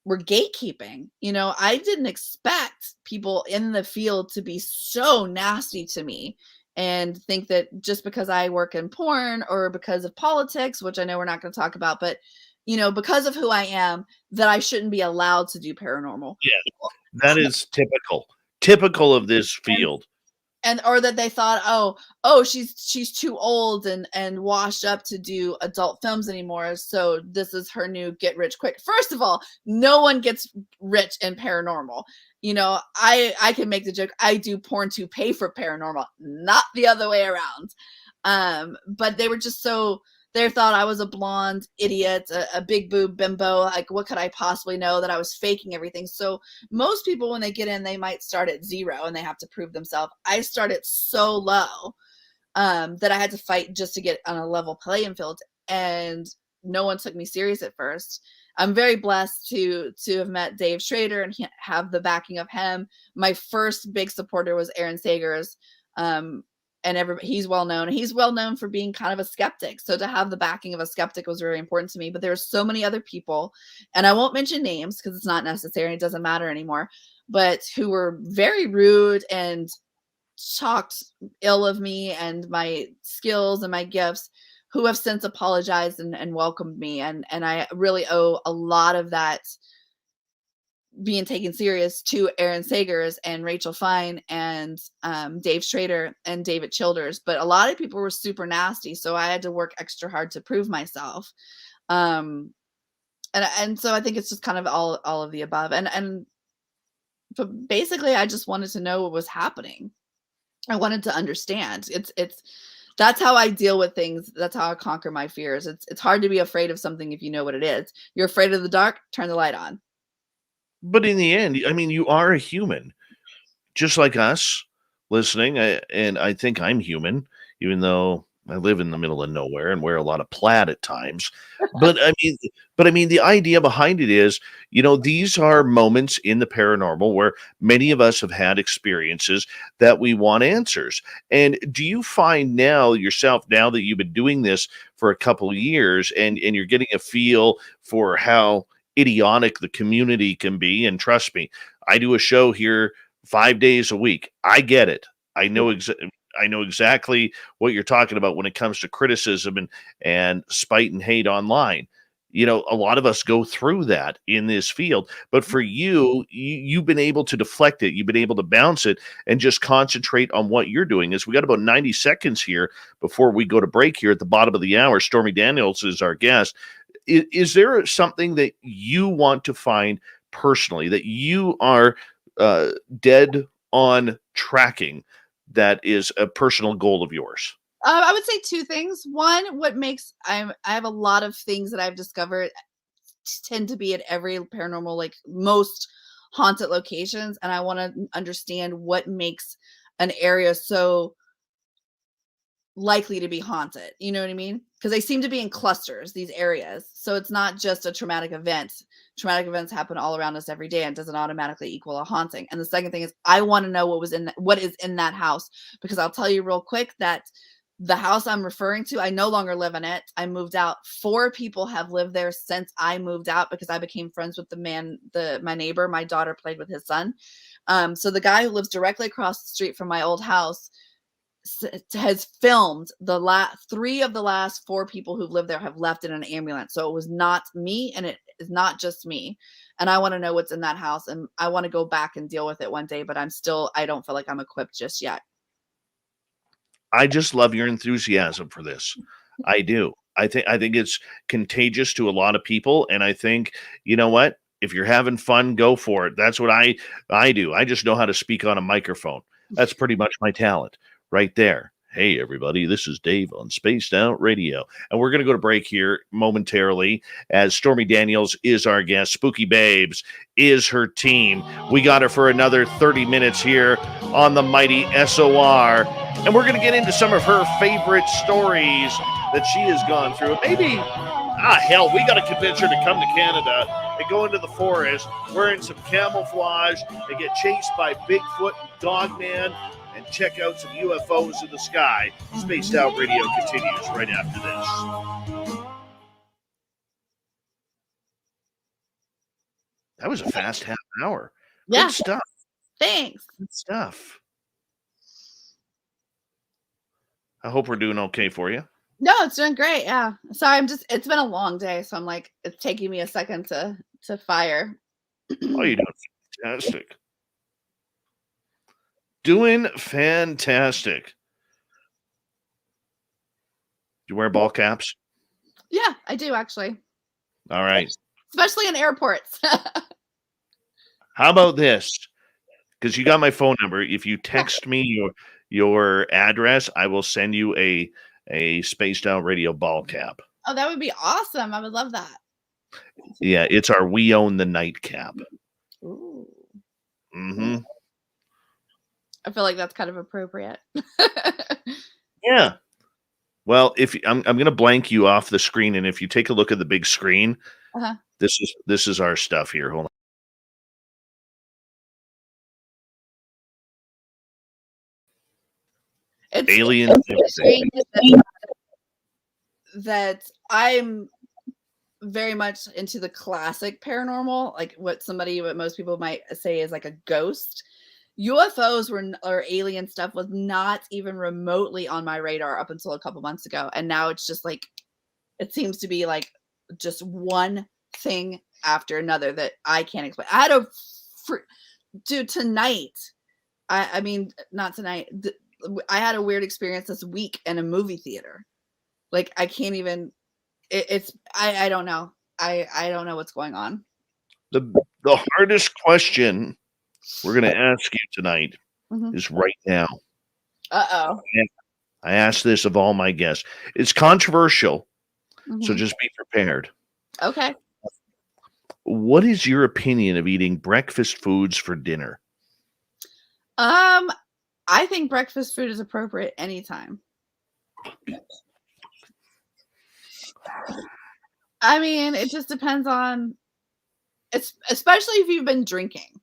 Speaker 4: were gatekeeping. You know, I didn't expect people in the field to be so nasty to me and think that just because I work in porn or because of politics, which I know we're not going to talk about, but you know, because of who I am, that I shouldn't be allowed to do paranormal.
Speaker 2: Yeah, that is typical of this field.
Speaker 4: And or that they thought, oh, she's too old and washed up to do adult films anymore, so this is her new get rich quick. First of all, no one gets rich in paranormal. You know, I can make the joke, I do porn to pay for paranormal, not the other way around. But they were just so, they thought I was a blonde idiot, a big boob bimbo. Like, what could I possibly know, that I was faking everything? So most people, when they get in, they might start at 0 and they have to prove themselves. I started so low that I had to fight just to get on a level playing field. And no one took me serious at first. I'm very blessed to have met Dave Schrader and have the backing of him. My first big supporter was Aaron Sagers. And he's well known. He's well known for being kind of a skeptic. So to have the backing of a skeptic was very important to me. But there were so many other people, and I won't mention names because it's not necessary. It doesn't matter anymore. But who were very rude and talked ill of me and my skills and my gifts, who have since apologized and welcomed me. And I really owe a lot of that being taken serious to Aaron Sagers and Rachel Fine and Dave Schrader and David Childers. But a lot of people were super nasty, so I had to work extra hard to prove myself. And so I think it's just kind of all of the above. But basically, I just wanted to know what was happening. I wanted to understand. That's how I deal with things. That's how I conquer my fears. It's hard to be afraid of something if you know what it is. You're afraid of the dark, turn the light on.
Speaker 2: But in the end, I mean, you are a human, just like us listening. And I think I'm human, even though I live in the middle of nowhere and wear a lot of plaid at times. But I mean, the idea behind it is, you know, these are moments in the paranormal where many of us have had experiences that we want answers. And do you find now yourself, now that you've been doing this for a couple of years and you're getting a feel for how idiotic the community can be? And trust me, I do a show here 5 days a week. I get it. I know exactly what you're talking about when it comes to criticism and spite and hate online. You know, a lot of us go through that in this field, but for you've been able to deflect it. You've been able to bounce it and just concentrate on what you're doing. As we got about 90 seconds here before we go to break here at the bottom of the hour, Stormy Daniels is our guest. Is there something that you want to find personally that you are dead on tracking that is a personal goal of yours?
Speaker 4: I would say 2 things. One, what makes I have a lot of things that I've discovered tend to be at every paranormal, like most haunted locations, and I want to understand what makes an area so likely to be haunted. You know what I mean? Because they seem to be in clusters, these areas. So it's not just a traumatic event. Traumatic events happen all around us every day and doesn't automatically equal a haunting. And the second thing is, I want to know what is in that house, because I'll tell you real quick that the house I'm referring to, I no longer live in it. I moved out. 4 people have lived there since I moved out because I became friends with my neighbor. My daughter played with his son. So the guy who lives directly across the street from my old house has filmed 3 of the last 4 people who've lived there have left in an ambulance. So it was not me, and it is not just me. And I want to know what's in that house, and I want to go back and deal with it one day, but I don't feel like I'm equipped just yet.
Speaker 2: I just love your enthusiasm for this. I do. I think it's contagious to a lot of people. And I think, you know what? If you're having fun, go for it. That's what I do. I just know how to speak on a microphone. That's pretty much my talent right there. Hey, everybody, this is Dave on Spaced Out Radio. And we're going to go to break here momentarily as Stormy Daniels is our guest. Spooky Babes is her team. We got her for another 30 minutes here on the mighty SOR. And we're going to get into some of her favorite stories that she has gone through. Maybe, hell, we got to convince her to come to Canada and go into the forest wearing some camouflage and get chased by Bigfoot and Dogman and check out some UFOs in the sky. Spaced Out Radio continues right after this. That was a fast half hour.
Speaker 4: Yeah.
Speaker 2: Good stuff.
Speaker 4: Thanks.
Speaker 2: Good stuff. I hope we're doing okay for you.
Speaker 4: No, it's doing great. Yeah. Sorry, it's been a long day, so I'm like, it's taking me a second to fire.
Speaker 2: Oh, you're doing fantastic. Doing fantastic. You wear ball caps?
Speaker 4: Yeah, I do actually.
Speaker 2: All right.
Speaker 4: Especially in airports.
Speaker 2: How about this? Because you got my phone number. If you text me your address, I will send you a Spaced Out Radio ball cap.
Speaker 4: Oh, that would be awesome. I would love that.
Speaker 2: Yeah, it's our We Own the Night cap.
Speaker 4: Ooh.
Speaker 2: Mm-hmm.
Speaker 4: I feel like that's kind of appropriate.
Speaker 2: Yeah. Well, if I'm going to blank you off the screen, and if you take a look at the big screen, this is our stuff here. Hold on.
Speaker 4: It's
Speaker 2: Alien.
Speaker 4: That I'm very much into the classic paranormal, like what most people might say is like a ghost. UFOs or alien stuff was not even remotely on my radar up until a couple months ago. And now it's just like, it seems to be like just one thing after another that I can't explain. I had dude, tonight, I mean, not tonight. I had a weird experience this week in a movie theater. Like, I can't even, I don't know. I don't know what's going on.
Speaker 2: The hardest question we're going to ask you tonight is right now.
Speaker 4: Uh-oh.
Speaker 2: I asked this of all my guests. It's controversial, so just be prepared.
Speaker 4: Okay.
Speaker 2: What is your opinion of eating breakfast foods for dinner?
Speaker 4: I think breakfast food is appropriate anytime. I mean, it just depends on, especially if you've been drinking.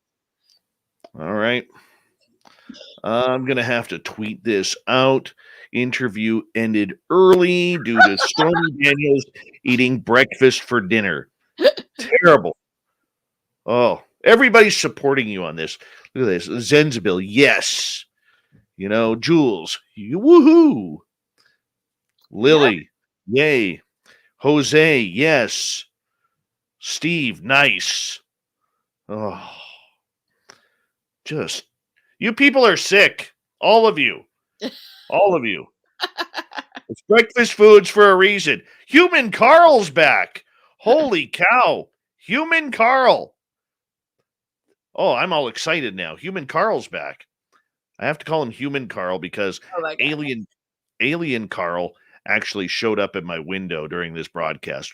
Speaker 2: All right. I'm going to have to tweet this out. Interview ended early due to Stormy Daniels eating breakfast for dinner. Terrible. Oh, everybody's supporting you on this. Look at this. Zenzabil, yes. You know, Jules, woohoo. Lily, yay. Jose, yes. Steve, nice. Oh, just, you people are sick. All of you. All of you. It's breakfast foods for a reason. Human Carl's back. Holy cow. Human Carl. Oh, I'm all excited now. Human Carl's back. I have to call him Human Carl because Alien Carl actually showed up at my window during this broadcast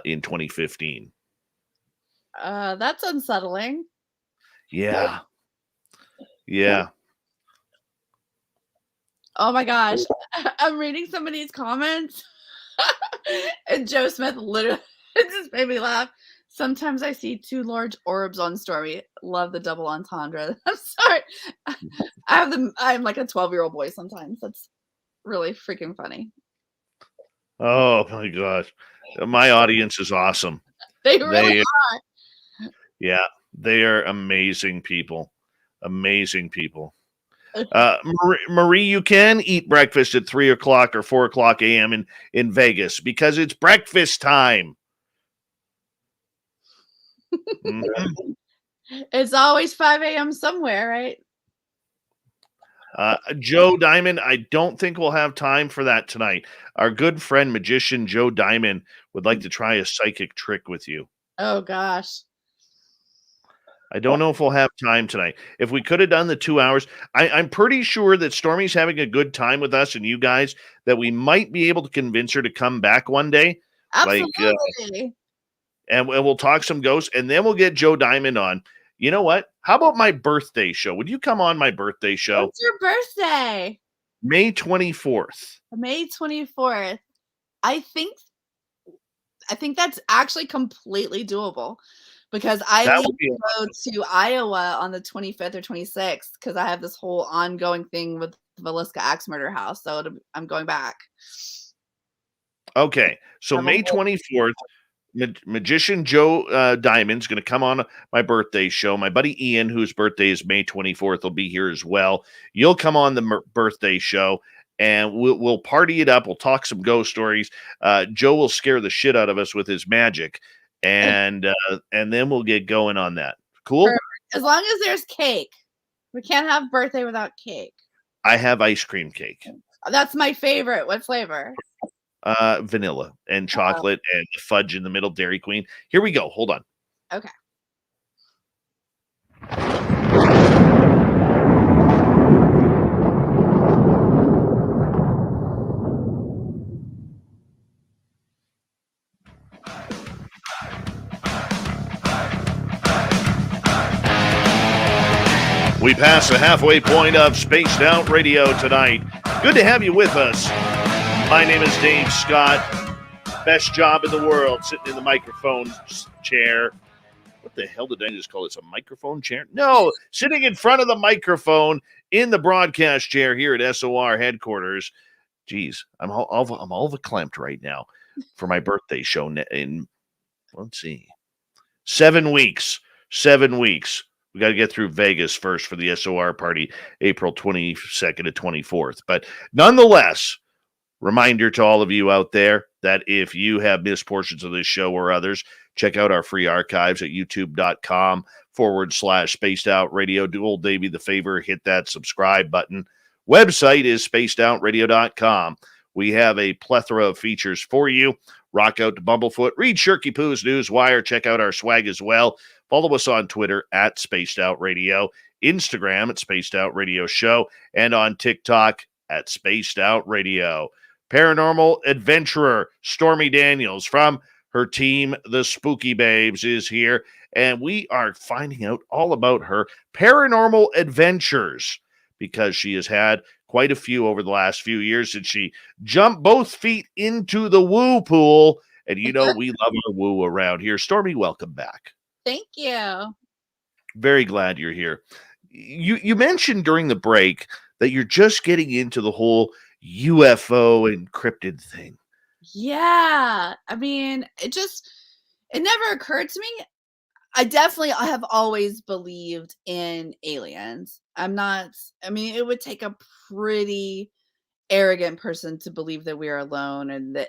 Speaker 2: in 2015.
Speaker 4: That's unsettling.
Speaker 2: Yeah. Yeah.
Speaker 4: Oh my gosh. I'm reading some of these comments and Joe Smith literally it just made me laugh. Sometimes I see two large orbs on Stormy. Love the double entendre. I'm sorry. I'm like a 12-year-old boy sometimes. That's really freaking funny.
Speaker 2: Oh my gosh. My audience is awesome.
Speaker 4: They really are.
Speaker 2: Yeah, they are amazing people. Amazing people. Marie, you can eat breakfast at 3 o'clock or 4 o'clock a.m. in Vegas because it's breakfast time.
Speaker 4: It's always 5 a.m. somewhere, right?
Speaker 2: Joe Diamond, I don't think we'll have time for that tonight. Our good friend, magician Joe Diamond, would like to try a psychic trick with you.
Speaker 4: Oh, gosh.
Speaker 2: I don't know if we'll have time tonight. If we could have done the 2 hours, I'm pretty sure that Stormy's having a good time with us and you guys, that we might be able to convince her to come back one day.
Speaker 4: Absolutely.
Speaker 2: And we'll talk some ghosts, and then we'll get Joe Diamond on. You know what? How about my birthday show? Would you come on my birthday show?
Speaker 4: What's your birthday?
Speaker 2: May 24th.
Speaker 4: May 24th. I think that's actually completely doable because I
Speaker 2: That
Speaker 4: leave
Speaker 2: would be
Speaker 4: to go to Iowa on the 25th or 26th because I have this whole ongoing thing with the Villisca Axe Murder House. So I'm going back.
Speaker 2: okay. So
Speaker 4: I'm a
Speaker 2: May
Speaker 4: whole-
Speaker 2: 24th, Magician Joe Diamond's going to come on my birthday show. My buddy Ian, whose birthday is May 24th, will be here as well. You'll come on the birthday show, and we'll party it up. We'll talk some ghost stories. Joe will scare the shit out of us with his magic, and then we'll get going on that. Cool?
Speaker 4: Perfect. As long as there's cake. We can't have birthday without cake.
Speaker 2: I have ice cream cake.
Speaker 4: That's my favorite. What flavor?
Speaker 2: Vanilla and chocolate and the fudge in the middle, Dairy Queen. Here we go. Hold on.
Speaker 4: Okay.
Speaker 2: We pass the halfway point of Spaced Out Radio tonight. Good to have you with us. My name is Dave Scott. Best job in the world, sitting in the microphone chair. What the hell did I just call this? A microphone chair? No, sitting in front of the microphone in the broadcast chair here at SOR headquarters. Geez, I'm all verklempt right now for my birthday show in, let's see, 7 weeks. 7 weeks. We got to get through Vegas first for the SOR party, April 22nd to 24th. But nonetheless, reminder to all of you out there that if you have missed portions of this show or others, check out our free archives at youtube.com/spaced out radio. Do old Davey the favor, hit that subscribe button. Website is spacedoutradio.com. We have a plethora of features for you. Rock out to Bumblefoot, read Shirky Poo's News Wire, check out our swag as well. Follow us on Twitter at Spaced Out Radio, Instagram at Spaced Out Radio Show, and on TikTok at Spaced Out Radio. Paranormal adventurer Stormy Daniels from her team, the Spooky Babes, is here, and we are finding out all about her paranormal adventures because she has had quite a few over the last few years since she jumped both feet into the woo pool. And you know, we love our woo around here. Stormy, welcome back.
Speaker 4: Thank you.
Speaker 2: Very glad you're here. You mentioned during the break that you're just getting into the whole UFO encrypted thing.
Speaker 4: Yeah. I mean, it never occurred to me. I have always believed in aliens. I mean, it would take a pretty arrogant person to believe that we are alone and that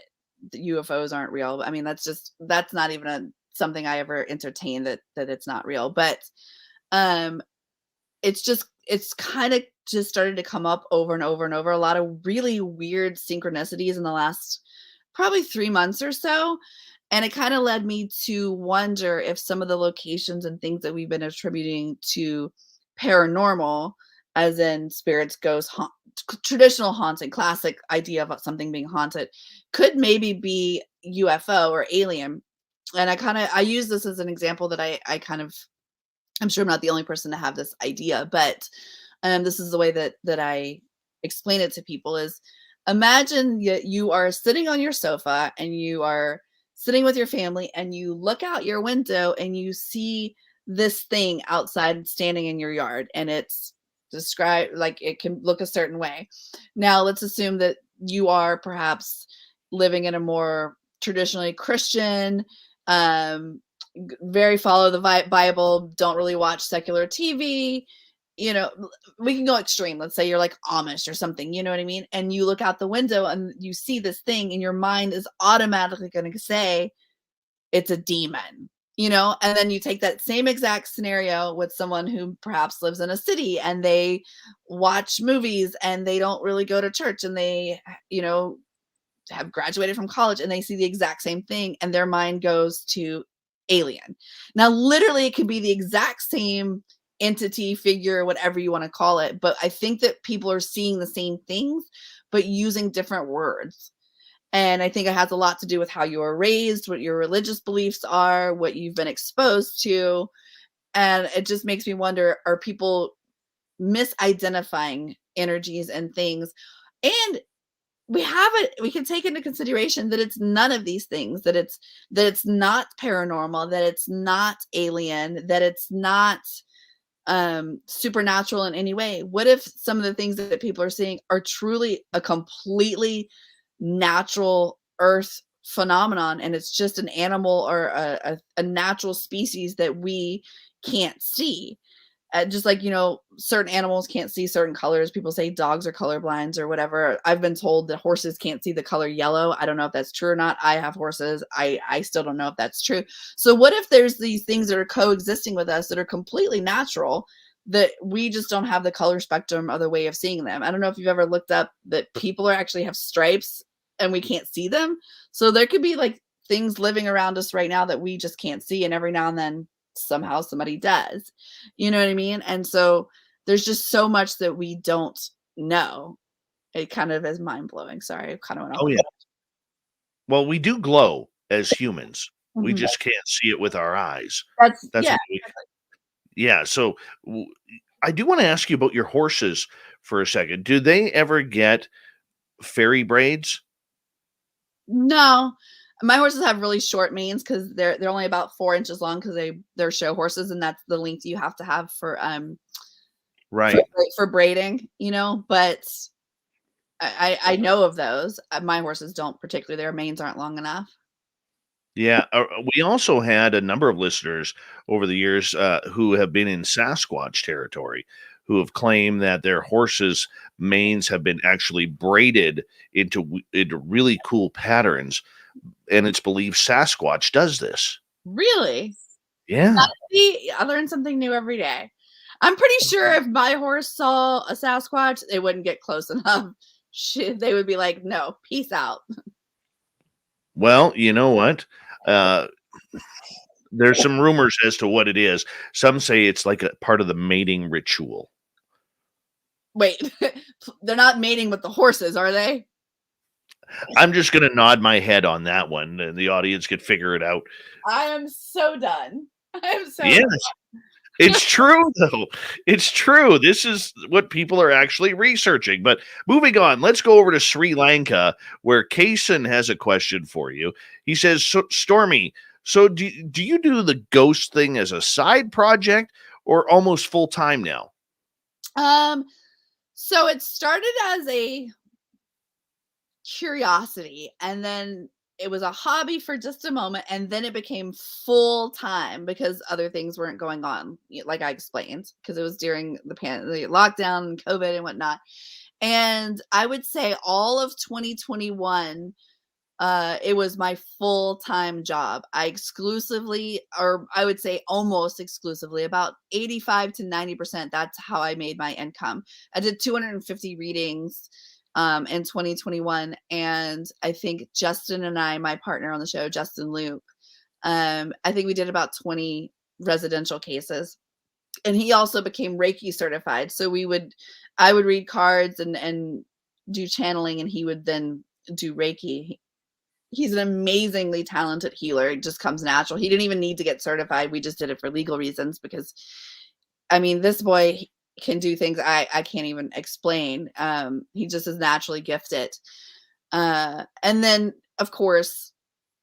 Speaker 4: the UFOs aren't real. I mean, that's not even something I ever entertained that it's not real. But it's kind of just started to come up over and over and over. A lot of really weird synchronicities in the last probably 3 months or so. And it kind of led me to wonder if some of the locations and things that we've been attributing to paranormal, as in spirits, ghosts, traditional haunting, classic idea of something being haunted, could maybe be UFO or alien. And I use this as an example that I'm sure I'm not the only person to have this idea, but this is the way that I explain it to people is imagine you are sitting on your sofa and you are sitting with your family and you look out your window and you see this thing outside standing in your yard and it's described like it can look a certain way. Now let's assume that you are perhaps living in a more traditionally Christian, very follow the Bible, don't really watch secular TV. You know, we can go extreme. Let's say you're like Amish or something, you know what I mean? And you look out the window and you see this thing and your mind is automatically going to say it's a demon, you know? And then you take that same exact scenario with someone who perhaps lives in a city and they watch movies and they don't really go to church and they, you know, have graduated from college and they see the exact same thing and their mind goes to alien. Now, literally, it could be the exact same entity, figure, whatever you want to call it. But I think that people are seeing the same things, but using different words. And I think it has a lot to do with how you were raised, what your religious beliefs are, what you've been exposed to. And it just makes me wonder, are people misidentifying energies and things? And we can take into consideration that it's none of these things, that it's not paranormal, that it's not alien, that it's not supernatural in any way. What if some of the things that people are seeing are truly a completely natural earth phenomenon, and it's just an animal or a natural species that we can't see? Just like, certain animals can't see certain colors. People say dogs are colorblind or whatever. I've been told that horses can't see the color yellow. I don't know if that's true or not. I have horses. I still don't know if that's true. So what if there's these things that are coexisting with us that are completely natural, that we just don't have the color spectrum or the way of seeing them? I don't know if you've ever looked up that people actually have stripes and we can't see them. So there could be like things living around us right now that we just can't see. And every now and then somehow somebody does. You know what I mean? And so there's just so much that we don't know. It kind of is mind blowing. Sorry, I kind of went off.
Speaker 2: Oh, yeah. Well, we do glow as humans. We
Speaker 4: Mhm.
Speaker 2: just can't see it with our eyes.
Speaker 4: That's
Speaker 2: That's
Speaker 4: yeah.
Speaker 2: what yeah. So I do want to ask you about your horses for a second. Do they ever get fairy braids?
Speaker 4: No, my horses have really short manes because they're only about 4 inches long because they're show horses, and that's the length you have to have for
Speaker 2: Right.
Speaker 4: for braiding. But I know of those. My horses don't particularly. Their manes aren't long enough.
Speaker 2: Yeah. We also had a number of listeners over the years who have been in Sasquatch territory, who have claimed that their horses' manes have been actually braided into really cool patterns. And it's believed Sasquatch does this.
Speaker 4: Really?
Speaker 2: Yeah.
Speaker 4: See, I learn something new every day. I'm pretty sure if my horse saw a Sasquatch, they wouldn't get close enough. They would be like, no, peace out.
Speaker 2: Well, you know what? Uh, there's some rumors as to what it is. Some say it's like a part of the mating ritual.
Speaker 4: Wait, they're not mating with the horses, are they?
Speaker 2: I'm just going to nod my head on that one, and the audience could figure it out.
Speaker 4: I am so done. I am so
Speaker 2: Yes,
Speaker 4: done.
Speaker 2: it's true, though. It's true. This is what people are actually researching. But moving on, let's go over to Sri Lanka, where Kaysen has a question for you. He says, Stormy, so do you do the ghost thing as a side project or almost full time now?
Speaker 4: So it started as a curiosity, and then it was a hobby for just a moment, and then it became full time because other things weren't going on, like I explained, because it was during the lockdown and COVID and whatnot. And I would say all of 2021, it was my full-time job. I exclusively, or I would say almost exclusively, about 85 to 90%, that's how I made my income. I did 250 readings in 2021, and I think Justin and I, my partner on the show, Justin Luke, I think we did about 20 residential cases. And he also became Reiki certified. So I would read cards and do channeling, and he would then do Reiki. He's an amazingly talented healer. It just comes natural. He didn't even need to get certified. We just did it for legal reasons because, I mean, this boy can do things I can't even explain. He just is naturally gifted. And then, of course,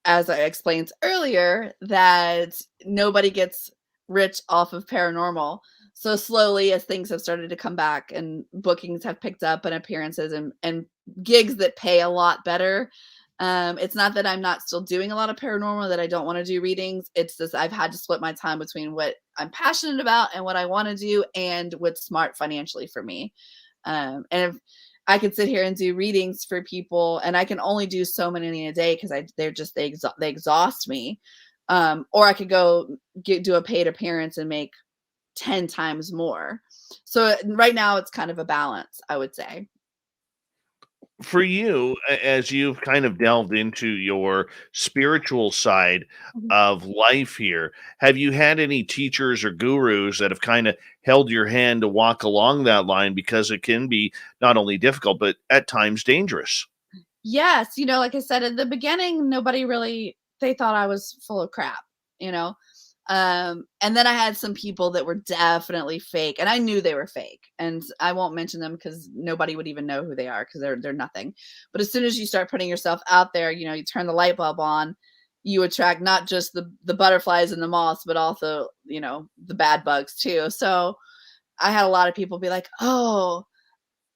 Speaker 4: as I explained earlier, that nobody gets rich off of paranormal. So slowly, as things have started to come back and bookings have picked up and appearances and gigs that pay a lot better, it's not that I'm not still doing a lot of paranormal, that I don't want to do readings. It's just I've had to split my time between what I'm passionate about and what I want to do and what's smart financially for me. And if I could sit here and do readings for people, and I can only do so many in a day because they exhaust me. Or I could go do a paid appearance and make 10 times more. So right now it's kind of a balance, I would say.
Speaker 2: For you, as you've kind of delved into your spiritual side
Speaker 4: Mhm.
Speaker 2: of life here, have you had any teachers or gurus that have kind of held your hand to walk along that line because it can be not only difficult, but at times dangerous?
Speaker 4: Yes, like I said at the beginning, nobody really they thought I was full of crap, you know? And then I had some people that were definitely fake, and I knew they were fake. And I won't mention them because nobody would even know who they are because they're nothing. But as soon as you start putting yourself out there, you turn the light bulb on, you attract not just the butterflies and the moths, but also, the bad bugs too. So I had a lot of people be like, "Oh,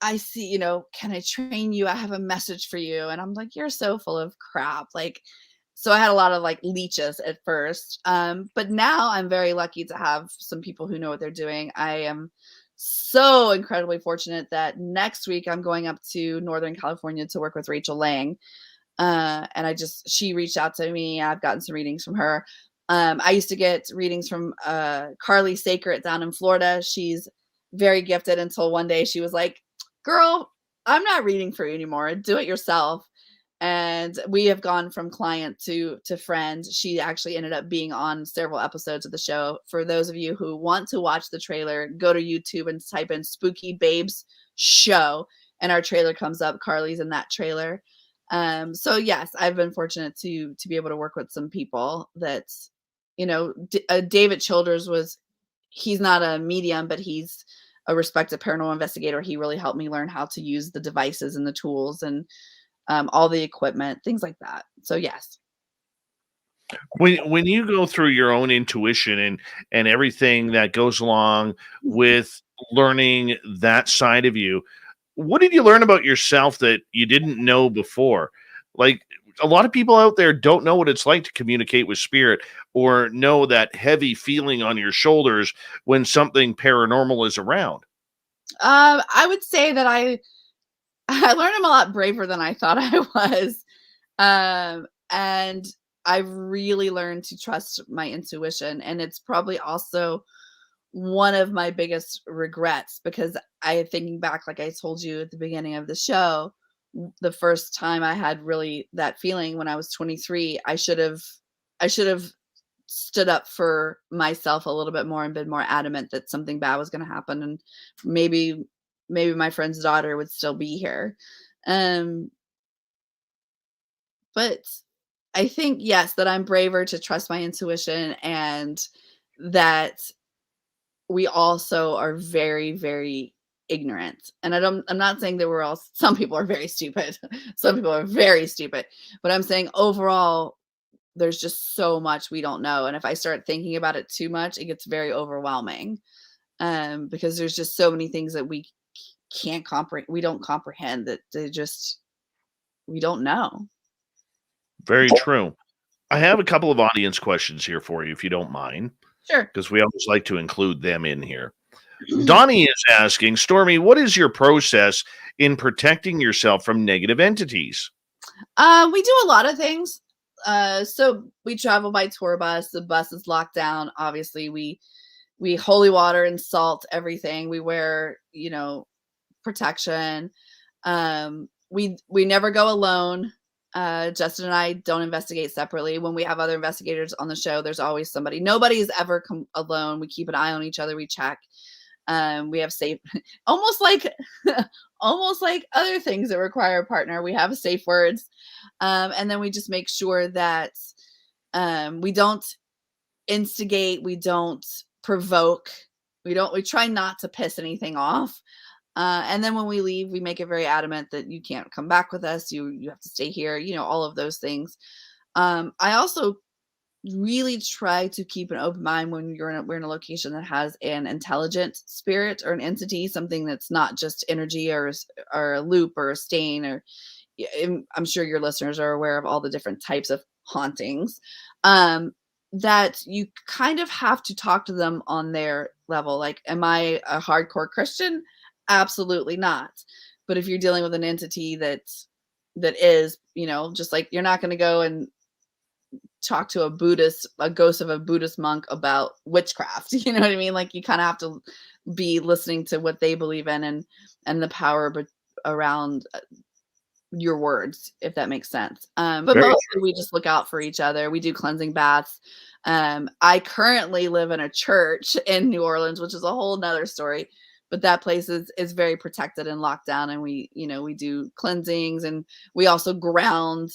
Speaker 4: I see, can I train you? I have a message for you." And I'm like, "You're so full of crap." Like, so I had a lot of like leeches at first. But now I'm very lucky to have some people who know what they're doing. I am so incredibly fortunate that next week I'm going up to Northern California to work with Rachel Lang. And she reached out to me. I've gotten some readings from her. I used to get readings from Carly Sacred down in Florida. She's very gifted until one day she was like, "Girl, I'm not reading for you anymore. Do it yourself." And we have gone from client to friend. She actually ended up being on several episodes of the show. For those of you who want to watch the trailer, go to YouTube and type in Spooky Babes Show, and our trailer comes up. Carly's in that trailer. So yes, I've been fortunate to be able to work with some people that, David Childers he's not a medium, but he's a respected paranormal investigator. He really helped me learn how to use the devices and the tools and all the equipment, things like that. So yes.
Speaker 2: When you go through your own intuition and everything that goes along with learning that side of you, what did you learn about yourself that you didn't know before? Like, a lot of people out there don't know what it's like to communicate with spirit or know that heavy feeling on your shoulders when something paranormal is around.
Speaker 4: I would say that I learned I'm a lot braver than I thought I was. And I've really learned to trust my intuition. And it's probably also one of my biggest regrets because thinking back, like I told you at the beginning of the show, the first time I had really that feeling when I was 23, I should have stood up for myself a little bit more and been more adamant that something bad was going to happen. And maybe my friend's daughter would still be here. Um, but I think, yes, that I'm braver to trust my intuition and that we also are very, very ignorant. And I'm not saying that some people are very stupid. Some people are very stupid. But I'm saying overall, there's just so much we don't know. And if I start thinking about it too much, it gets very overwhelming. Because there's just so many things that we can't comprehend. We don't comprehend that we don't know.
Speaker 2: Very true. I have a couple of audience questions here for you, if you don't mind,
Speaker 4: Sure.
Speaker 2: because we always like to include them in here. Donnie is asking, Stormy, what is your process in protecting yourself from negative entities?
Speaker 4: We do a lot of things. So we travel by tour bus. The bus is locked down. Obviously, we holy water and salt everything. We wear, protection. We never go alone. Justin and I don't investigate separately. When we have other investigators on the show, there's always somebody. Nobody's ever come alone. We keep an eye on each other. We check. We have safe, almost like, almost like other things that require a partner. We have safe words, and then we just make sure that we don't instigate, we don't provoke, we try not to piss anything off. And then when we leave, we make it very adamant that you can't come back with us. You have to stay here. All of those things. I also really try to keep an open mind when we're in a location that has an intelligent spirit or an entity, something that's not just energy or a loop or a stain. Or I'm sure your listeners are aware of all the different types of hauntings. That you kind of have to talk to them on their level. Like, am I a hardcore Christian? Absolutely not. But if you're dealing with an entity that is, just like, you're not going to go and talk to a ghost of a Buddhist monk about witchcraft. You know what I mean? Like, you kind of have to be listening to what they believe in and the power around your words, if that makes sense. But
Speaker 2: Very
Speaker 4: mostly we just look out for each other. We do cleansing baths. I currently live in a church in New Orleans, which is a whole nother story. But that place is very protected and locked down, and we do cleansings, and we also ground.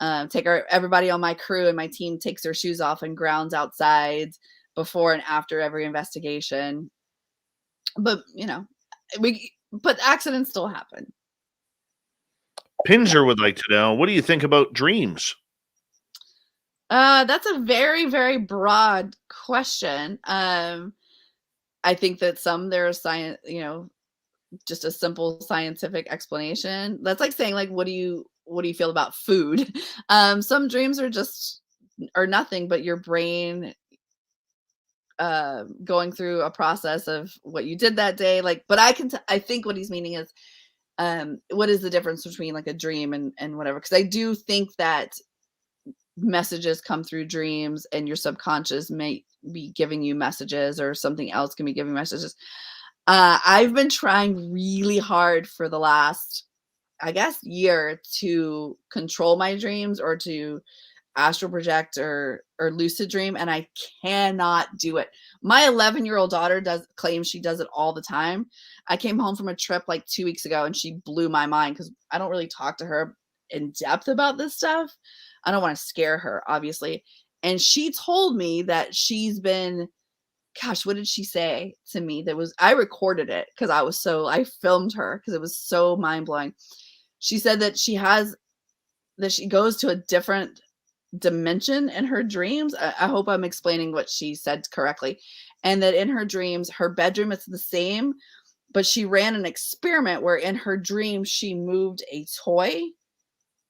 Speaker 4: Everybody on my crew and my team takes their shoes off and grounds outside before and after every investigation. But but accidents still happen.
Speaker 2: Pinzer would like to know, what do you think about dreams?
Speaker 4: That's a very, very broad question. I think that there's science, just a simple scientific explanation. That's like saying, like, what do you feel about food? Some dreams are nothing but your brain going through a process of what you did that day. Like, but I think what he's meaning is, what is the difference between like a dream and whatever? Because I do think that messages come through dreams, and your subconscious may be giving you messages, or something else can be giving messages. I've been trying really hard for the last, I guess, year to control my dreams, or to astral project or lucid dream, and I cannot do it. My 11-year-old daughter claims she does it all the time. I came home from a trip like 2 weeks ago, and she blew my mind, because I don't really talk to her in depth about this stuff. I don't want to scare her, obviously. And she told me that she's been, gosh, what did she say to me? I recorded it because I filmed her because it was so mind blowing. She said that she goes to a different dimension in her dreams. I hope I'm explaining what she said correctly. And that in her dreams, her bedroom is the same, but she ran an experiment where in her dream, she moved a toy.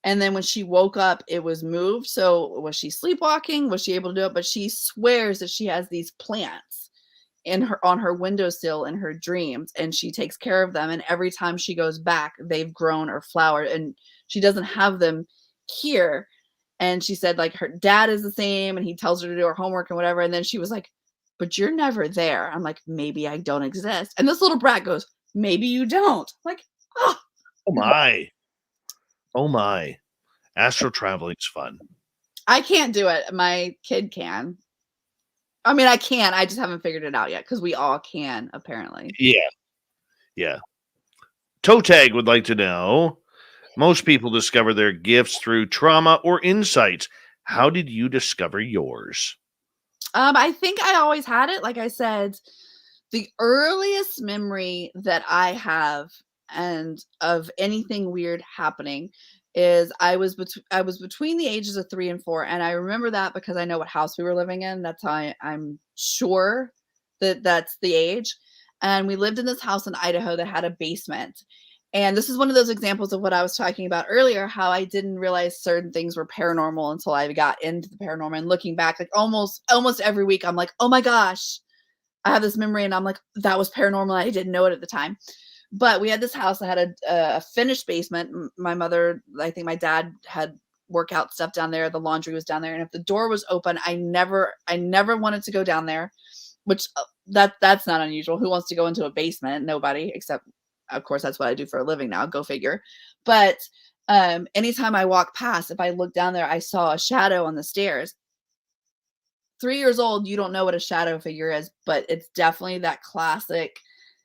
Speaker 4: And then when she woke up, it was moved. So was she sleepwalking? Was she able to do it? But she swears that she has these plants on her windowsill in her dreams, and she takes care of them. And every time she goes back, they've grown or flowered, and she doesn't have them here. And she said, like, her dad is the same, and he tells her to do her homework and whatever. And then she was like, but you're never there. I'm like, maybe I don't exist. And this little brat goes, maybe you don't. I'm like, oh.
Speaker 2: Oh my. Oh my. Astral traveling's fun.
Speaker 4: I can't do it. My kid can. I mean, I can. I just haven't figured it out yet, because we all can, apparently.
Speaker 2: Yeah. Yeah. Toe Tag would like to know, most people discover their gifts through trauma or insights. How did you discover yours?
Speaker 4: I think I always had it. Like I said, the earliest memory that I have and of anything weird happening is I was between the ages of 3 and 4, and I remember that because I know what house we were living in. That's how I'm sure that that's the age. And we lived in this house in Idaho that had a basement. And this is one of those examples of what I was talking about earlier, how I didn't realize certain things were paranormal until I got into the paranormal. And looking back, like almost every week, I'm like, oh my gosh, I have this memory, and I'm like, that was paranormal. I didn't know it at the time. But we had this house that had a finished basement. My mother, I think my dad had workout stuff down there. The laundry was down there. And if the door was open, I never wanted to go down there, which that's not unusual. Who wants to go into a basement? Nobody, except, of course, that's what I do for a living now. Go figure. But anytime I walk past, if I look down there, I saw a shadow on the stairs. 3 years old, you don't know what a shadow figure is, but it's definitely that classic.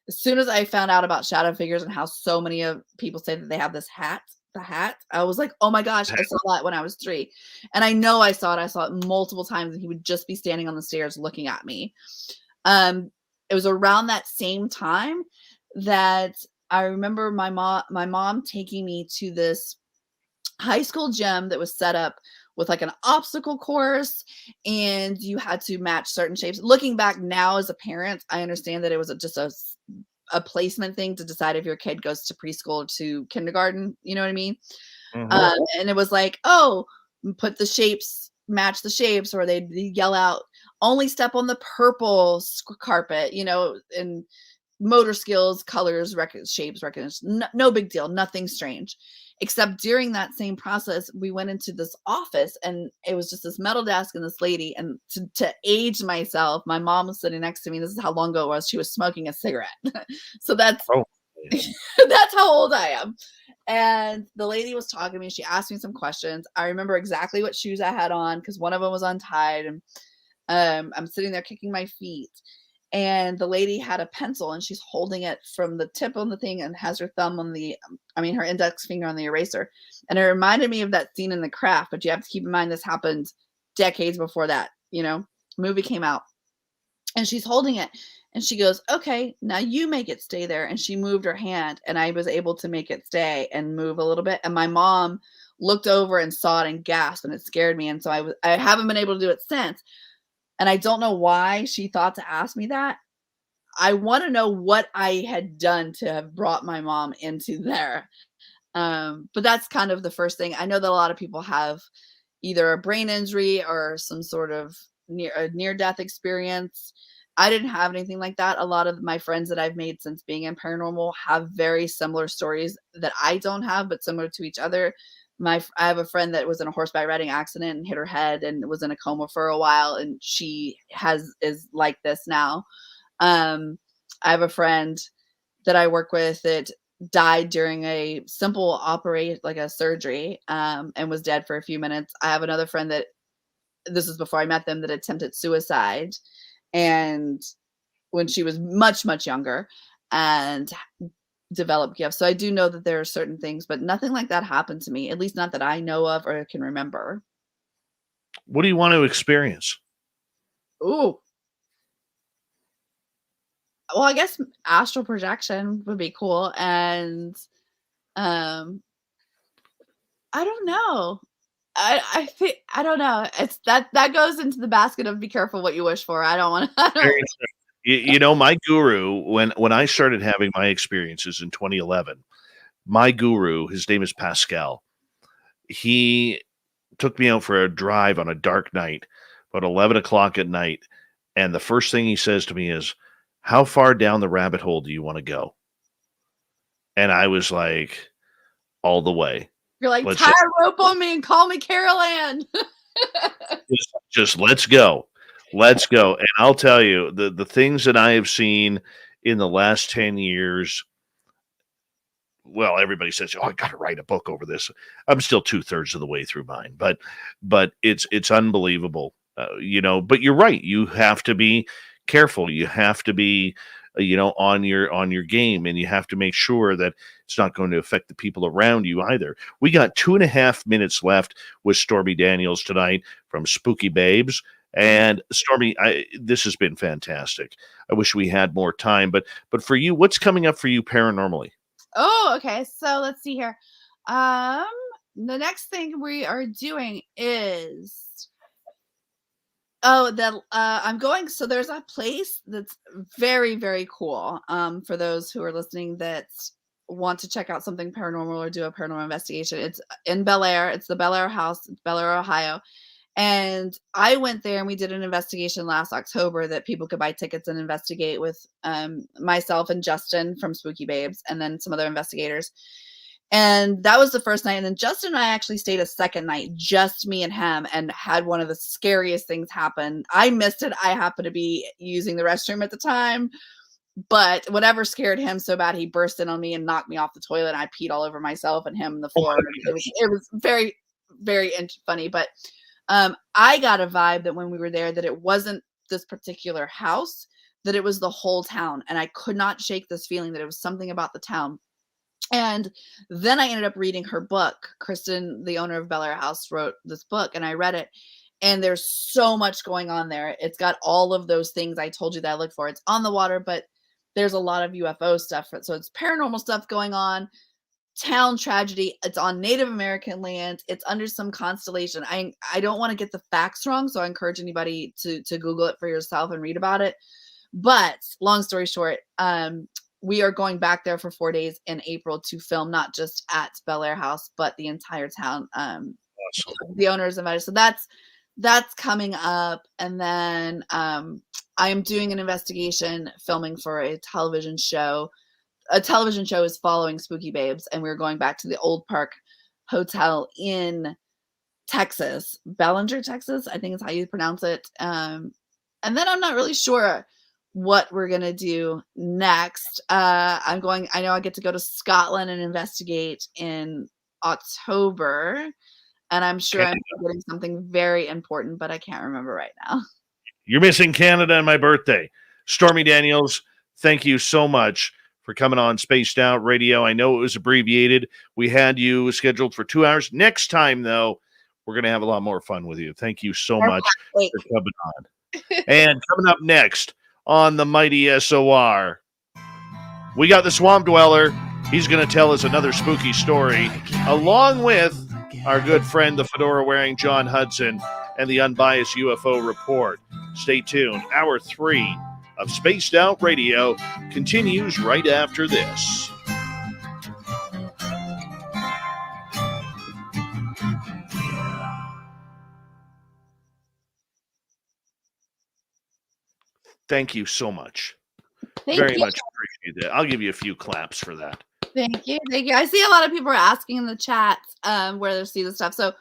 Speaker 4: As soon as I found out about shadow figures and how so many of people say that they have this hat, I was like, oh my gosh, I saw that when I was 3. And I know I saw it multiple times, and he would just be standing on the stairs looking at me. It was around that same time that I remember my mom taking me to this high school gym that was set up with like an obstacle course, and you had to match certain shapes. Looking back now as a parent, I understand that it was just a placement thing to decide if your kid goes to preschool or to kindergarten. You know what I mean? Mm-hmm. And it was like, oh, put the shapes, match the shapes, or they'd yell out, only step on the purple carpet, and motor skills, colors, shapes, recognition. No big deal. Nothing strange. Except during that same process, we went into this office, and it was just this metal desk and this lady. And to age myself, my mom was sitting next to me. This is how long ago it was. She was smoking a cigarette. So that's how old I am. And the lady was talking to me. She asked me some questions. I remember exactly what shoes I had on because one of them was untied. And I'm sitting there kicking my feet. And the lady had a pencil and she's holding it from the tip on the thing and has her thumb on her index finger on the eraser. And it reminded me of that scene in The Craft, but you have to keep in mind this happened decades before that, movie came out. And she's holding it and she goes, okay, now you make it stay there. And she moved her hand and I was able to make it stay and move a little bit. And my mom looked over and saw it and gasped and it scared me. And so I haven't been able to do it since. And I don't know why she thought to ask me that. I want to know what I had done to have brought my mom into there. But that's kind of the first thing. I know that a lot of people have either a brain injury or some sort of near-death experience. I didn't have anything like that. A lot of my friends that I've made since being in paranormal have very similar stories that I don't have, but similar to each other. I have a friend that was in a horseback riding accident and hit her head and was in a coma for a while, and she is like this now. I have a friend that I work with that died during a simple like a surgery, and was dead for a few minutes. I have another friend that, this is before I met them, that attempted suicide, and when she was much, much younger, and develop gifts. So I do know that there are certain things, but nothing like that happened to me, at least not that I know of or can remember.
Speaker 2: What do you want to experience?
Speaker 4: Ooh. Well, I guess astral projection would be cool. And I don't know. I think, I don't know. It's that goes into the basket of be careful what you wish for. I don't want to.
Speaker 2: My guru, when I started having my experiences in 2011, my guru, his name is Pascal. He took me out for a drive on a dark night, about 11 o'clock at night. And the first thing he says to me is, how far down the rabbit hole do you want to go? And I was like, all the way.
Speaker 4: You're like, tie a rope on me and call me Carol Ann.
Speaker 2: just let's go. Let's go. And I'll tell you, the things that I have seen in the last 10 years, well, everybody says, oh, I got to write a book over this. I'm still 2/3 of the way through mine, but it's unbelievable, but you're right. You have to be careful. You have to be, on your game, and you have to make sure that it's not going to affect the people around you either. We got 2.5 minutes left with Stormy Daniels tonight from Spooky Babes. And Stormy, this has been fantastic. I wish we had more time, but for you, what's coming up for you paranormally?
Speaker 4: Oh, okay. So let's see here. The next thing we are doing is I'm going. So there's a place that's very, very cool. For those who are listening that want to check out something paranormal or do a paranormal investigation, it's in Bel Air. It's the Bel Air House, Bel Air, Ohio. And I went there and we did an investigation last October that people could buy tickets and investigate with myself and Justin from Spooky Babes, and then some other investigators. And that was the first night. And then Justin and I actually stayed a second night, just me and him, and had one of the scariest things happen. I missed it. I happened to be using the restroom at the time, but whatever scared him so bad, he burst in on me and knocked me off the toilet. And I peed all over myself and him on the floor. It was very, very funny. But I got a vibe that when we were there, that it wasn't this particular house, that it was the whole town. And I could not shake this feeling that it was something about the town. And then I ended up reading her book. Kristen, the owner of Bel Air House, wrote this book, and I read it. And there's so much going on there. It's got all of those things I told you that I look for. It's on the water, but there's a lot of UFO stuff. So it's paranormal stuff going on. Town tragedy. It's on Native American land. It's under some constellation. I don't want to get the facts wrong, so I encourage anybody to Google it for yourself and read about it. But long story short, we are going back there for 4 days in April to film, not just at Bel Air House, but the entire town. Awesome. The owners invited. So that's coming up. And then I am doing an investigation filming for a television show. A television show is following Spooky Babes, and we're going back to the Old Park Hotel in Texas, Bellinger, Texas, I think is how you pronounce it. And then I'm not really sure what we're going to do next. I know I get to go to Scotland and investigate in October, and I'm sure I'm getting something very important, but I can't remember right now.
Speaker 2: You're missing Canada and my birthday. Stormy Daniels, thank you so much for coming on Spaced Out Radio. I know it was abbreviated. We had you scheduled for 2 hours. Next time, though, we're going to have a lot more fun with you. Thank you so much for coming on. And coming up next on the Mighty SOR, we got the Swamp Dweller. He's going to tell us another spooky story, along with our good friend, the fedora-wearing John Hudson, and the Unbiased UFO Report. Stay tuned. Hour 3 of Spaced Out Radio continues right after this. Thank you so much. Very much appreciate that. I'll give you a few claps for that.
Speaker 4: Thank you. I see a lot of people are asking in the chat where they see the stuff. So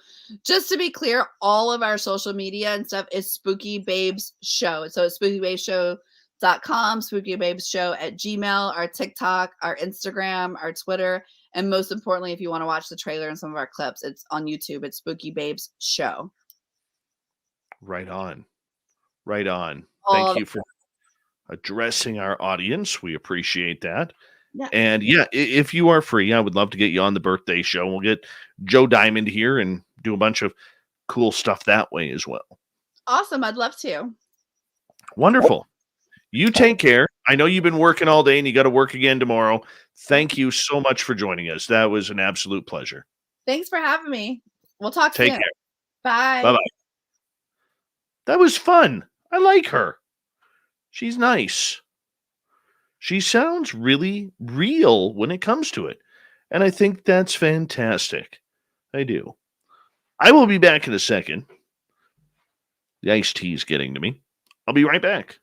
Speaker 4: just to be clear, all of our social media and stuff is Spooky Babes Show. So it's spookybabeshow.com, Spooky Babes Show at Gmail, our TikTok, our Instagram, our Twitter, and most importantly, if you want to watch the trailer and some of our clips, it's on YouTube. It's Spooky Babes Show.
Speaker 2: Right on. Right on. Thank you for addressing our audience. We appreciate that.
Speaker 4: Yeah.
Speaker 2: And yeah, if you are free, I would love to get you on the birthday show. We'll get Joe Diamond here and do a bunch of cool stuff that way as well.
Speaker 4: Awesome. I'd love to.
Speaker 2: Wonderful. You take care. I know you've been working all day and you got to work again tomorrow. Thank you so much for joining us. That was an absolute pleasure.
Speaker 4: Thanks for having me. We'll talk
Speaker 2: Take
Speaker 4: soon.
Speaker 2: care.
Speaker 4: Bye.
Speaker 2: Bye-bye. That was fun. I like her. She's nice. She sounds really real when it comes to it. And I think that's fantastic. I do. I will be back in a second. The iced tea is getting to me. I'll be right back.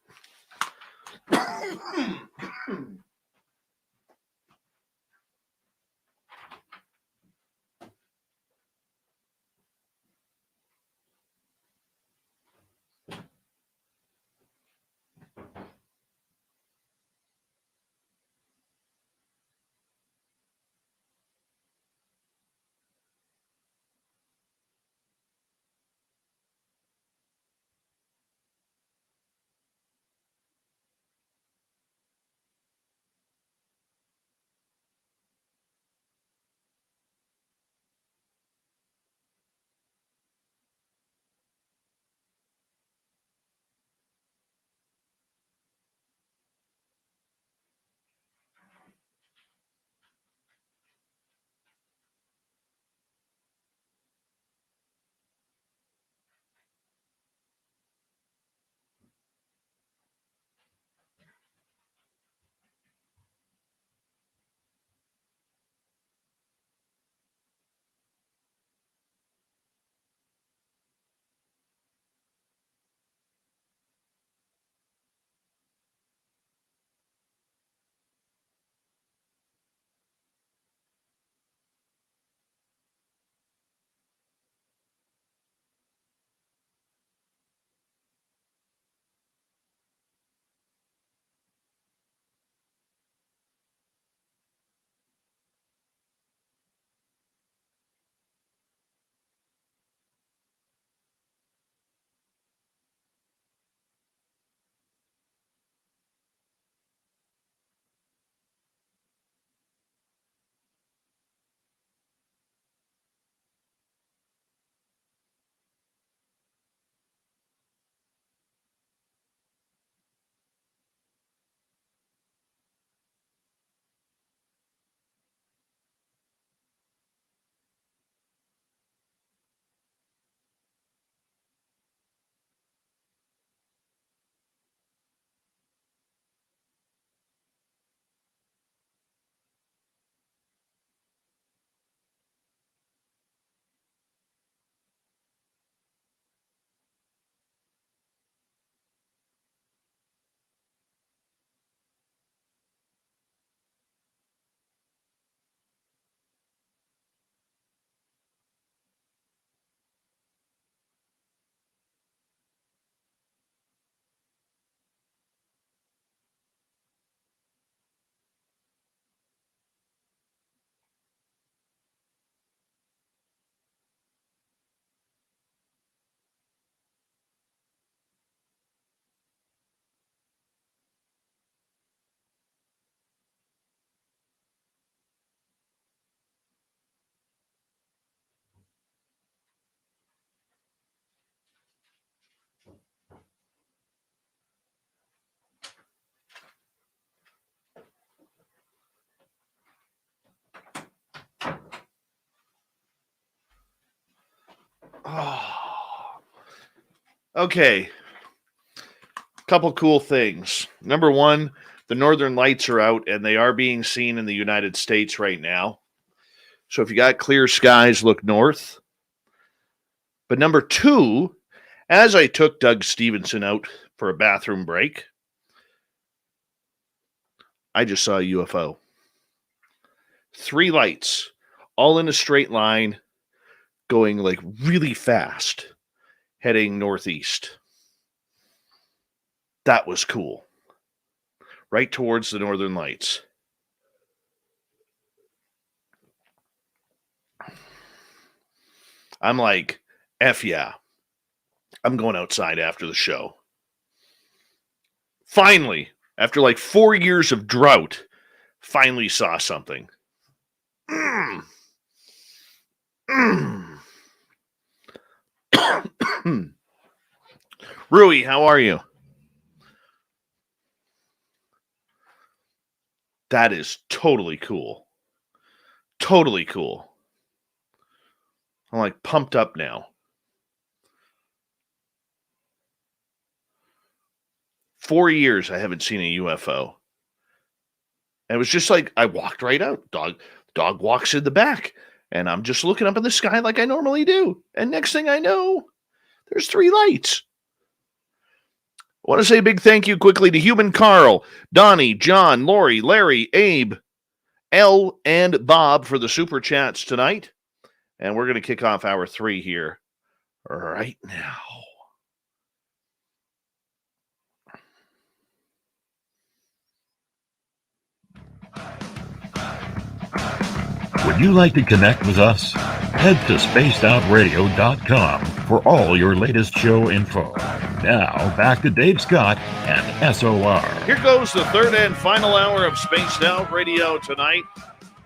Speaker 2: Oh. Okay. Couple cool things. Number one, the northern lights are out and they are being seen in the United States right now. So if you got clear skies, look north. But number two, as I took Doug Stevenson out for a bathroom break, I just saw a UFO. 3 lights, all in a straight line, going like really fast, heading northeast. That was cool. Right towards the northern lights. I'm like, F yeah. I'm going outside after the show. Finally, after like 4 years of drought, finally saw something. Rui, how are you? That is totally cool. Totally cool. I'm like pumped up now. 4 years I haven't seen a UFO. And it was just like I walked right out. Dog walks in the back. And I'm just looking up in the sky like I normally do. And next thing I know, there's 3 lights. I want to say a big thank you quickly to Human Carl, Donnie, John, Lori, Larry, Abe, L, and Bob for the super chats tonight. And we're going to kick off hour 3 here right now.
Speaker 5: Would you like to connect with us? Head to spacedoutradio.com for all your latest show info. Now, back to Dave Scott and SOR.
Speaker 2: Here goes the third and final hour of Spaced Out Radio tonight.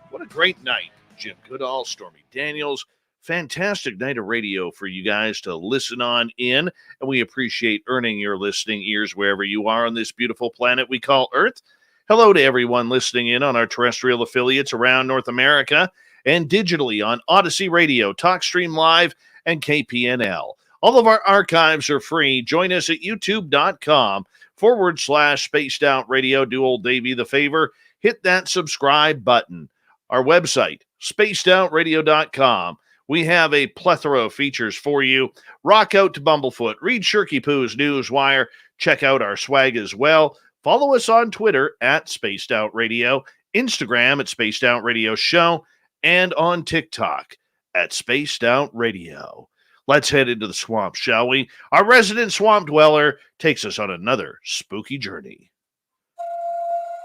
Speaker 2: What a great night. Jim Goodall, Stormy Daniels. Fantastic night of radio for you guys to listen on in. And we appreciate earning your listening ears wherever you are on this beautiful planet we call Earth. Hello to everyone listening in on our terrestrial affiliates around North America and digitally on Odyssey Radio, TalkStream Live, and KPNL. All of our archives are free. Join us at youtube.com/Spaced Out Radio. Do old Davey the favor. Hit that subscribe button. Our website, spacedoutradio.com. We have a plethora of features for you. Rock out to Bumblefoot. Read Shirky Poo's Newswire. Check out our swag as well. Follow us on Twitter at Spaced Out Radio, Instagram at Spaced Out Radio Show, and on TikTok at Spaced Out Radio. Let's head into the swamp, shall we? Our resident swamp dweller takes us on another spooky journey.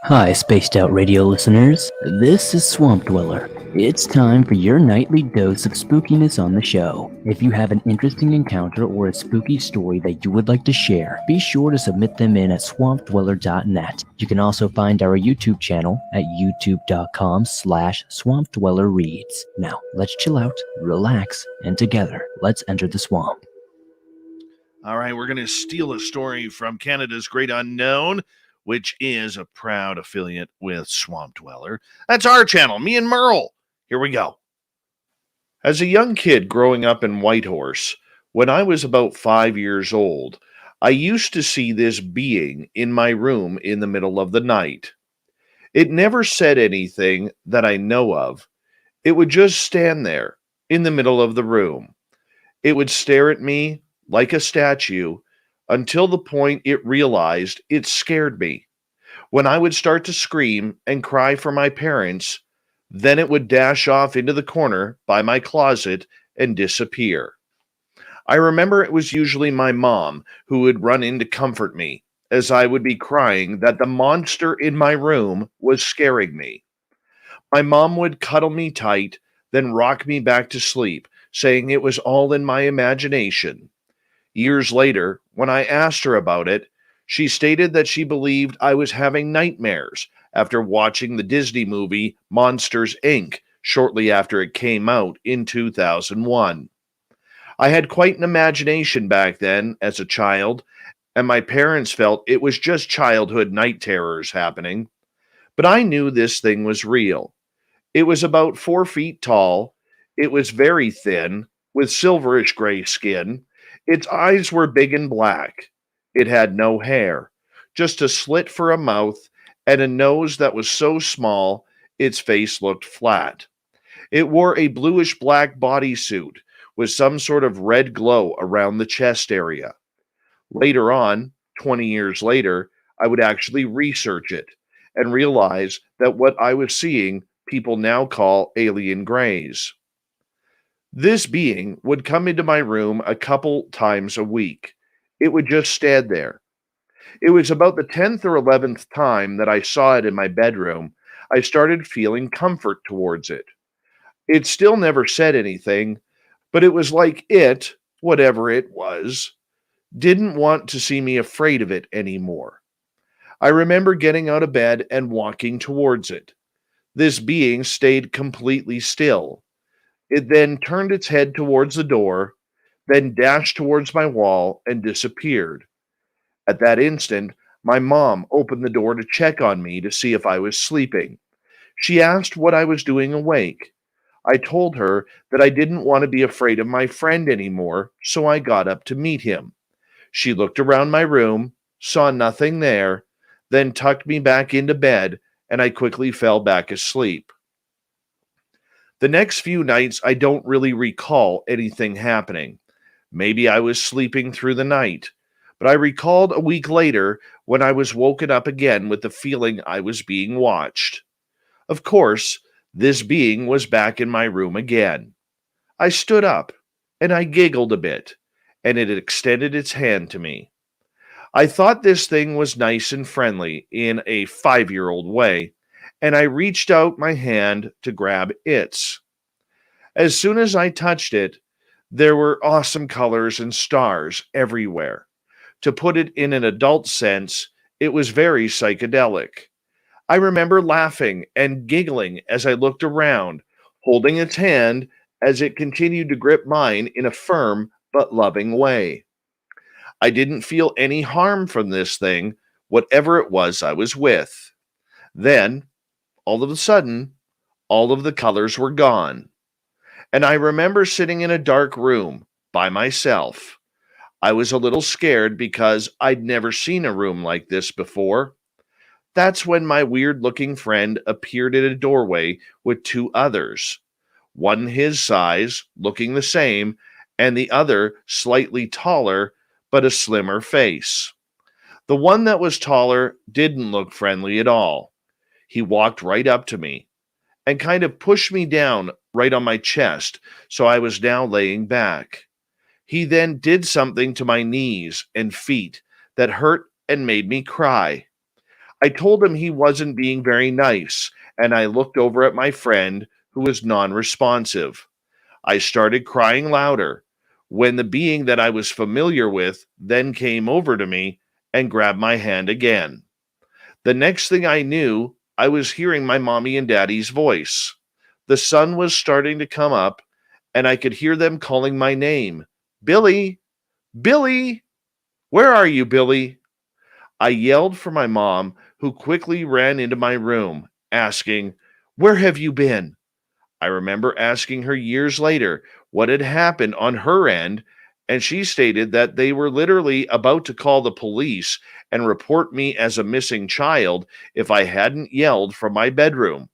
Speaker 6: Hi, Spaced Out Radio listeners. This is Swamp Dweller. It's time for your nightly dose of spookiness on the show. If you have an interesting encounter or a spooky story that you would like to share, be sure to submit them in at swampdweller.net. You can also find our YouTube channel at youtube.com/swampdwellerreads. Now, let's chill out, relax, and together, let's enter the swamp.
Speaker 2: All right, we're going to steal a story from Canada's Great Unknown, which is a proud affiliate with Swamp Dweller. That's our channel, me and Merle. Here we go. As a young kid growing up in Whitehorse, when I was about 5 years old, I used to see this being in my room in the middle of the night. It never said anything that I know of. It would just stand there in the middle of the room. It would stare at me like a statue until the point it realized it scared me. When I would start to scream and cry for my parents, then it would dash off into the corner by my closet and disappear. I remember it was usually my mom who would run in to comfort me, as I would be crying that the monster in my room was scaring me. My mom would cuddle me tight, then rock me back to sleep, saying it was all in my imagination. Years later, when I asked her about it, she stated that she believed I was having nightmares after watching the Disney movie Monsters, Inc. shortly after it came out in 2001. I had quite an imagination back then as a child, and my parents felt it was just childhood night terrors happening. But I knew this thing was real. It was about 4 feet tall. It was very thin, with silverish gray skin. Its eyes were big and black. It had no hair, just a slit for a mouth and a nose that was so small its face looked flat. It wore a bluish black bodysuit with some sort of red glow around the chest area. Later on, 20 years later, I would actually research it and realize that what I was seeing people now call alien grays. This being would come into my room a couple times a week. It would just stand there. It was about the 10th or 11th time that I saw it in my bedroom. I started feeling comfort towards it. It still never said anything, but it was like it, whatever it was, didn't want to see me afraid of it anymore. I remember getting out of bed and walking towards it. This being stayed completely still. It then turned its head towards the door, then dashed towards my wall and disappeared. At that instant, my mom opened the door to check on me to see if I was sleeping. She asked what I was doing awake. I told her that I didn't want to be afraid of my friend anymore, so I got up to meet him. She looked around my room, saw nothing there, then tucked me back into bed, and I quickly fell back asleep. The next few nights, I don't really recall anything happening. Maybe I was sleeping through the night, but I recalled a week later when I was woken up again with the feeling I was being watched. Of course, this being was back in my room again. I stood up, and I giggled a bit, and it extended its hand to me. I thought this thing was nice and friendly in a 5-year-old way, and I reached out my hand to grab its. As soon as I touched it, there were awesome colors and stars everywhere. To put it in an adult sense, it was very psychedelic. I remember laughing and giggling as I looked around, holding its hand as it continued to grip mine in a firm but loving way. I didn't feel any harm from this thing, whatever it was I was with. Then, all of a sudden, all of the colors were gone. And I remember sitting in a dark room by myself. I was a little scared because I'd never seen a room like this before. That's when my weird-looking friend appeared at a doorway with two others. One his size, looking the same, and the other slightly taller, but a slimmer face. The one that was taller didn't look friendly at all. He walked right up to me and kind of pushed me down right on my chest, so I was now laying back. He then did something to my knees and feet that hurt and made me cry. I told him he wasn't being very nice, and I looked over at my friend, who was non-responsive. I started crying louder when the being that I was familiar with then came over to me and grabbed my hand again. The next thing I knew, I was hearing my mommy and daddy's voice. The sun was starting to come up, and I could hear them calling my name. Billy! Billy! Where are you, Billy? I yelled for my mom, who quickly ran into my room, asking, "Where have you been?" I remember asking her years later what had happened on her end, and she stated that they were literally about to call the police and report me as a missing child if I hadn't yelled from my bedroom.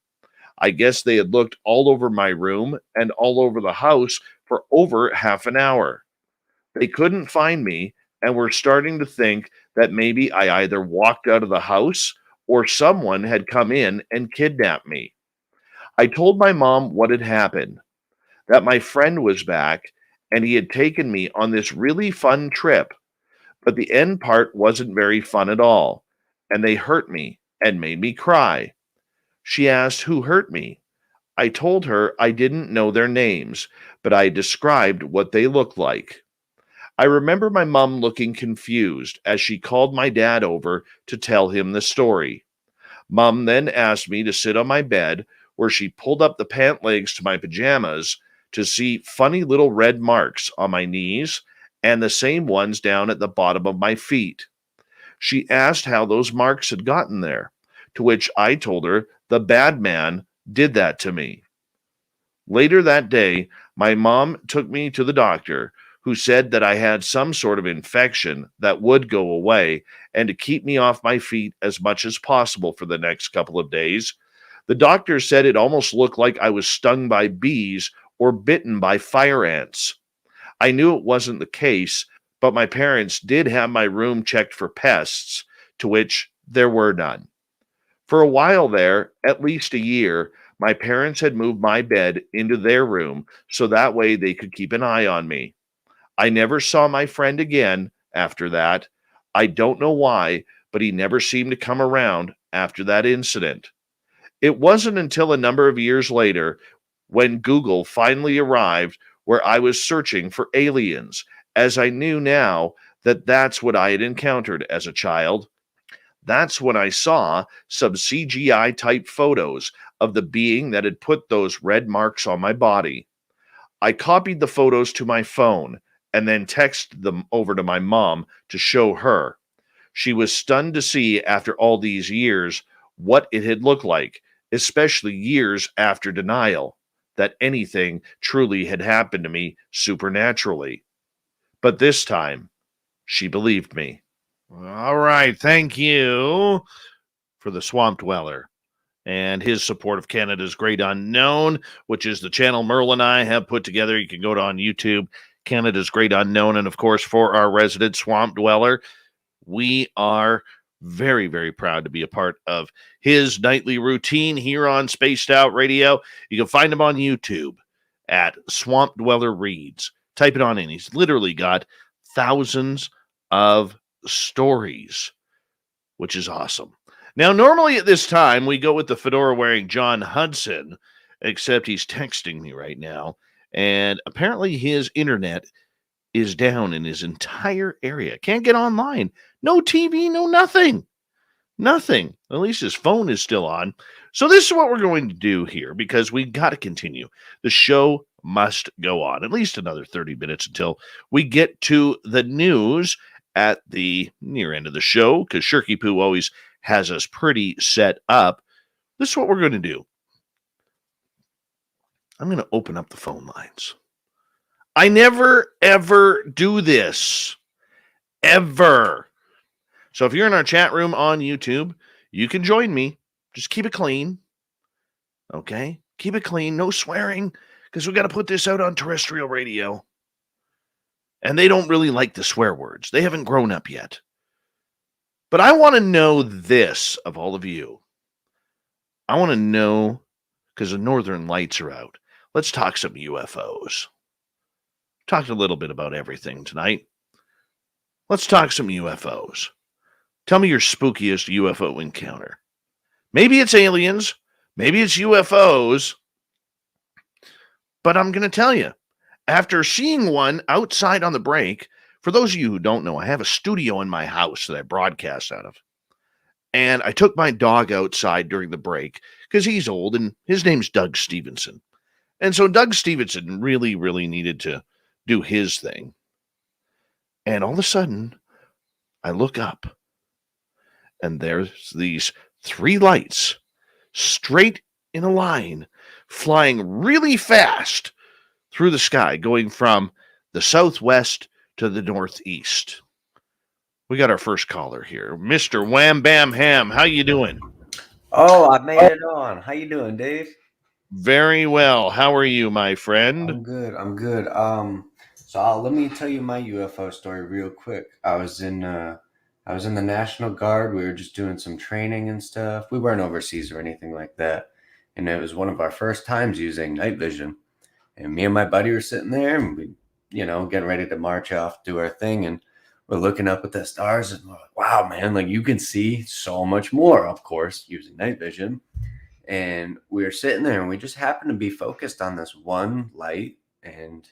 Speaker 2: I guess they had looked all over my room and all over the house for over half an hour. They couldn't find me and were starting to think that maybe I either walked out of the house or someone had come in and kidnapped me. I told my mom what had happened, that my friend was back and he had taken me on this really fun trip, but the end part wasn't very fun at all, and they hurt me and made me cry. She asked who hurt me. I told her I didn't know their names, but I described what they looked like. I remember my mom looking confused as she called my dad over to tell him the story. Mom then asked me to sit on my bed, where she pulled up the pant legs to my pajamas to see funny little red marks on my knees and the same ones down at the bottom of my feet. She asked how those marks had gotten there, to which I told her the bad man did that to me. Later that day, my mom took me to the doctor, who said that I had some sort of infection that would go away and to keep me off my feet as much as possible for the next couple of days. The doctor said it almost looked like I was stung by bees or bitten by fire ants. I knew it wasn't the case, but my parents did have my room checked for pests, to which there were none. For a while there, at least a year, my parents had moved my bed into their room so that way they could keep an eye on me. I never saw my friend again after that. I don't know why, but he never seemed to come around after that incident. It wasn't until a number of years later when Google finally arrived where I was searching for aliens, as I knew now that that's what I had encountered as a child. That's when I saw some CGI type photos of the being that had put those red marks on my body. I copied the photos to my phone and then texted them over to my mom to show her. She was stunned to see, after all these years, what it had looked like, especially years after denial, that anything truly had happened to me supernaturally. But this time, she believed me. All right. Thank you for the Swamp Dweller and his support of Canada's Great Unknown, which is the channel Merle and I have put together. You can go to on YouTube, Canada's Great Unknown. And of course, for our resident Swamp Dweller, we are very, very proud to be a part of his nightly routine here on Spaced Out Radio. You can find him on YouTube at Swamp Dweller Reads. Type it on in. He's literally got thousands of stories, which is awesome. Now, normally at this time, we go with the fedora-wearing John Hudson, except he's texting me right now, and apparently his internet is down in his entire area. Can't get online. No TV, no nothing. Nothing. At least his phone is still on. So this is what we're going to do here, because we got to continue. The show must go on at least another 30 minutes until we get to the news at the near end of the show, because Shirky Poo always has us pretty set up. This is what we're going to do. I'm going to open up the phone lines. I never, ever do this. Ever. So if you're in our chat room on YouTube, you can join me. Just keep it clean. Okay? Keep it clean. No swearing, because we got to put this out on terrestrial radio. And they don't really like the swear words. They haven't grown up yet. But I want to know this of all of you. I want to know, because the northern lights are out. Let's talk some UFOs. Talked a little bit about everything tonight. Let's talk some UFOs. Tell me your spookiest UFO encounter. Maybe it's aliens. Maybe it's UFOs. But I'm going to tell you, after seeing one outside on the break, for those of you who don't know, I have a studio in my house that I broadcast out of. And I took my dog outside during the break because he's old and his name's Doug Stevenson. And so Doug Stevenson really, really needed to do his thing. And all of a sudden, I look up and there's these 3 lights straight in a line flying really fast through the sky, going from the southwest to the northeast. We got our first caller here, Mr. Wham Bam Ham. How you doing?
Speaker 7: Oh, I made it on. How you doing, Dave?
Speaker 2: Very well. How are you, my friend?
Speaker 7: I'm good. Let me tell you my UFO story real quick. I was in the National Guard. We were just doing some training and stuff. We weren't overseas or anything like that. And it was one of our first times using night vision. And me and my buddy were sitting there and we, getting ready to march off, do our thing. And we're looking up at the stars and we're like, wow, man, like you can see so much more, of course, using night vision. And we were sitting there and we just happened to be focused on this one light. And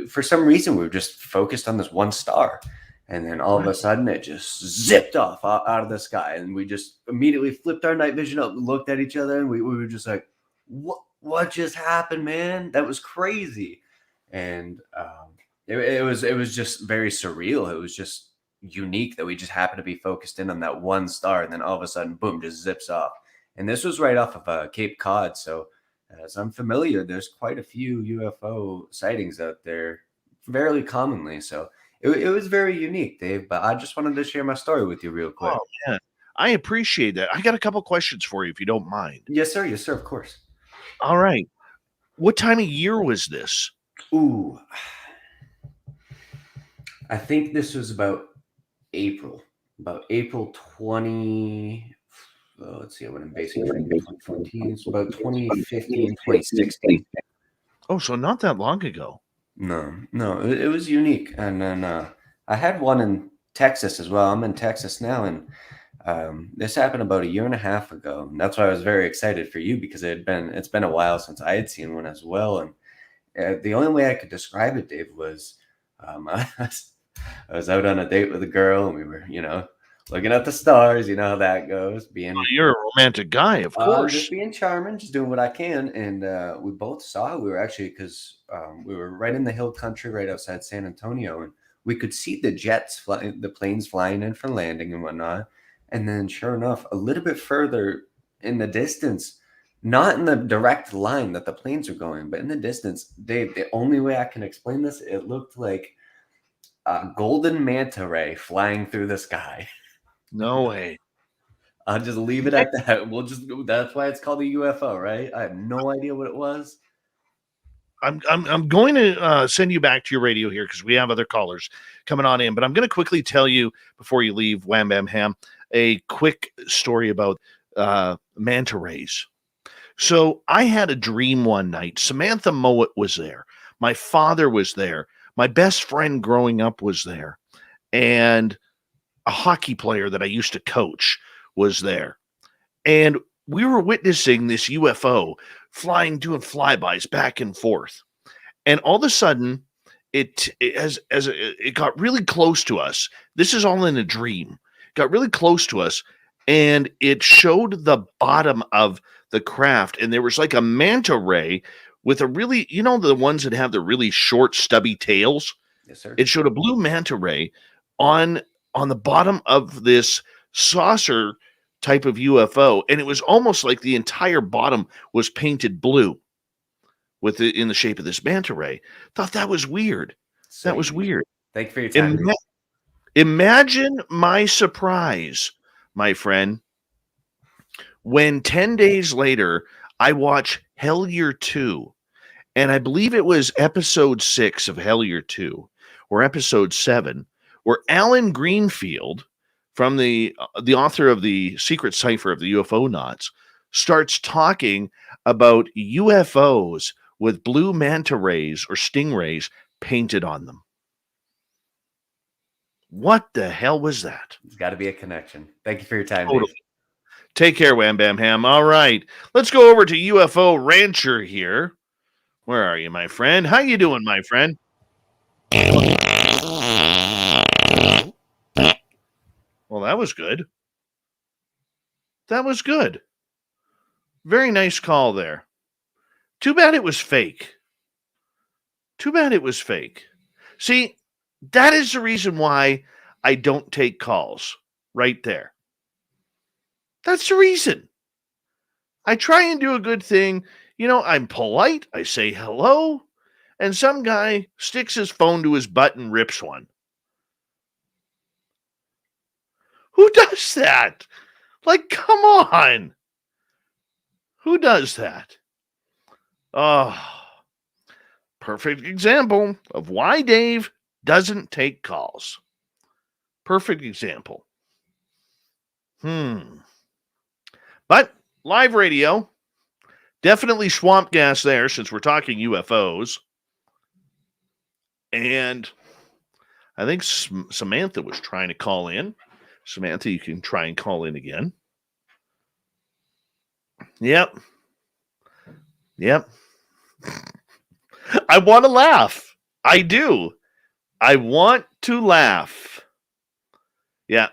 Speaker 7: for some reason, we were just focused on this one star. And then all of a sudden, it just zipped off out of the sky. And we just immediately flipped our night vision up, looked at each other, and we were just like, what just happened, man? That was crazy. And it was just very surreal. It was just unique that we just happened to be focused in on that one star. And then all of a sudden, boom, just zips off. And this was right off of Cape Cod. So As I'm familiar, there's quite a few UFO sightings out there fairly commonly. So it was very unique, Dave. But I just wanted to share my story with you real quick.
Speaker 2: Oh, man. I appreciate that. I got a couple questions for you if you don't mind.
Speaker 7: Yes, sir. Yes, sir. Of course.
Speaker 2: All right. What time of year was this?
Speaker 7: Ooh, I think this was about April 20. Let's see, I went in basic training in 2014. It's about 2015, 2016.
Speaker 2: Oh, so not that long ago.
Speaker 7: No, it was unique. And then I had one in Texas as well. I'm in Texas now, and this happened about a year and a half ago. And that's why I was very excited for you, because it's been a while since I had seen one as well. And the only way I could describe it, Dave, was I was out on a date with a girl, and we were, looking at the stars. You know how that goes.
Speaker 2: You're a romantic guy, of course.
Speaker 7: Just being charming, just doing what I can. And we both saw it. We were actually, because we were right in the hill country, right outside San Antonio, and we could see the planes flying in for landing and whatnot. And then, sure enough, a little bit further in the distance, not in the direct line that the planes are going, but in the distance, Dave, the only way I can explain this, it looked like a golden manta ray flying through the sky.
Speaker 2: No way.
Speaker 7: I'll just leave it at that. That's why it's called a UFO, right? I have no idea what it was.
Speaker 2: I'm going to send you back to your radio here because we have other callers coming on in, but I'm going to quickly tell you before you leave, Wham Bam Ham, a quick story about manta rays. So I had a dream one night. Samantha Mowat was there. My father was there. My best friend growing up was there. And a hockey player that I used to coach was there. And we were witnessing this UFO doing flybys back and forth. And all of a sudden, it got really close to us. This is all in a dream. Got really close to us, and it showed the bottom of the craft, and there was like a manta ray with a really, the ones that have the really short, stubby tails.
Speaker 7: Yes, sir.
Speaker 2: It showed a blue manta ray on the bottom of this saucer type of UFO, and it was almost like the entire bottom was painted blue in the shape of this manta ray. Thought that was weird. That was weird.
Speaker 7: Thank you for your time.
Speaker 2: Imagine my surprise, my friend, when 10 days later I watch Hellier 2, and I believe it was episode 6 of Hellier 2 or episode 7, where Alan Greenfield, from the author of the Secret Cipher of the UFO Knots, starts talking about UFOs with blue manta rays or stingrays painted on them. What the hell was that?
Speaker 7: There's got to be a connection. Thank you for your time,
Speaker 2: Totally.
Speaker 7: Dave.
Speaker 2: Take care, Wham Bam Ham. All right, let's go over to UFO Rancher here. Where are you, my friend? How you doing, my friend? Well, that was good. That was good. Very nice call there. Too bad it was fake. Too bad it was fake. See, that is the reason why I don't take calls right there. That's the reason. I try and do a good thing. I'm polite. I say hello. And some guy sticks his phone to his butt and rips one. Who does that? Like, come on. Who does that? Oh, perfect example of why Dave doesn't take calls. Perfect example. But live radio, definitely swamp gas there since we're talking UFOs. And I think Samantha was trying to call in. Samantha, you can try and call in again. Yep. I want to laugh. I do. I want to laugh. Yeah.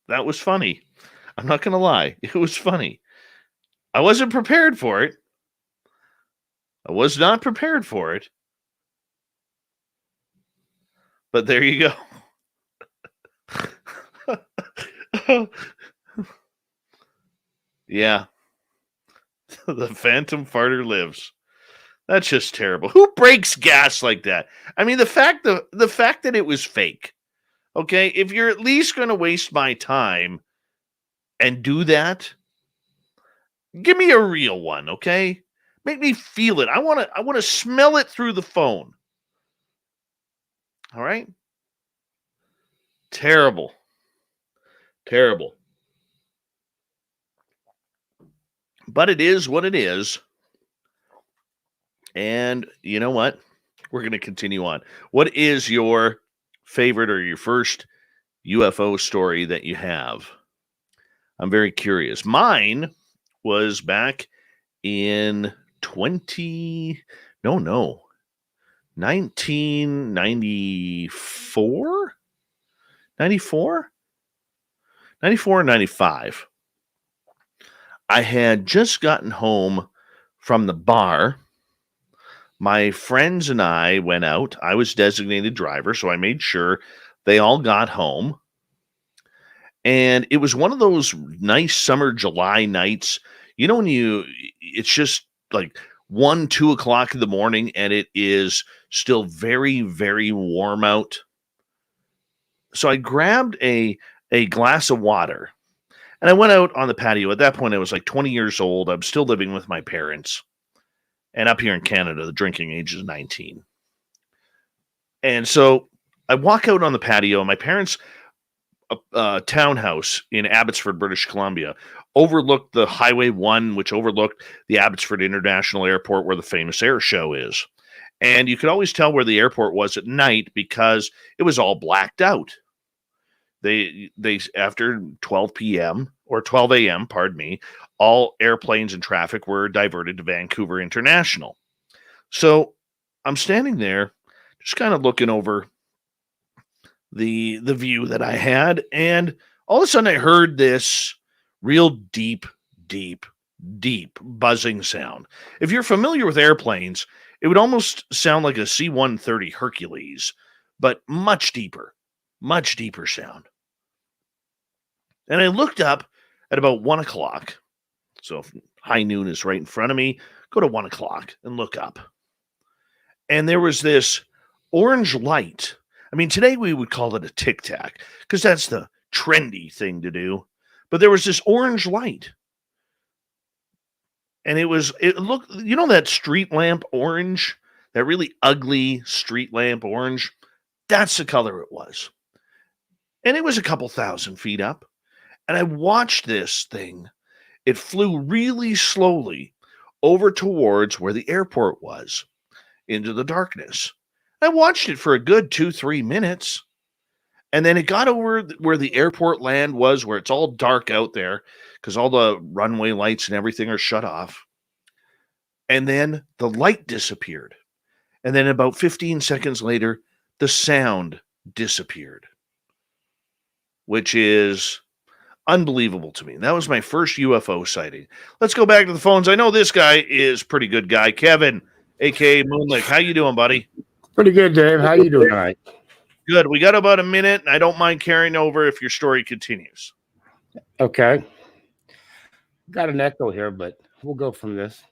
Speaker 2: That was funny. I'm not going to lie. It was funny. I wasn't prepared for it. I was not prepared for it. But there you go. Yeah. The phantom farter lives. That's just terrible. Who breaks gas like that? I mean, the fact that it was fake. Okay, if you're at least going to waste my time and do that, give me a real one, okay? Make me feel it. I want to smell it through the phone. All right? Terrible. Terrible. But it is what it is. And you know what? We're going to continue on. What is your favorite or your first UFO story that you have? I'm very curious. Mine was back in 1994? 94? 94 or 95. I had just gotten home from the bar. My friends and I went out. I was designated driver, so I made sure they all got home. And it was one of those nice summer July nights. You know, it's just like 1, 2 o'clock in the morning and it is still very, very warm out. So I grabbed a glass of water and I went out on the patio. At that point, I was like 20 years old. I'm still living with my parents. And up here in Canada, the drinking age is 19. And so I walk out on the patio. My parents' townhouse in Abbotsford, British Columbia, overlooked the Highway 1, which overlooked the Abbotsford International Airport where the famous air show is. And you could always tell where the airport was at night because it was all blacked out. They after 12 p.m. or 12 a.m., pardon me, all airplanes and traffic were diverted to Vancouver International. So I'm standing there just kind of looking over the view that I had, and all of a sudden I heard this real deep buzzing sound. If you're familiar with airplanes, it would almost sound like a C-130 Hercules, but much deeper sound. And I looked up at about 1 o'clock. So if high noon is right in front of me, go to 1 o'clock and look up. And there was this orange light. I mean, today we would call it a Tic Tac because that's the trendy thing to do. But there was this orange light. And it looked, you know, that street lamp orange, that really ugly street lamp orange. That's the color it was. And it was a couple thousand feet up. And I watched this thing. It flew really slowly over towards where the airport was into the darkness. I watched it for a good 2-3 minutes. And then it got over where the airport land was, where it's all dark out there because all the runway lights and everything are shut off. And then the light disappeared. And then about 15 seconds later, the sound disappeared, which is unbelievable to me. That was my first UFO sighting. Let's go back to the phones. I know this guy is a pretty good guy. Kevin, a.k.a. Moonlick. How you doing, buddy?
Speaker 8: Pretty good, Dave. How you doing tonight?
Speaker 2: Good. We got about a minute, and I don't mind carrying over if your story continues.
Speaker 8: Okay. Got an echo here, but we'll go from this.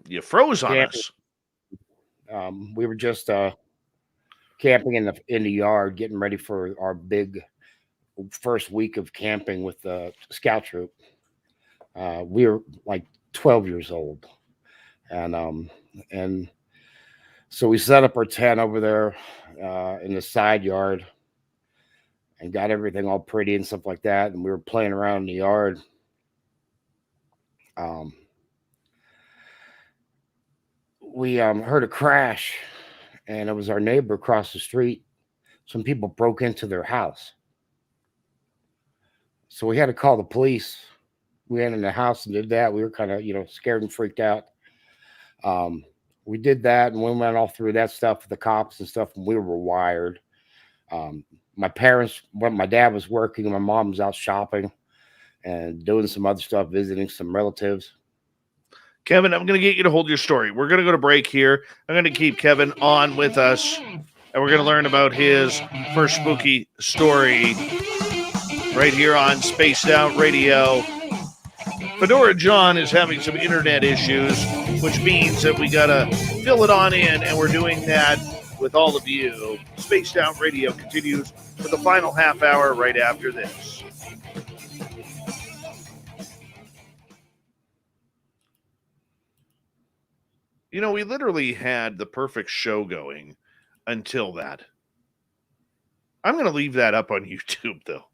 Speaker 2: You froze on
Speaker 8: camping.
Speaker 2: us.
Speaker 8: We were just camping in the yard, getting ready for our big first week of camping with the scout troop. We were like 12 years old, and so we set up our tent over there in the side yard and got everything all pretty and stuff like that. And we were playing around in the yard. We heard a crash, and it was our neighbor across the street. Some people broke into their house. So we had to call the police. We went in the house and did that. We were kind of, scared and freaked out. We did that, and we went all through that stuff with the cops and stuff, and we were wired. My dad was working, and my mom was out shopping and doing some other stuff, visiting some relatives.
Speaker 2: Kevin, I'm going to get you to hold your story. We're going to go to break here. I'm going to keep Kevin on with us. and we're going to learn about his first spooky story right here on Spaced Out Radio. Fedora John is having some internet issues, which means that we got to fill it on in, and we're doing that with all of you. Spaced Out Radio continues for the final half hour right after this. You know, we literally had the perfect show going until that. I'm going to leave that up on YouTube, though.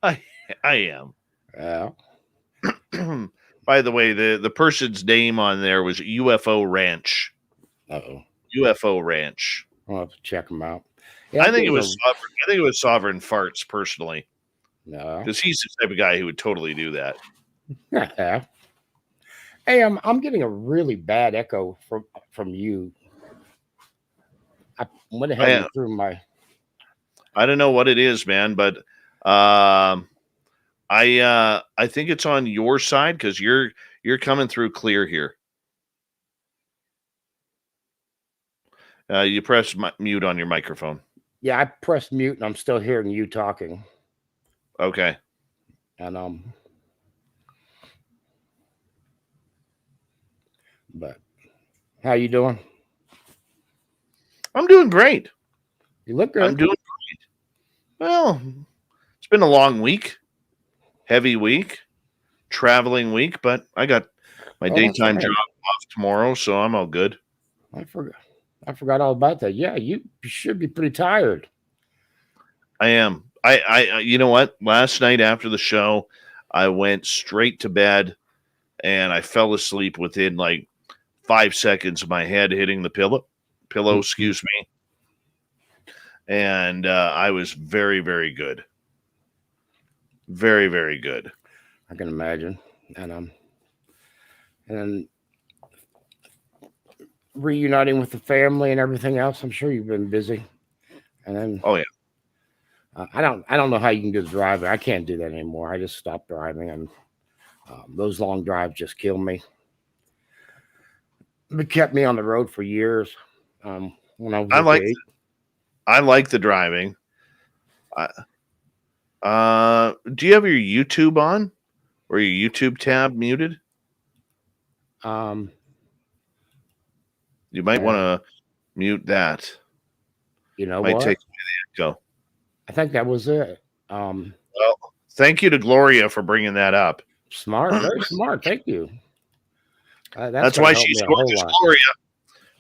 Speaker 2: I am.
Speaker 8: Yeah.
Speaker 2: By the way, the person's name on there was UFO Ranch.
Speaker 8: Uh-oh.
Speaker 2: UFO Ranch.
Speaker 8: I'll have to check them out. Yeah,
Speaker 2: I think it was Sovereign. I think it was Sovereign Farts personally,
Speaker 8: No.
Speaker 2: because he's the type of guy who would totally do that.
Speaker 8: Yeah. Hey, I'm getting a really bad echo from you. I went ahead and threw my.
Speaker 2: I don't know what it is, man, but I think it's on your side because you're coming through clear here. You press mute on your microphone.
Speaker 8: Yeah, I pressed mute and I'm still hearing you talking.
Speaker 2: Okay.
Speaker 8: And but how you doing?
Speaker 2: I'm doing great.
Speaker 8: You look good.
Speaker 2: I'm doing great. Well, it's been a long week, heavy week, traveling week, but I got my daytime job off tomorrow, so I'm all good.
Speaker 8: I forgot all about that. Yeah, you should be pretty tired.
Speaker 2: I am. I you know what? Last night after the show, I went straight to bed and I fell asleep within like 5 seconds of my head hitting the pillow, excuse me. And I was very, very good. Very, very good.
Speaker 8: I can imagine. And reuniting with the family and everything else. I'm sure you've been busy. And then
Speaker 2: oh yeah.
Speaker 8: I don't know how you can do the driving. I can't do that anymore. I just stopped driving, and those long drives just kill me. It kept me on the road for years. When I was
Speaker 2: I like the driving. Do you have your YouTube on or your YouTube tab muted? You might want to mute that.
Speaker 8: You know
Speaker 2: might
Speaker 8: what?
Speaker 2: Take the echo.
Speaker 8: I think that was it.
Speaker 2: Well, thank you to Gloria for bringing that up.
Speaker 8: Smart, very smart. Thank you.
Speaker 2: That's why she's gorgeous, Gloria.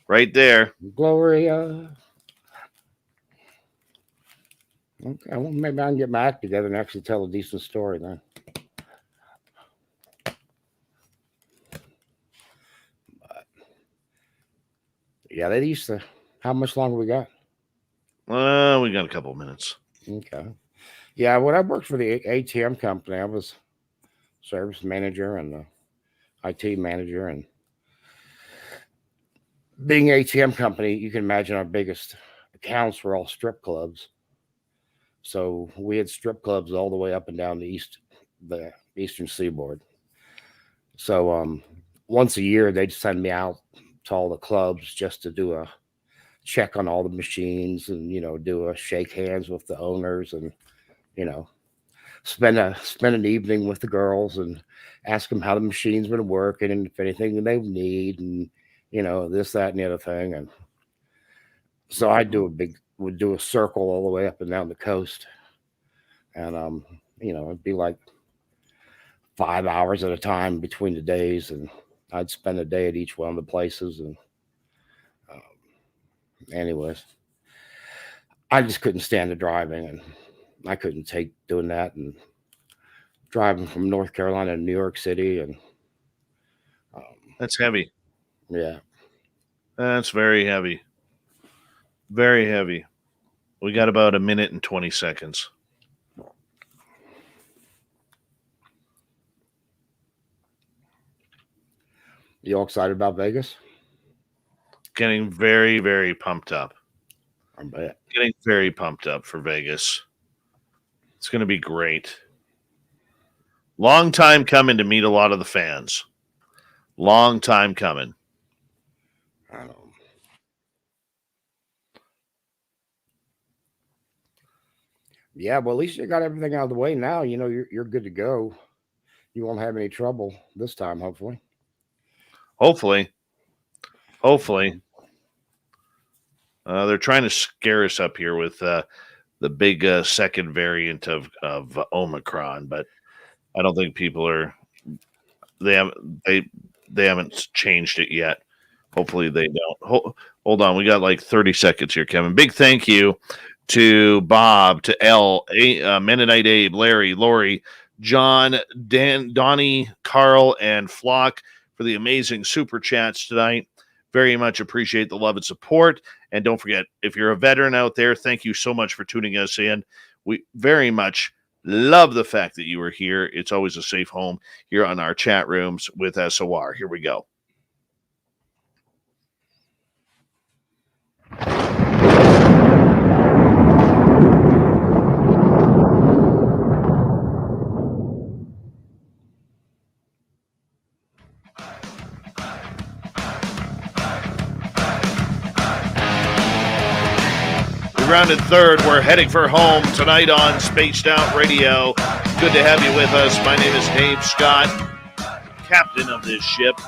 Speaker 2: Right there.
Speaker 8: Gloria. Okay, well, maybe I can get my act together and actually tell a decent story then. But, yeah, they used to. How much longer we got?
Speaker 2: We got a couple of minutes.
Speaker 8: Okay. Yeah, when I worked for the ATM company, I was service manager and IT manager. And being an ATM company, you can imagine our biggest accounts were all strip clubs. So we had strip clubs all the way up and down the eastern seaboard. So once a year, they'd send me out to all the clubs just to do a check on all the machines and, do a shake hands with the owners and, spend an evening with the girls and ask them how the machine's been working and if anything they need and, this, that, and the other thing. And so would do a circle all the way up and down the coast. And, it'd be like 5 hours at a time between the days. And I'd spend a day at each one of the places. And anyways, I just couldn't stand the driving, and I couldn't take doing that and driving from North Carolina to New York City. And
Speaker 2: that's heavy.
Speaker 8: Yeah.
Speaker 2: That's very heavy. Very heavy. We got about a minute and 20 seconds.
Speaker 8: You all excited about Vegas?
Speaker 2: Getting very, very pumped up.
Speaker 8: I bet.
Speaker 2: Getting very pumped up for Vegas. It's going to be great. Long time coming to meet a lot of the fans. Long time coming.
Speaker 8: Yeah, well, at least you got everything out of the way now. You know, you're good to go. You won't have any trouble this time, hopefully.
Speaker 2: Hopefully. Hopefully.
Speaker 8: Um,
Speaker 2: They're trying to scare us up here with the big second variant of Omicron, but I don't think people are they haven't they haven't changed it yet. Hopefully they don't. Hold on, we got like 30 seconds here, Kevin. Big thank you to Bob, to Mennonite Abe, Larry, Lori, John, Dan, Donnie, Carl, and Flock for the amazing super chats tonight. Very much appreciate the love and support. And don't forget, if you're a veteran out there, thank you so much for tuning us in. We very much love the fact that you are here. It's always a safe home here on our chat rooms with SOR. Here we go. Rounded third. We're heading for home tonight on Spaced Out Radio. Good to have you with us. My name is Dave Scott, captain of this ship,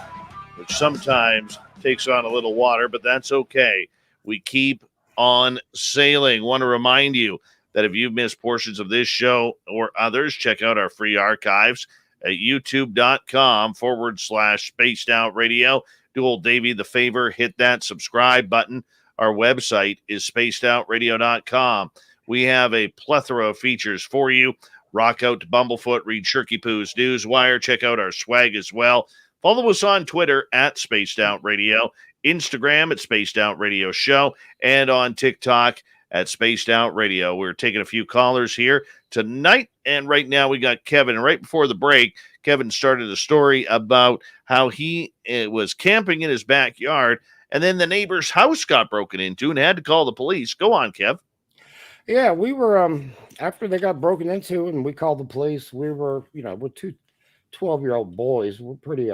Speaker 2: which sometimes takes on a little water, but that's okay. We keep on sailing. Want to remind you that if you've missed portions of this show or others, check out our free archives at youtube.com/Spaced Out Radio. Do old Davey the favor, hit that subscribe button. Our website is spacedoutradio.com. We have a plethora of features for you. Rock out to Bumblefoot, read Shirky Poo's Newswire, check out our swag as well. Follow us on Twitter at Spaced Out Radio, Instagram at Spaced Out Radio Show, and on TikTok at Spaced Out Radio. We're taking a few callers here tonight, and right now we got Kevin. And right before the break, Kevin started a story about how he was camping in his backyard, and then the neighbor's house got broken into and had to call the police. Go on, Kev.
Speaker 8: Yeah, we were after they got broken into and we called the police. We were, we're two 12-year-old boys. We're pretty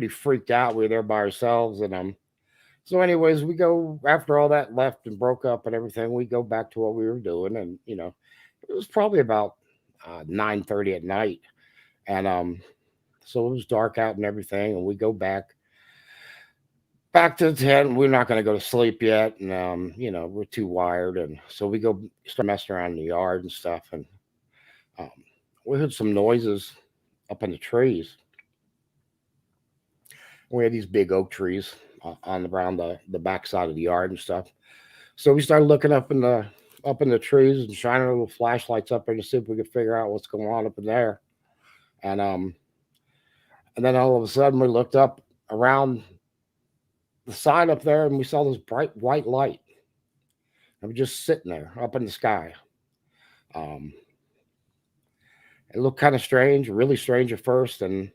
Speaker 8: freaked out. We were there by ourselves, and so anyways, we go after all that left and broke up and everything. We go back to what we were doing, and it was probably about 9:30 at night, and so it was dark out and everything, and we go back to the tent. We're not going to go to sleep yet, and we're too wired, and so we go start messing around in the yard and stuff, and we heard some noises up in the trees. We had these big oak trees around the back side of the yard and stuff. So we started looking up in the trees and shining our little flashlights up there to see if we could figure out what's going on up in there. And then all of a sudden we looked up around the side up there and we saw this bright white light. And we're just sitting there up in the sky. It looked kind of strange, really strange at first, and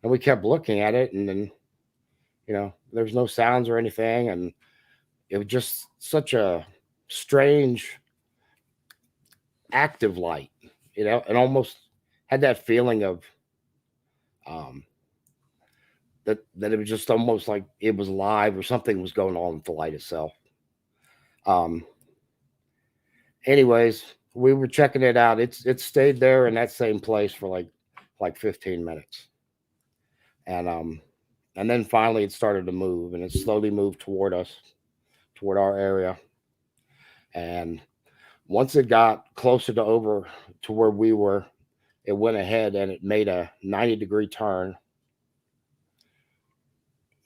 Speaker 8: we kept looking at it, and then there's no sounds or anything, and it was just such a strange active light, and almost had that feeling of that it was just almost like it was live or something was going on with the light itself. Anyways, we were checking it out. It stayed there in that same place for like 15 minutes. And then finally it started to move, and it slowly moved toward us, toward our area. And once it got closer to where we were, it went ahead and it made a 90-degree turn.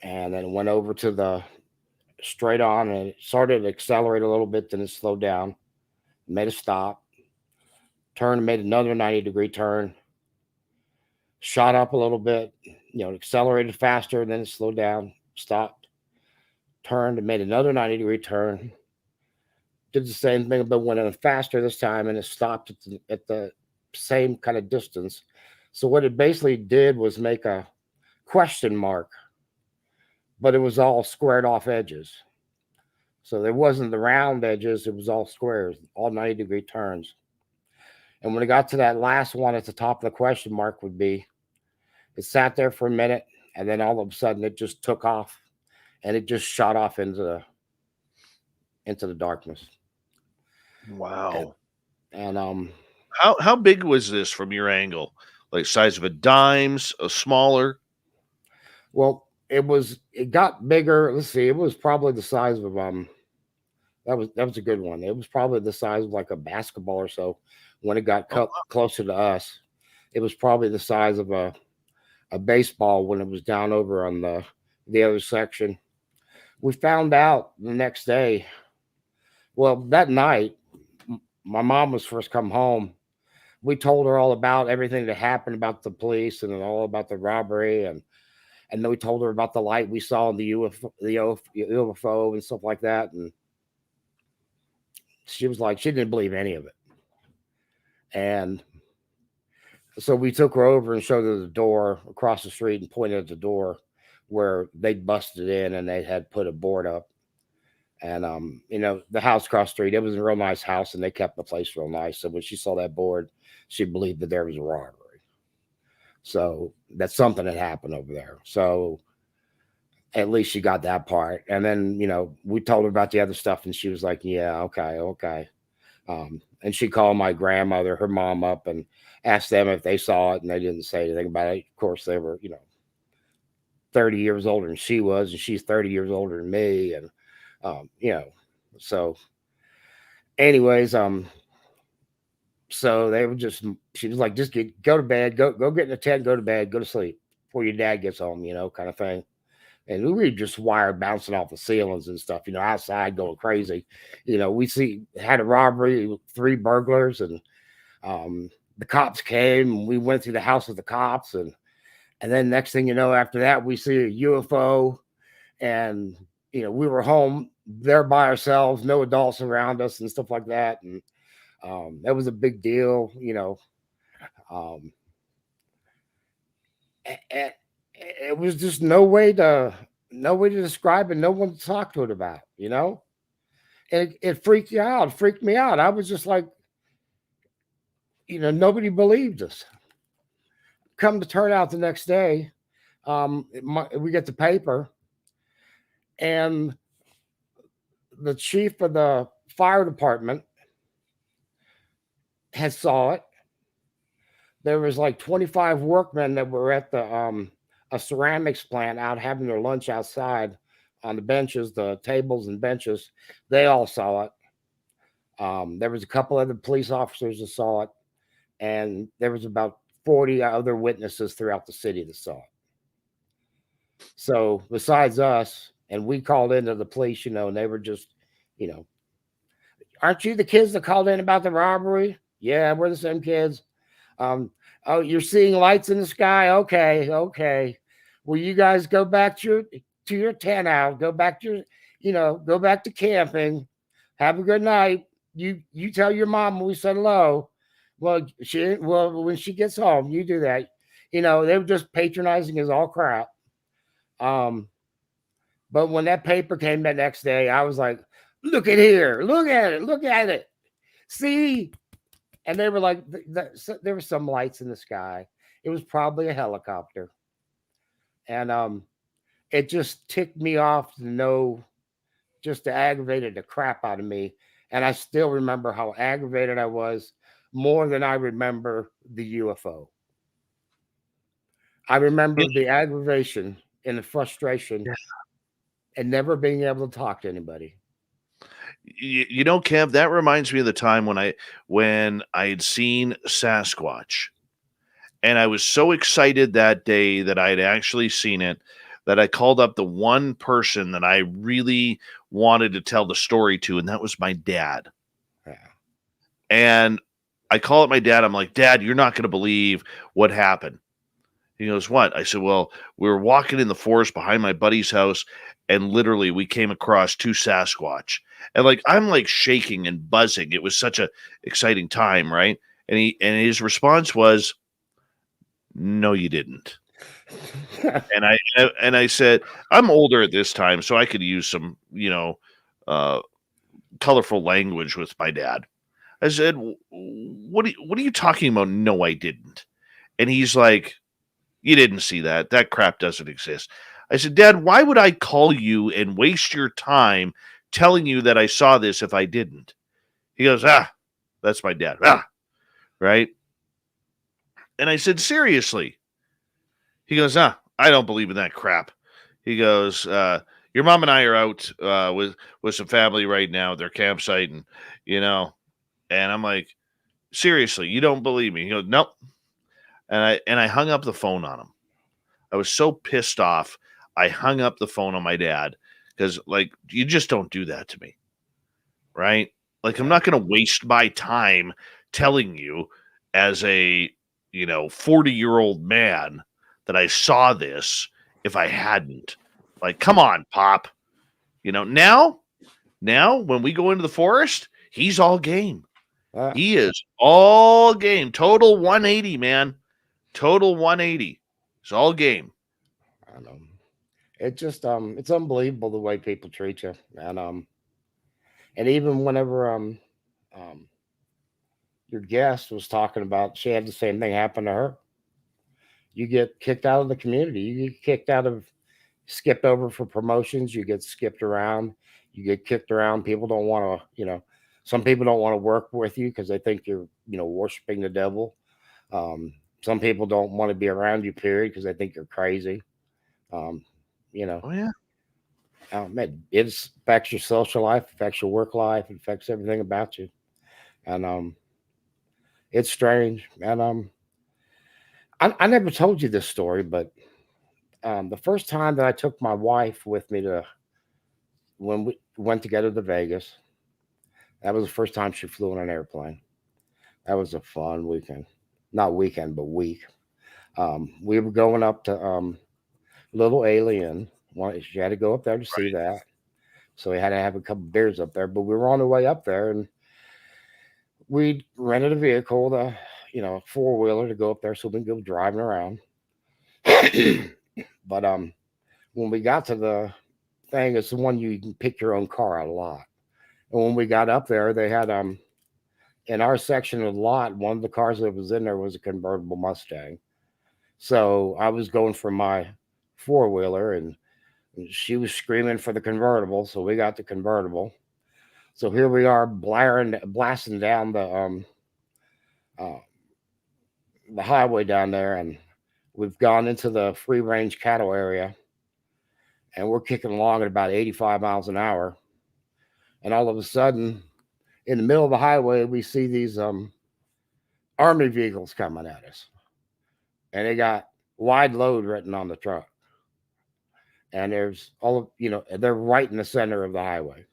Speaker 8: And then it went over to the straight on, and it started to accelerate a little bit, then it slowed down, made a stop, turned and made another 90-degree turn, shot up a little bit, accelerated faster, and then it slowed down, stopped, turned and made another 90-degree turn, did the same thing, but went in faster this time, and it stopped at the same kind of distance. So what it basically did was make a question mark, but it was all squared off edges. So there wasn't the round edges, it was all squares, all 90-degree turns. And when it got to that last one at the top of the question mark it sat there for a minute, and then all of a sudden it just took off, and it just shot off into the darkness.
Speaker 2: Wow.
Speaker 8: And
Speaker 2: How big was this from your angle? Like size of a dimes, a smaller?
Speaker 8: well, it got bigger. Let's see, it was probably the size of that was a good one. It was probably the size of like a basketball or so. When it got closer to us, it was probably the size of a baseball when it was down over on the other section. We found out the next day. Well, that night, my mom was first come home. We told her all about everything that happened about the police and all about the robbery, and then we told her about the light we saw in the UFO and stuff like that. And she was like, she didn't believe any of it. And so we took her over and showed her the door across the street and pointed at the door where they'd busted in and they had put a board up. And the house across the street, it was a real nice house and they kept the place real nice. So when she saw that board, she believed that there was a robbery. So that's something that happened over there. So at least she got that part. And then, we told her about the other stuff and she was like, yeah, okay. And she called my grandmother, her mom, up and asked them if they saw it, and they didn't say anything about it. Of course, they were, 30 years older than she was, and she's 30 years older than me. And, so anyways, so they were she was like, just go to bed, go get in the tent, go to bed, go to sleep before your dad gets home, kind of thing. And we were just wired bouncing off the ceilings and stuff, outside going crazy. We had a robbery, 3 burglars, and the cops came and we went through the house with the cops. And then next thing you know, after that, we see a UFO and, we were home there by ourselves, no adults around us and stuff like that. And that was a big deal, it was just no way to describe it, no one to talk to it about, and it freaked you out, freaked me out. I was just like, nobody believed us. Come to turn out the next day, we get the paper and the chief of the fire department had saw it. There was like 25 workmen that were at the a ceramics plant out having their lunch outside on the benches, the tables and benches. They all saw it. There was a couple other police officers that saw it, and there was about 40 other witnesses throughout the city that saw it. So besides us, and we called into the police, and they were just, aren't you the kids that called in about the robbery? Yeah, we're the same kids. Oh, you're seeing lights in the sky? Okay. Well, you guys go back to your tent out. Go back to go back to camping. Have a good night. You tell your mom we said hello. Well, when she gets home, you do that. They were just patronizing as all crap. But when that paper came that next day, I was like, look at it. See? And they were like, there were some lights in the sky. It was probably a helicopter. And it just ticked me off to know, just aggravated the crap out of me. And I still remember how aggravated I was more than I remember the UFO. I remember the aggravation and the frustration and never being able to talk to anybody.
Speaker 2: Kev, that reminds me of the time when I had seen Sasquatch, and I was so excited that day that I had actually seen it that I called up the one person that I really wanted to tell the story to, and that was my dad.
Speaker 8: Yeah.
Speaker 2: And I call up my dad. I'm like, Dad, you're not going to believe what happened. He goes, what? I said, well, we were walking in the forest behind my buddy's house, and literally we came across 2 Sasquatch. And I'm shaking and buzzing. It was such a exciting time, right? And his response was, no, you didn't. and I said, I'm older at this time, so I could use some, colorful language with my dad. I said, what are you talking about? No, I didn't. And he's like, you didn't see that. That crap doesn't exist. I said, Dad, why would I call you and waste your time telling you that I saw this if I didn't? He goes, that's That's my dad. Ah, right? And I said, seriously? He goes, I don't believe in that crap. He goes, your mom and I are out with some family right now at their campsite, and and I'm like, seriously, you don't believe me? He goes, nope. And I hung up the phone on him. I was so pissed off. I hung up the phone on my dad because, like, you just don't do that to me, right? Like, I'm not going to waste my time telling you as a 40-year-old man that I saw this if I hadn't. Like, come on, Pop. Now when we go into the forest, he's all game. He is all game. Total 180, man. Total 180. It's all game.
Speaker 8: I know. It just it's unbelievable the way people treat you. And even whenever your guest was talking about she had the same thing happen to her. You get kicked out of the community. You get kicked out of skipped over for promotions. You get skipped around. You get kicked around. People don't want to, some people don't want to work with you because they think you're, worshiping the devil. Some people don't want to be around you, period, because they think you're crazy.
Speaker 2: Oh, yeah.
Speaker 8: It affects your social life, affects your work life, it affects everything about you. And it's strange. And I never told you this story, but the first time that I took my wife with me when we went together to Vegas, that was the first time she flew in an airplane. That was a fun weekend. Not weekend, but week. We were going up to Little Alien. She had to go up there to see that. So we had to have a couple beers up there. But we were on the way up there, and we rented a vehicle, a four-wheeler to go up there so we can go driving around. But when we got to the thing, it's the one you can pick your own car out a lot. And when we got up there, they had in our section of the lot, one of the cars that was in there was a convertible Mustang. So I was going for my four-wheeler, and she was screaming for the convertible. So we got the convertible. So here we are blasting down the highway down there, and we've gone into the free range cattle area, and we're kicking along at about 85 miles an hour. And all of a sudden, in the middle of the highway, we see these army vehicles coming at us, and they got wide load written on the truck. And there's they're right in the center of the highway.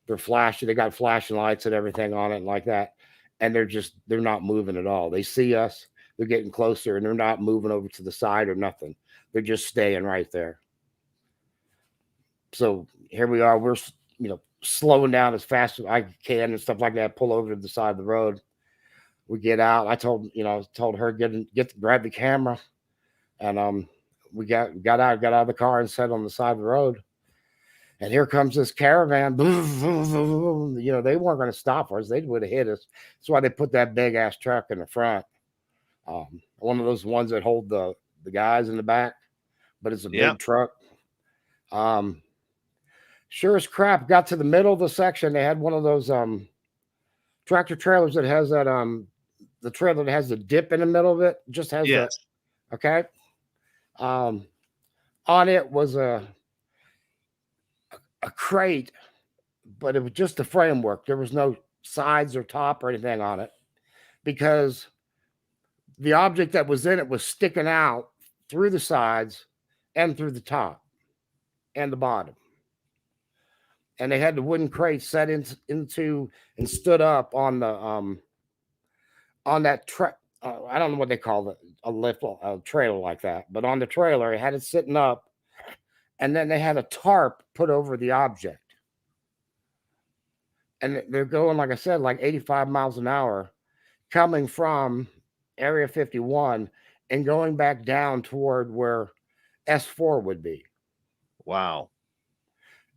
Speaker 8: They're flashing. They got flashing lights and everything on it and like that. And they're not moving at all. They see us. They're getting closer, and they're not moving over to the side or nothing. They're just staying right there. So here we are. We're, slowing down as fast as I can and stuff like that. Pull over to the side of the road. We get out. I told her grab the camera, and we got out of the car and sat on the side of the road. And here comes this caravan. They weren't going to stop us. They would have hit us. That's why they put that big ass truck in the front. One of those ones that hold the guys in the back, but it's a big truck. Sure as crap, got to the middle of the section. They had one of those tractor trailers that has that the trailer that has the dip in the middle of it. Just has that. Okay. On it was a crate, but it was just the framework. There was no sides or top or anything on it, because the object that was in it was sticking out through the sides and through the top and the bottom. And they had the wooden crate set into and stood up on the on that I don't know what they call it, a trailer like that, but on the trailer it had it sitting up, and then they had a tarp put over the object. And they're going, like I said, like 85 miles an hour, coming from Area 51 and going back down toward where S4 would be.
Speaker 2: Wow.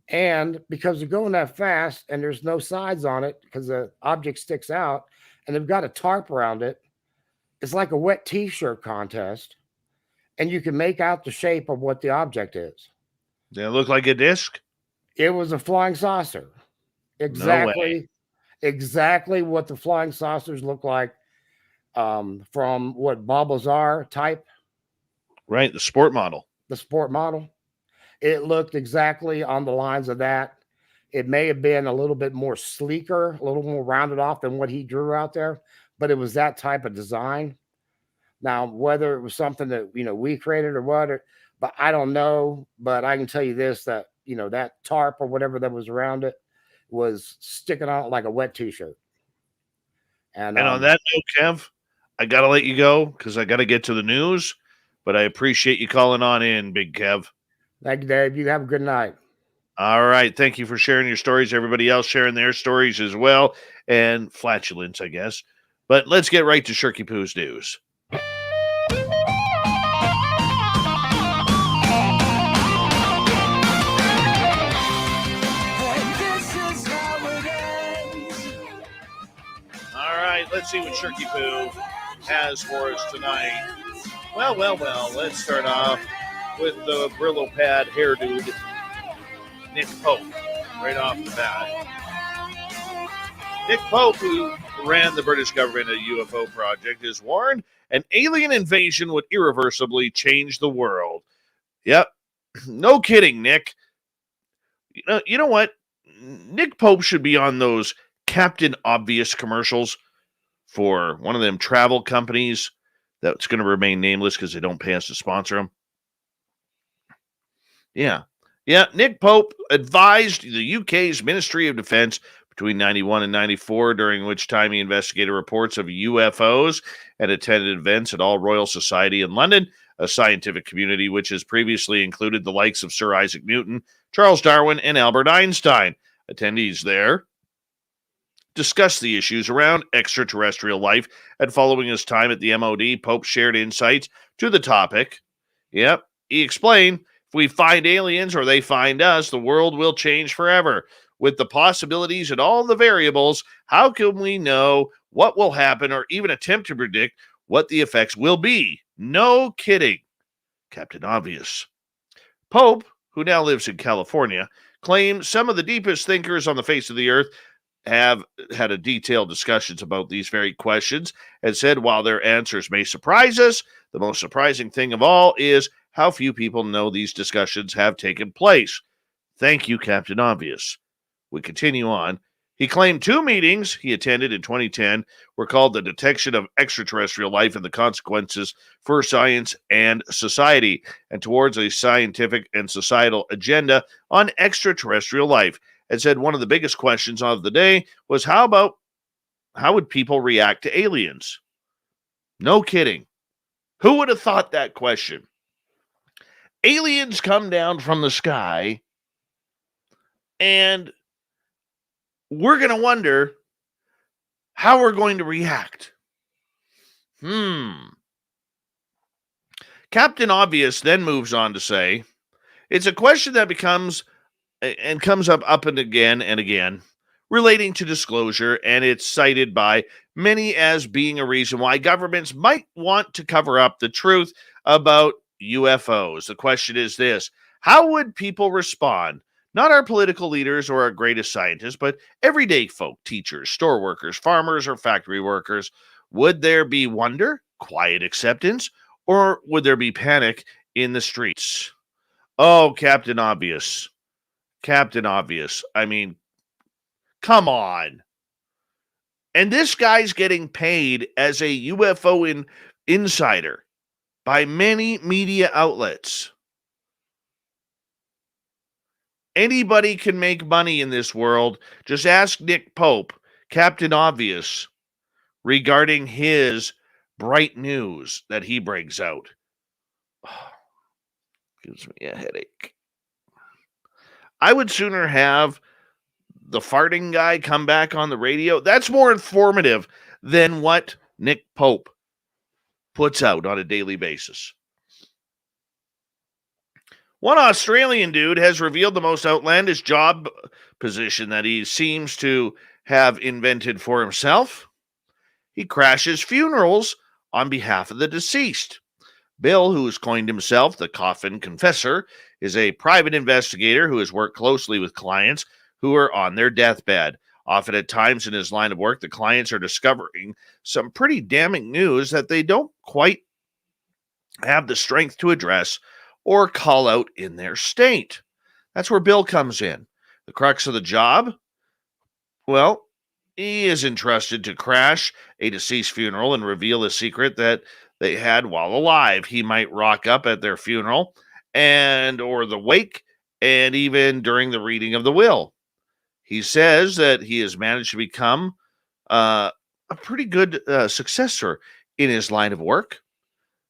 Speaker 8: And because they're going that fast and there's no sides on it because the object sticks out and they've got a tarp around it, it's like a wet t-shirt contest, and you can make out the shape of what the object is.
Speaker 2: Did it look like a disc?
Speaker 8: It was a flying saucer. Exactly. exactly what the flying saucers look like, from what Bob Lazar type,
Speaker 2: Right, the sport model.
Speaker 8: the sport model. It looked exactly on the lines of that. It may have been a little bit more sleeker, a little more rounded off than what he drew out there, but it was that type of design. Now, whether it was something that we created or what, but I don't know. But I can tell you this: that that tarp or whatever that was around it was sticking out like a wet t-shirt. And
Speaker 2: And on that note, Kev, I got to let you go because I got to get to the news, but I appreciate you calling on in, Big Kev.
Speaker 8: thank you, Dave. You have a good night.
Speaker 2: All right. Thank you for sharing your stories. Everybody else sharing their stories as well. And flatulence, I guess. But let's get right to Shirky Poo's news. All right. Let's see what Shirky Poo has for us tonight. Well. Let's start off with the Brillo pad hair dude, Nick Pope, right off the bat. Nick Pope, who ran the British government UFO project, has warned an alien invasion would irreversibly change the world. Yep. No kidding, Nick. You know what? Nick Pope should be on those Captain Obvious commercials for one of them travel companies that's going to remain nameless because they don't pay us to sponsor them. Yeah, Nick Pope advised the UK's Ministry of Defence between 91 and 94, during which time he investigated reports of UFOs and attended events at All Royal Society in London, a scientific community which has previously included the likes of Sir Isaac Newton, Charles Darwin, and Albert Einstein. Attendees there discussed the issues around extraterrestrial life, and following his time at the MOD, Pope shared insights to the topic. Yep, he explained, if we find aliens or they find us, the world will change forever. With the possibilities and all the variables, how can we know what will happen or even attempt to predict what the effects will be? No kidding. Captain Obvious. Pope, who now lives in California, claims some of the deepest thinkers on the face of the earth have had a detailed discussions about these very questions, and said while their answers may surprise us, the most surprising thing of all is how few people know these discussions have taken place. Thank you, Captain Obvious. We continue on. He claimed 2 meetings he attended in 2010 were called The Detection of Extraterrestrial Life and the Consequences for Science and Society, and Towards a Scientific and Societal Agenda on Extraterrestrial Life, and said one of the biggest questions of the day was how would people react to aliens? No kidding. Who would have thought that question? Aliens come down from the sky, and we're going to wonder how we're going to react. Captain Obvious then moves on to say, it's a question that comes up and again, relating to disclosure, and it's cited by many as being a reason why governments might want to cover up the truth about UFOs. The question is this: how would people respond? Not our political leaders or our greatest scientists, but everyday folk, teachers, store workers, farmers, or factory workers. Would there be wonder, quiet acceptance, or would there be panic in the streets? Oh, Captain Obvious. Captain Obvious. I mean, come on. And this guy's getting paid as a UFO insider by many media outlets. Anybody can make money in this world. Just ask Nick Pope, Captain Obvious, regarding his bright news that he brings out. Oh, gives me a headache. I would sooner have the farting guy come back on the radio. That's more informative than what Nick Pope puts out on a daily basis. One Australian dude has revealed the most outlandish job position that he seems to have invented for himself. He crashes funerals on behalf of the deceased. Bill, who has coined himself the Coffin Confessor, is a private investigator who has worked closely with clients who are on their deathbed. Often at times in his line of work, the clients are discovering some pretty damning news that they don't quite have the strength to address or call out in their state. That's where Bill comes in. The crux of the job? Well, he is entrusted to crash a deceased funeral and reveal a secret that they had while alive. He might rock up at their funeral and or the wake and even during the reading of the will. He says that he has managed to become a pretty good successor in his line of work.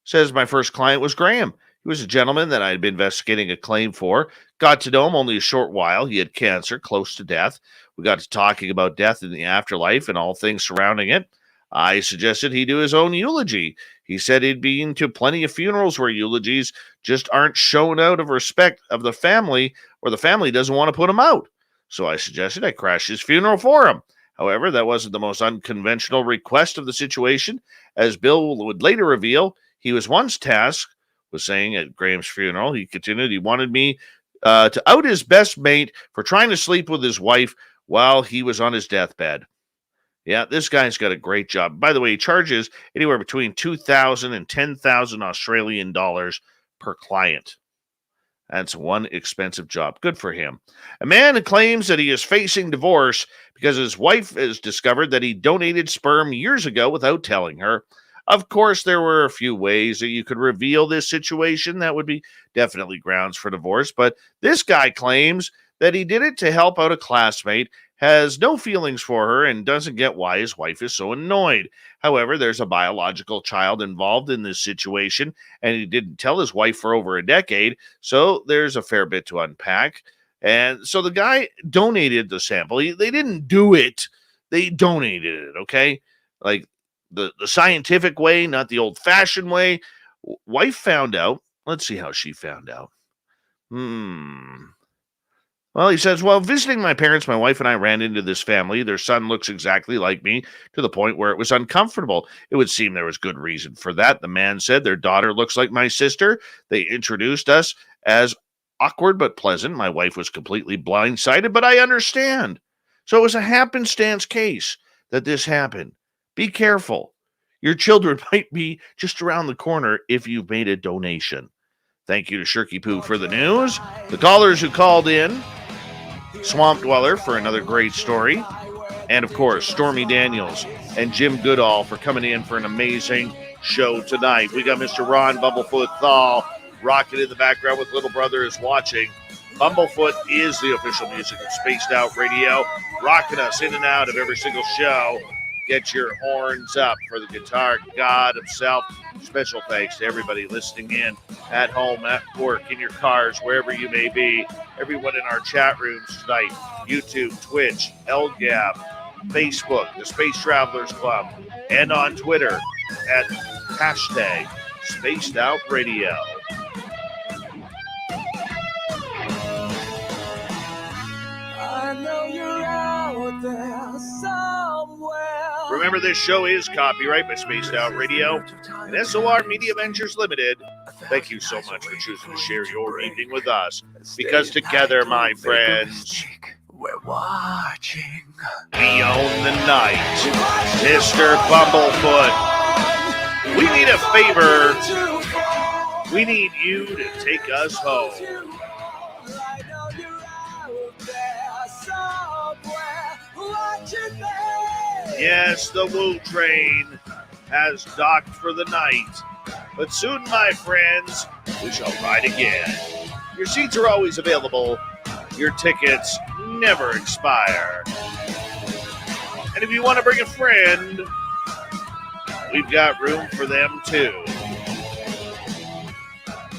Speaker 2: Says my first client was Graham. He was a gentleman that I had been investigating a claim for. Got to know him only a short while. He had cancer, close to death. We got to talking about death in the afterlife and all things surrounding it. I suggested he do his own eulogy. He said he'd been to plenty of funerals where eulogies just aren't shown out of respect of the family, or the family doesn't want to put him out. So I suggested I crash his funeral for him. However, that wasn't the most unconventional request of the situation. As Bill would later reveal, he was once tasked with saying at Graham's funeral, he continued, he wanted me to out his best mate for trying to sleep with his wife while he was on his deathbed. Yeah, this guy's got a great job. By the way, he charges anywhere between 2,000 and 10,000 Australian dollars per client. That's one expensive job. Good for him. A man claims that he is facing divorce because his wife has discovered that he donated sperm years ago without telling her. Of course, there were a few ways that you could reveal this situation that would be definitely grounds for divorce, but this guy claims that he did it to help out a classmate, has no feelings for her, and doesn't get why his wife is so annoyed. However, there's a biological child involved in this situation, and he didn't tell his wife for over a decade, so there's a fair bit to unpack. And so the guy donated the sample. They didn't do it. They donated it, okay? Like, the scientific way, not the old-fashioned way. Wife found out. Let's see how she found out. Well, he says, well, visiting my parents, my wife and I ran into this family. Their son looks exactly like me to the point where it was uncomfortable. It would seem there was good reason for that. The man said their daughter looks like my sister. They introduced us as awkward but pleasant. My wife was completely blindsided, but I understand. So it was a happenstance case that this happened. Be careful. Your children might be just around the corner if you've made a donation. Thank you to Shirky Poo for the news, the callers who called in, Swamp Dweller for another great story, and of course, Stormy Daniels and Jim Goodall for coming in for an amazing show tonight. We got Mr. Ron Bumblefoot Thal rocking in the background with Little Brother is watching. Bumblefoot is the official music of Spaced Out Radio, rocking us in and out of every single show. Get your horns up for the guitar god himself. Special thanks to everybody listening in at home, at work, in your cars, wherever you may be. Everyone in our chat rooms tonight, YouTube, Twitch, LGAB, Facebook, the Space Travelers Club, and on Twitter at hashtag Spaced Out Radio.
Speaker 9: I know you're out there somewhere.
Speaker 2: Remember, this show is copyright by Spaced Out Radio and SOR Media Ventures Limited. Thank you so much for choosing to share your evening with us, because together, my friends,
Speaker 9: we're watching.
Speaker 2: We own the night. Mr. Bumblefoot, we need a favor. We need you to take us home.
Speaker 9: I know you're out there somewhere watching me.
Speaker 2: Yes, the Woo Train has docked for the night, but soon, my friends, we shall ride again. Your seats are always available. Your tickets never expire. And if you want to bring a friend, we've got room for them too.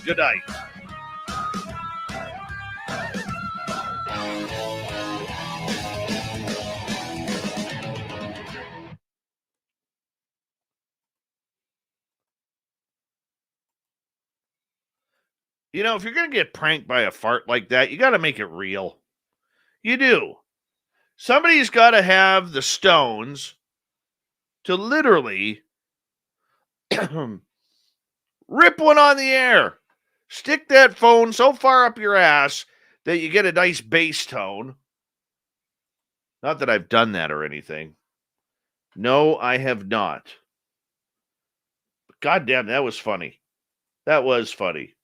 Speaker 2: Good night. You know, if you're going to get pranked by a fart like that, you got to make it real. You do. Somebody's got to have the stones to literally rip one on the air. Stick that phone so far up your ass that you get a nice bass tone. Not that I've done that or anything. No, I have not. God damn, that was funny. That was funny.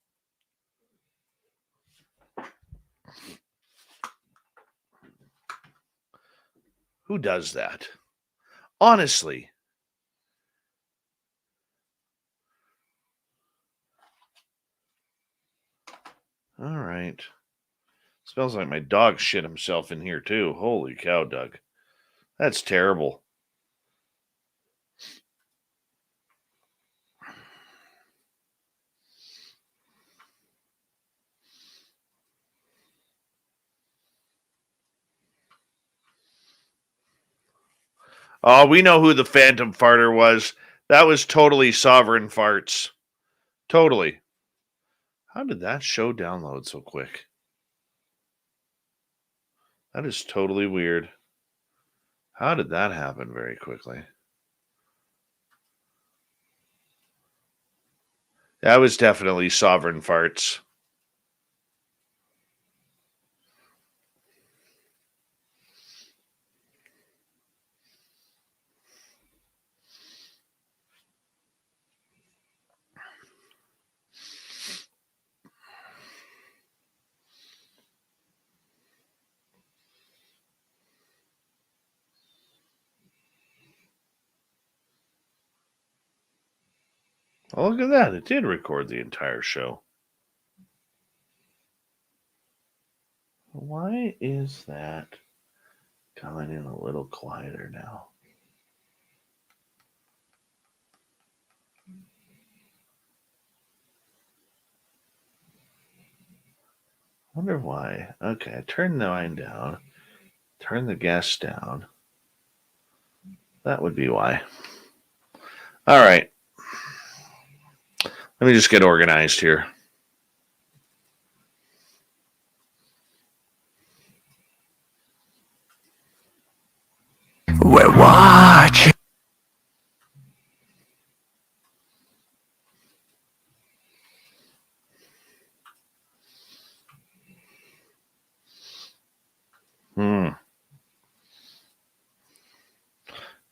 Speaker 2: Who does that? Honestly. All right. Smells like my dog shit himself in here, too. Holy cow, Doug. That's terrible. Oh, we know who the phantom farter was. That was totally Sovereign Farts. Totally. How did that show download so quick? That is totally weird. How did that happen very quickly? That was definitely Sovereign Farts. Oh, look at that. It did record the entire show. Why is that coming in a little quieter now? Wonder why. Okay, turn the line down. Turn the gas down. That would be why. All right. Let me just get organized here.
Speaker 9: We're watching.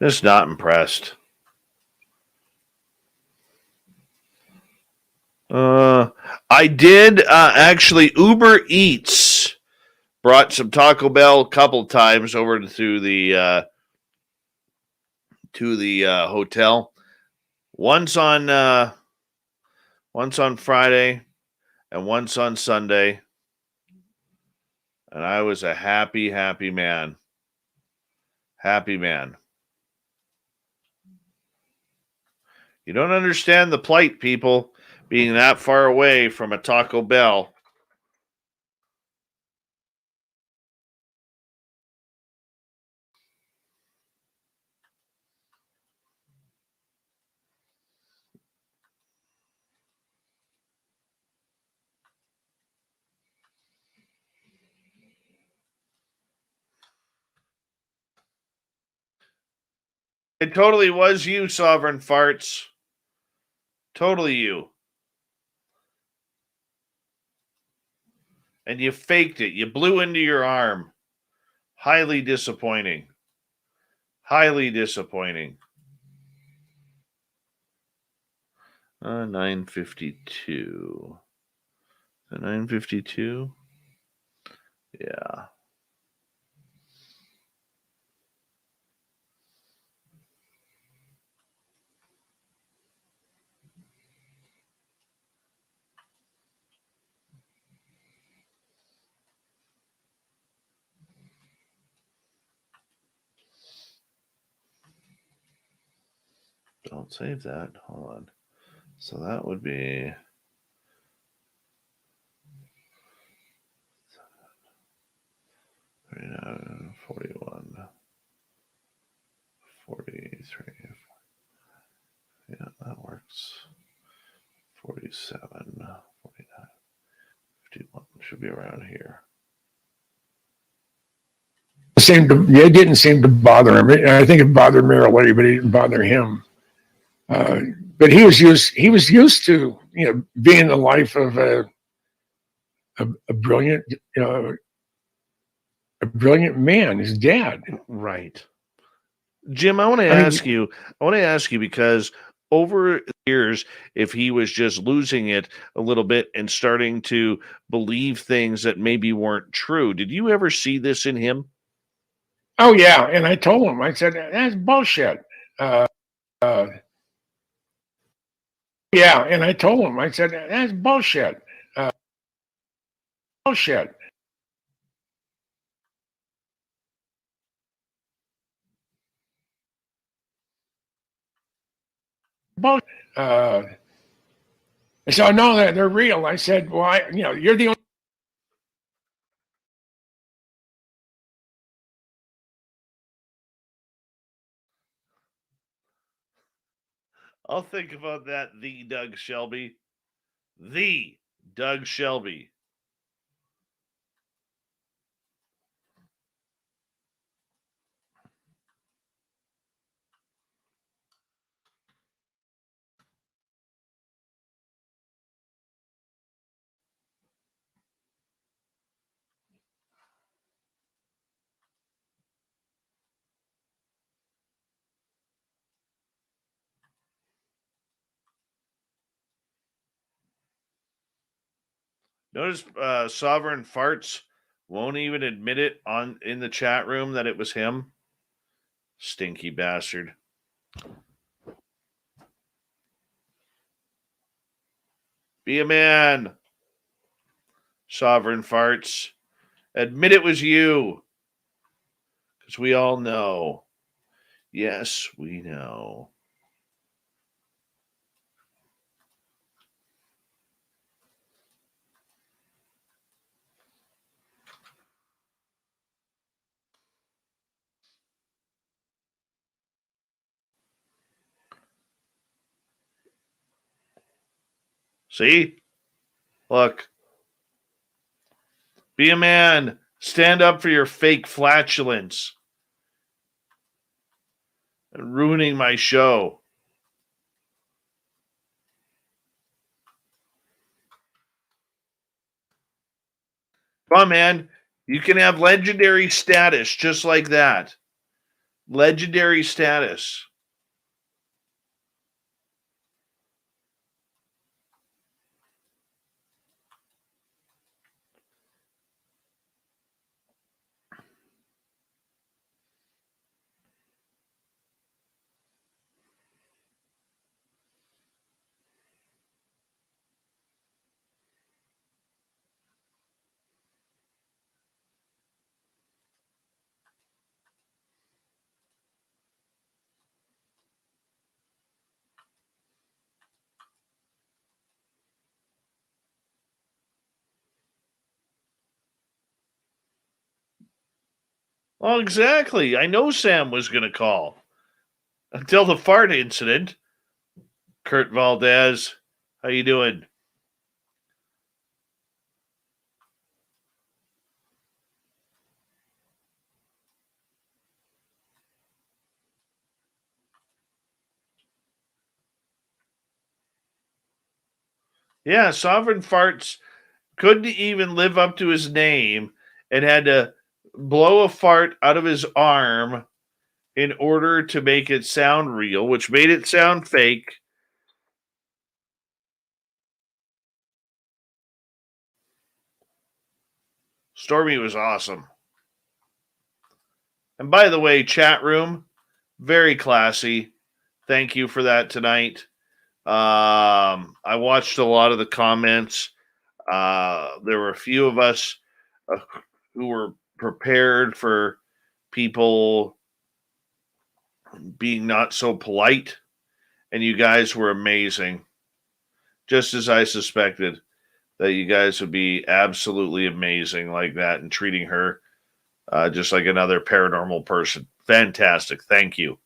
Speaker 2: Just not impressed. I did actually Uber Eats brought some Taco Bell a couple times over to the hotel. Once on Friday and once on Sunday. And I was a happy man. Happy man. You don't understand the plight, people, being that far away from a Taco Bell. It totally was you, Sovereign Farts. Totally you. And you faked it. You blew into your arm. Highly disappointing. Highly disappointing. 952. 952? Yeah. Don't save that. Hold on. So that would be 41, 43. Yeah, that works. 47, 49, 51 should be around here.
Speaker 3: It didn't seem to bother him. I think it bothered Merrill, but it didn't bother him. But he was used to, being the life of a brilliant, a brilliant man, his dad.
Speaker 2: Right. Jim, I want to
Speaker 3: I mean-
Speaker 2: ask you because over the years, if he was just losing it a little bit and starting to believe things that maybe weren't true, did you ever see this in him?
Speaker 3: Oh yeah, and I told him. I said that's bullshit. Yeah, and I told him. I said that's bullshit. Bullshit. Bull. I said, no, they're real. I said, well, you're the only.
Speaker 2: I'll think about that. The Doug Shelby. The Doug Shelby. Notice Sovereign Farts won't even admit it in the chat room that it was him. Stinky bastard. Be a man. Sovereign Farts. Admit it was you. Because we all know. Yes, we know. See? Look. Be a man. Stand up for your fake flatulence. And ruining my show. Come on, man. You can have legendary status just like that. Legendary status. Well, exactly. I know Sam was going to call. Until the fart incident. Kurt Valdez, how you doing? Yeah, Sovereign Farts couldn't even live up to his name and had to blow a fart out of his arm in order to make it sound real, which made it sound fake. Stormy was awesome. And by the way, chat room, very classy. Thank you for that tonight. I watched a lot of the comments. There were a few of us who were prepared for people being not so polite, and you guys were amazing. Just as I suspected that you guys would be absolutely amazing like that and treating her just like another paranormal person. Fantastic. Thank you.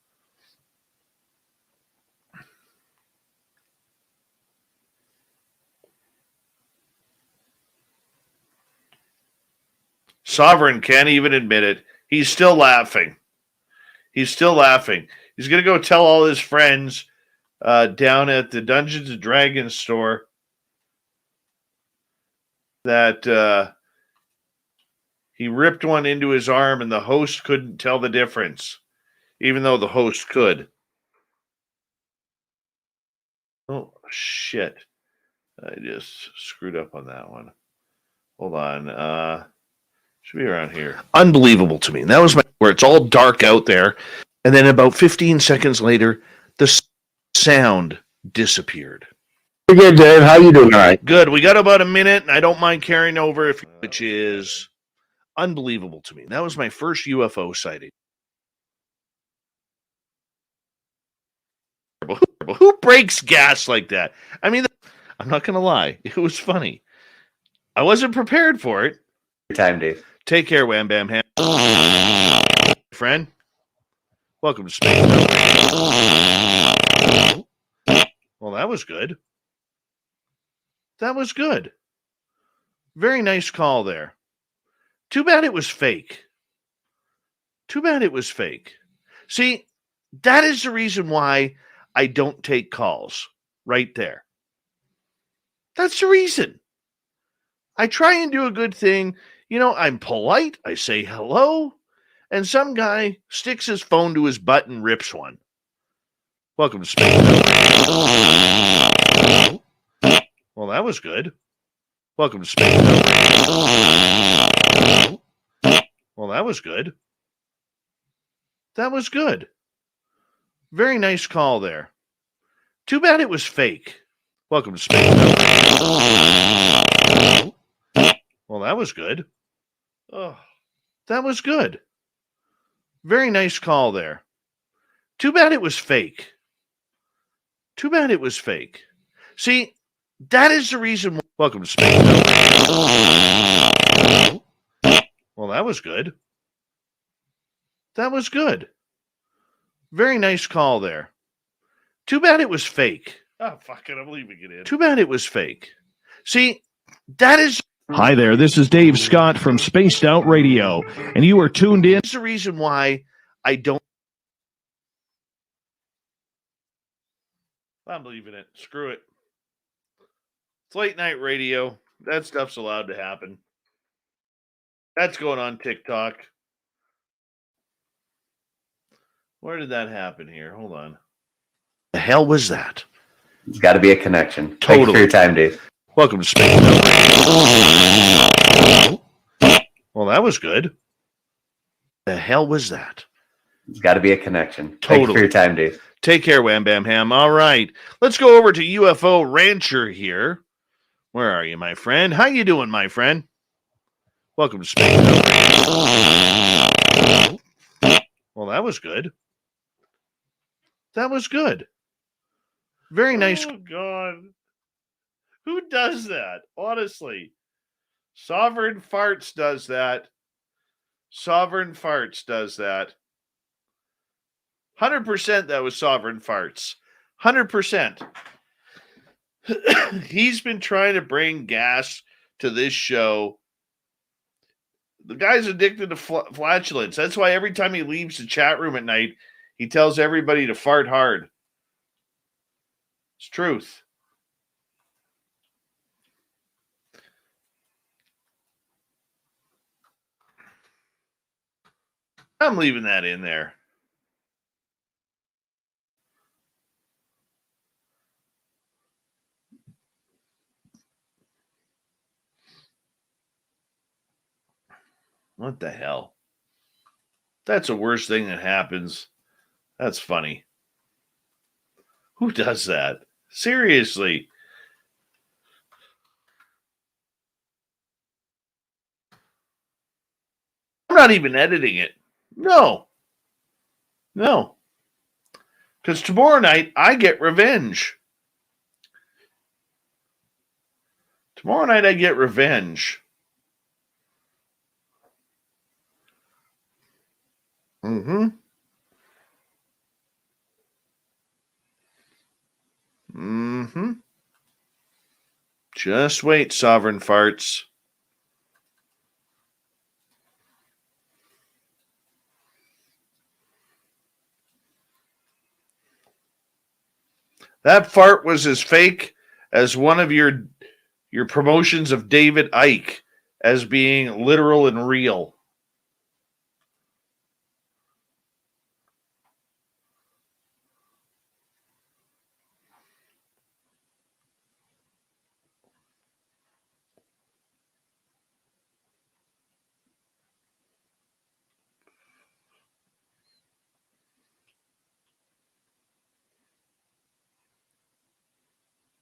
Speaker 2: Sovereign can't even admit it. He's still laughing. He's still laughing. He's going to go tell all his friends down at the Dungeons and Dragons store that He ripped one into his arm, and the host couldn't tell the difference, even though the host could. Oh, shit. I just screwed up on that one. Hold on. Should be around here. Unbelievable to me. And that was where it's all dark out there. And then about 15 seconds later, the sound disappeared.
Speaker 8: Pretty good, Dave. How you doing tonight?
Speaker 2: Good. We got about a minute, and I don't mind carrying over, which is unbelievable to me. That was my first UFO sighting. Who breaks gas like that? I mean, I'm not going to lie. It was funny. I wasn't prepared for it.
Speaker 7: Your time, Dave.
Speaker 2: Take care, Wham Bam Ham. Friend, welcome to Space. Well, that was good. That was good. Very nice call there. Too bad it was fake. Too bad it was fake. See, that is the reason why I don't take calls right there. That's the reason. I try and do a good thing. You know, I'm polite. I say hello. And some guy sticks his phone to his butt and rips one. Welcome to Space. Well, that was good. Welcome to Space. Well, that was good. That was good. Very nice call there. Too bad it was fake. Welcome to Space. Well, that was good. Oh, that was good. Very nice call there. Too bad it was fake. Too bad it was fake. See, that is the reason. Welcome to Space. Well, that was good. That was good. Very nice call there. Too bad it was fake. Oh, fuck it. I'm leaving it in. Too bad it was fake. See, that is. Hi there. This is Dave Scott from Spaced Out Radio, and you are tuned in. That's the reason why I don't. I'm leaving it. Screw it. It's late night radio. That stuff's allowed to happen. That's going on TikTok. Where did that happen here? Hold on. The hell was that?
Speaker 7: It's got to be a connection.
Speaker 2: Totally.
Speaker 7: Thank you for your time, Dave.
Speaker 2: Welcome to Space. Well, that was good. The hell was that?
Speaker 7: It's got to be a connection. Thank you
Speaker 2: Totally.
Speaker 7: for your time, Dave.
Speaker 2: Take care, Wham Bam Ham. All right. Let's go over to UFO Rancher here. Where are you, my friend? How you doing, my friend? Welcome to Space. Well, that was good. That was good. Very nice. Oh, God. Who does that? Honestly. Sovereign Farts does that. Sovereign Farts does that. 100% that was Sovereign Farts. 100%. He's been trying to bring gas to this show. The guy's addicted to flatulence. That's why every time he leaves the chat room at night, he tells everybody to fart hard. It's truth. I'm leaving that in there. What the hell? That's the worst thing that happens. That's funny. Who does that? Seriously. I'm not even editing it. No. No. Because tomorrow night, I get revenge. Tomorrow night, I get revenge. Mm-hmm. Mm-hmm. Just wait, Sovereign Farts. That fart was as fake as one of your promotions of David Icke as being literal and real.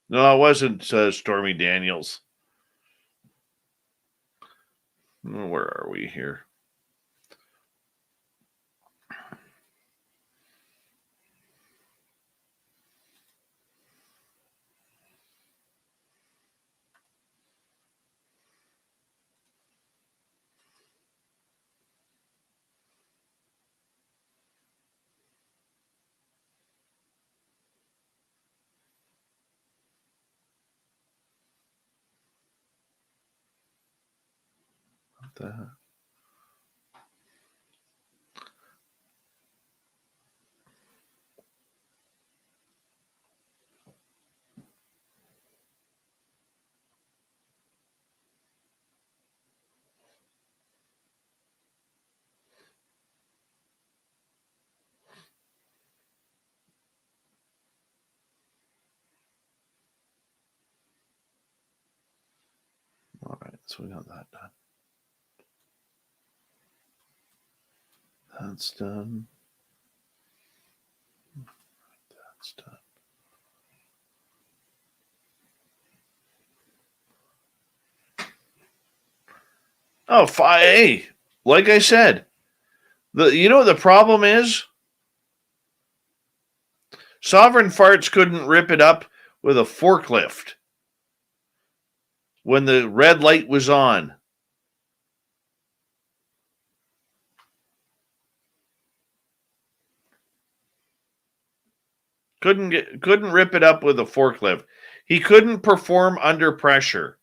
Speaker 2: No, it wasn't Stormy Daniels. Where are we here? What the heck? All right, so we got that done. That's done. That's done. Oh, hey, like I said, you know what the problem is? Sovereign Farts couldn't rip it up with a forklift when the red light was on. Couldn't rip it up with a forklift. He couldn't perform under pressure.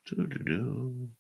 Speaker 2: Doo-doo-doo.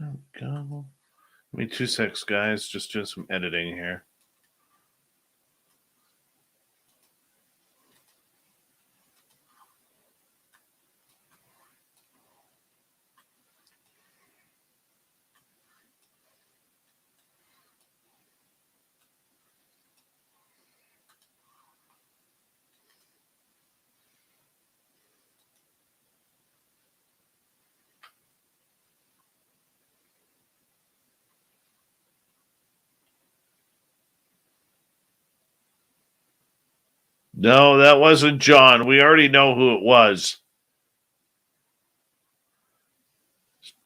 Speaker 2: There we go. Give me 2 secs, guys. Just doing some editing here. No, that wasn't John. We already know who it was.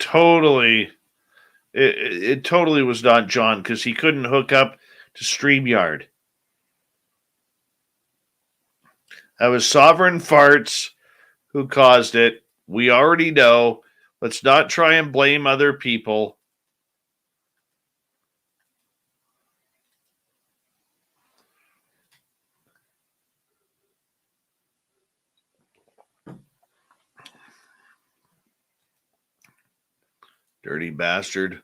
Speaker 2: Totally. It totally was not John because he couldn't hook up to StreamYard. That was Sovereign Farts who caused it. We already know. Let's not try and blame other people. Dirty bastard.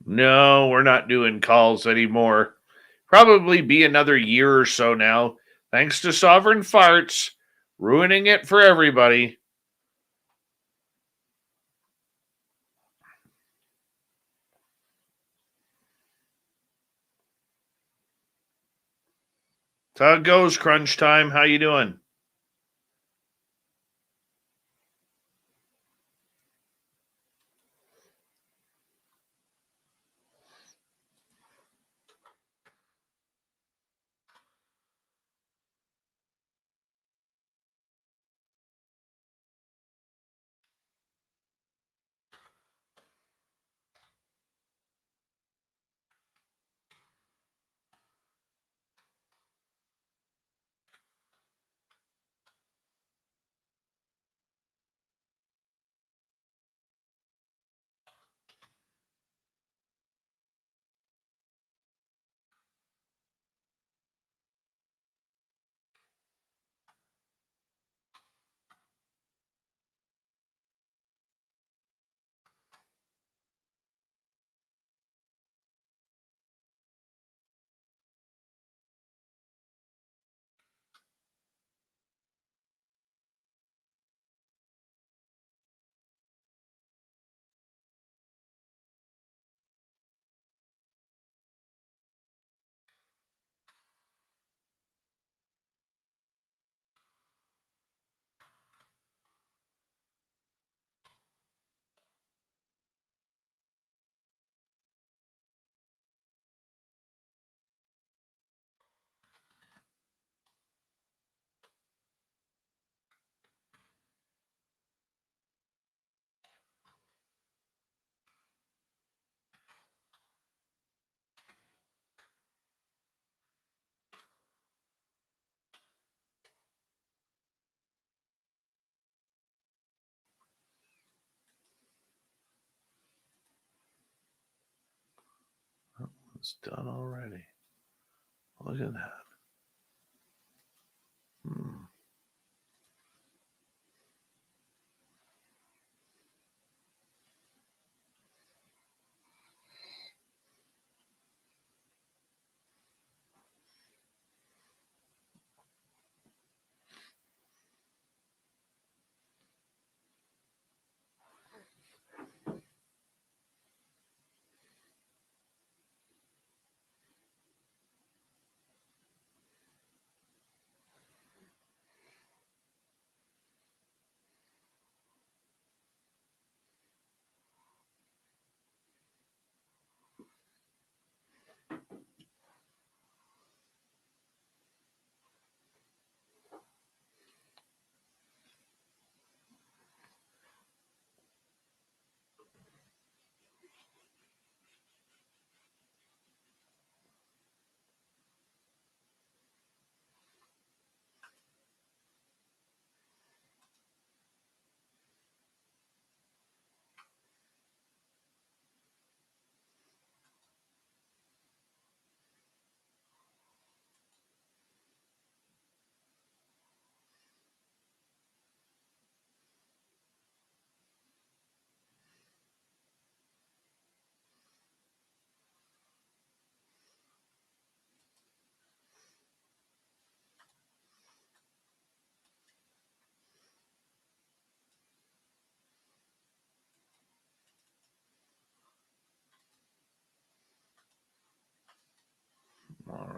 Speaker 2: No, we're not doing calls anymore. Probably be another year or so now. Thanks to Sovereign Farts, ruining it for everybody. So how it goes, Crunch Time. How you doing? It's done already. Look at that.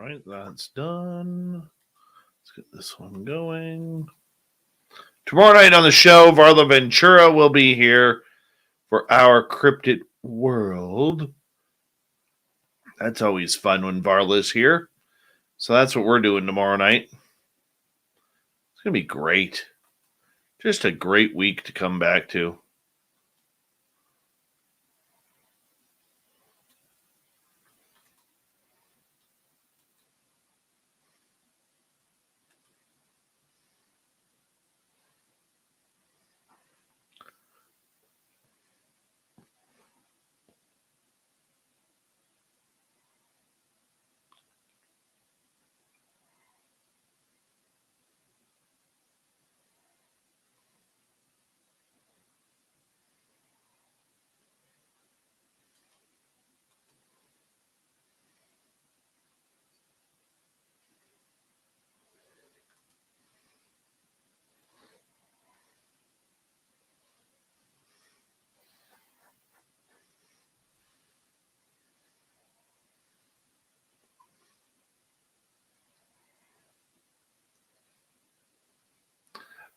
Speaker 2: right, that's done. Let's get this one going. Tomorrow night on the show, Varla Ventura will be here for our Cryptid World. That's always fun when Varla's here. So that's what we're doing tomorrow night. It's going to be great. Just a great week to come back to.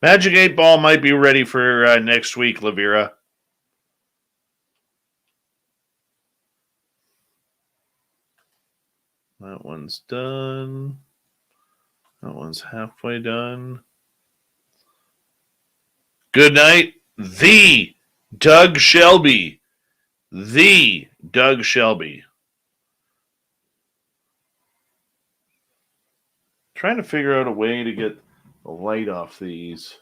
Speaker 2: Magic 8 Ball might be ready for next week, Lavira. That one's done. That one's halfway done. Good night, the Doug Shelby. The Doug Shelby. Trying to figure out a way to get the light off these.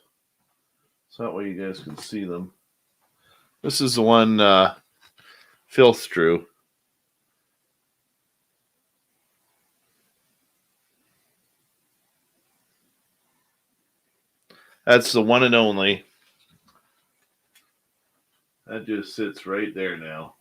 Speaker 2: So that way you guys can see them. This is the one Filth drew. That's the one and only. That just sits right there now.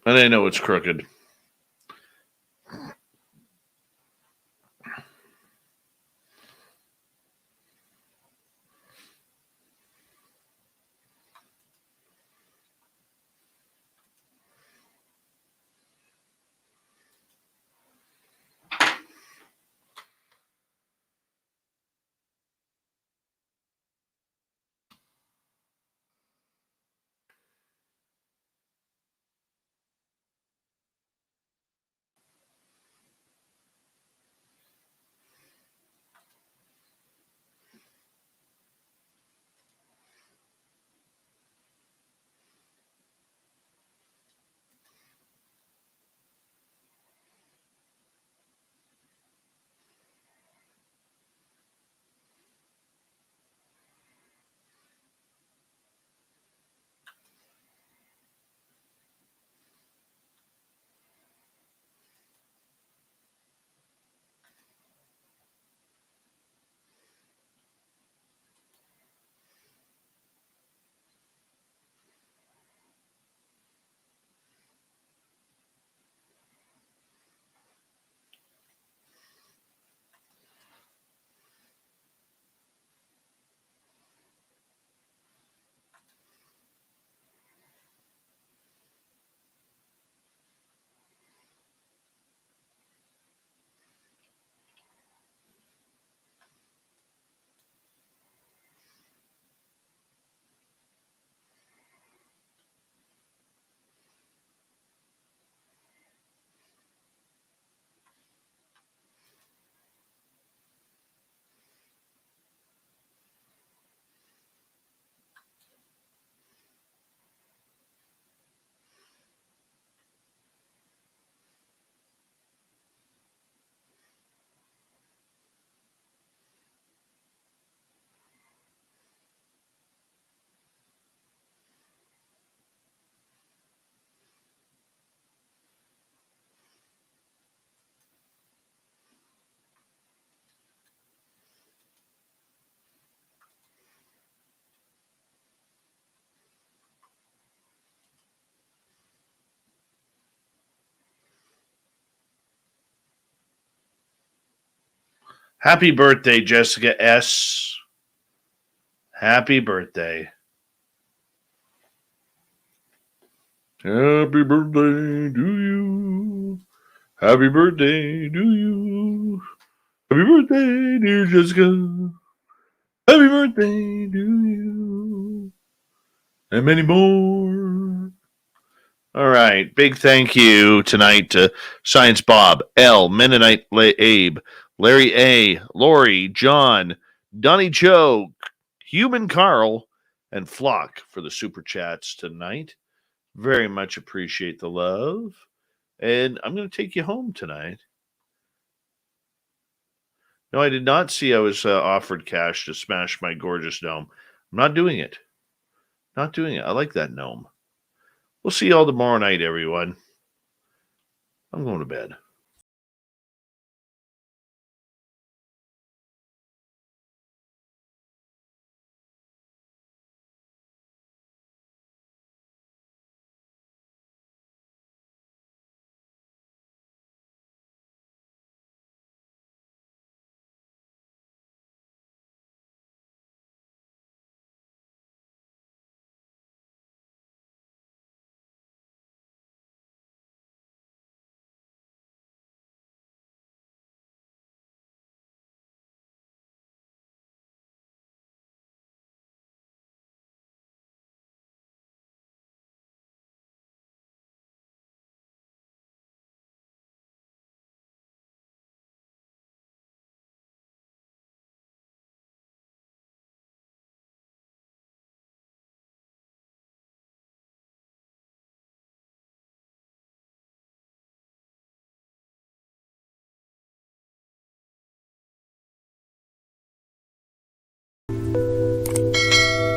Speaker 2: And I know it's crooked. Happy birthday, Jessica S. Happy birthday. Happy birthday to you. Happy birthday to you. Happy birthday, dear Jessica. Happy birthday to you. And many more. All right. Big thank you tonight to Science Bob, L, Mennonite Abe, Larry A, Lori, John, Donnie Joe, Human Carl, and Flock for the super chats tonight. Very much appreciate the love. And I'm going to take you home tonight. No, I did not see I was offered cash to smash my gorgeous gnome. I'm not doing it. Not doing it. I like that gnome. We'll see you all tomorrow night, everyone. I'm going to bed.